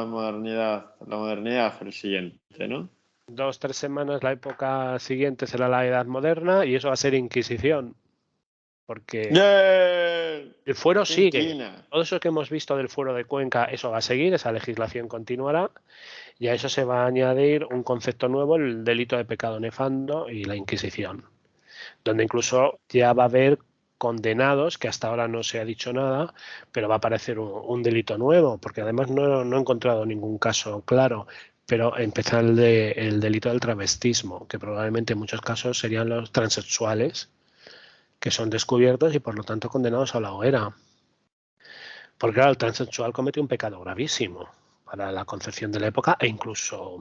modernidad, el siguiente, ¿no? 2-3 semanas, la época siguiente será la Edad Moderna y eso va a ser Inquisición. Porque ¡Yeah! el fuero sigue. Inquina. Todo eso que hemos visto del fuero de Cuenca, eso va a seguir, esa legislación continuará. Y a eso se va a añadir un concepto nuevo, el delito de pecado nefando y la Inquisición, donde incluso ya va a haber condenados, que hasta ahora no se ha dicho nada, pero va a aparecer un delito nuevo, porque además no he encontrado ningún caso claro, pero empieza el delito del travestismo, que probablemente en muchos casos serían los transexuales, que son descubiertos y por lo tanto condenados a la hoguera. Porque claro, el transexual comete un pecado gravísimo para la concepción de la época e incluso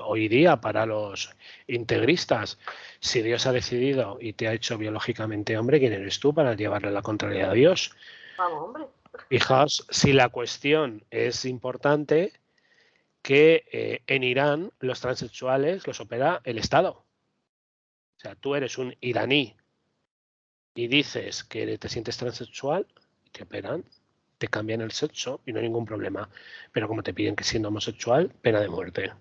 hoy día para los integristas. Si Dios ha decidido y te ha hecho biológicamente hombre, ¿quién eres tú para llevarle la contraria a Dios? Vamos, hombre. Fijaos, si la cuestión es importante, que en Irán los transexuales los opera el Estado. O sea, tú eres un iraní y dices que te sientes transexual y te operan, te cambian el sexo y no hay ningún problema. Pero como te piden que siendo homosexual, pena de muerte.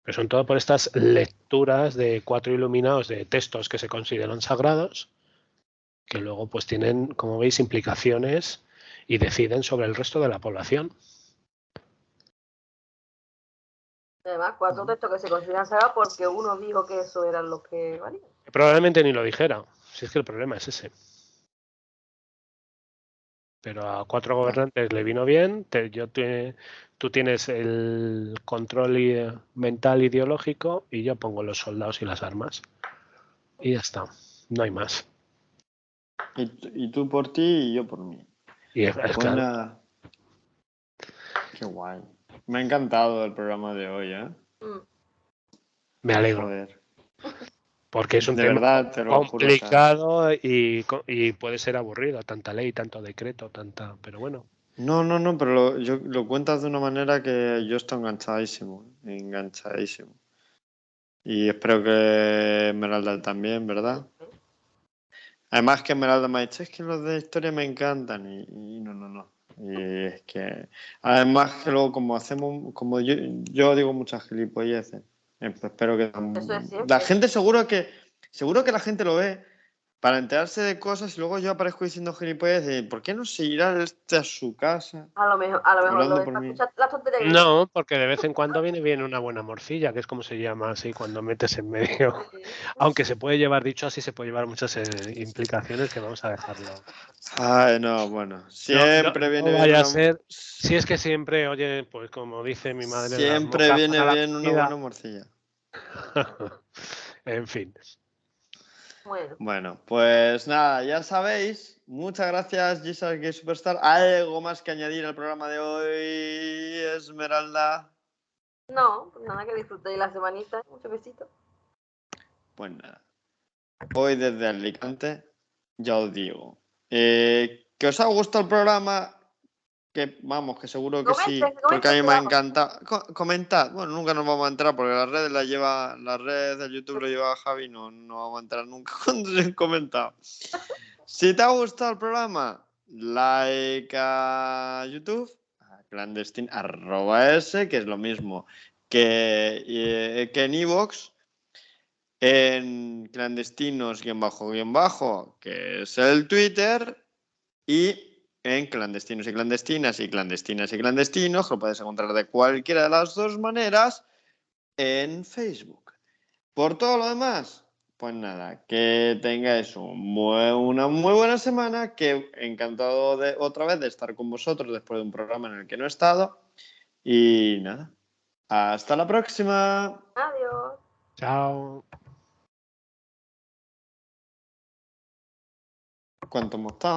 Pero son todo por estas lecturas de 4 iluminados de textos que se consideran sagrados, que luego pues tienen, como veis, implicaciones y deciden sobre el resto de la población. Además, 4 textos que se consideran sagrados porque uno dijo que eso eran los que valían. Probablemente ni lo dijera, si es que el problema es ese. Pero a 4 gobernantes le vino bien, tú tienes el control mental ideológico y yo pongo los soldados y las armas. Y ya está, no hay más. Y tú por ti y yo por mí. Y es Pues claro, nada. Qué guay. Me ha encantado el programa de hoy, ¿eh? me alegro, Joder. porque es un De tema verdad, te lo juro. complicado y puede ser aburrido, tanta ley, tanto decreto, pero bueno. No, pero yo lo cuentas de una manera que yo estoy enganchadísimo. Y espero que Esmeralda también, ¿verdad? Además que Esmeralda me ha dicho, es que los de historia me encantan y no. Y es que, además que luego como yo digo muchas gilipolleces, pues espero que Eso es siempre. la gente seguro que la gente lo ve para enterarse de cosas y luego yo aparezco diciendo gilipolleces de ¿por qué no se irá a su casa? A lo mejor Hablando lo por ves mí. escuchar las tonterías que No, porque de vez en cuando viene bien una buena morcilla, que es como se llama así cuando metes en medio. Aunque se puede llevar, dicho así, se puede llevar muchas implicaciones que vamos a dejarlo. Ay, no, bueno, No siempre viene bien vaya a ser, si es que siempre, oye, pues como dice mi madre, las siempre moscas viene para la bien una comida. buena morcilla. En fin. Bueno, pues nada, ya sabéis. Muchas gracias, Jesus Gay Superstar. ¿Algo más que añadir al programa de hoy, Esmeralda? No, pues nada, que disfrutéis la semanita. Muchos besitos. Pues nada. Hoy desde Alicante, ya os digo. Que os ha gustado el programa, que vamos, que seguro que sí, Comenten, porque a mí me ha comenten, encantado. Comentad, bueno, nunca nos vamos a enterar porque la red de YouTube lo lleva Javi, no vamos a enterar nunca cuando se han comentado. Si te ha gustado el programa, like a YouTube, a clandestino @s, que es lo mismo que en iVoox, en clandestinos _, que es el Twitter, y en clandestinos y clandestinas y clandestinas y clandestinos, que lo puedes encontrar de cualquiera de las dos maneras en Facebook. Por todo lo demás, pues nada, que tengáis una muy buena semana, que encantado otra vez de estar con vosotros después de un programa en el que no he estado. Y nada, hasta la próxima. Adiós. Chao. ¿Cuánto hemos estado?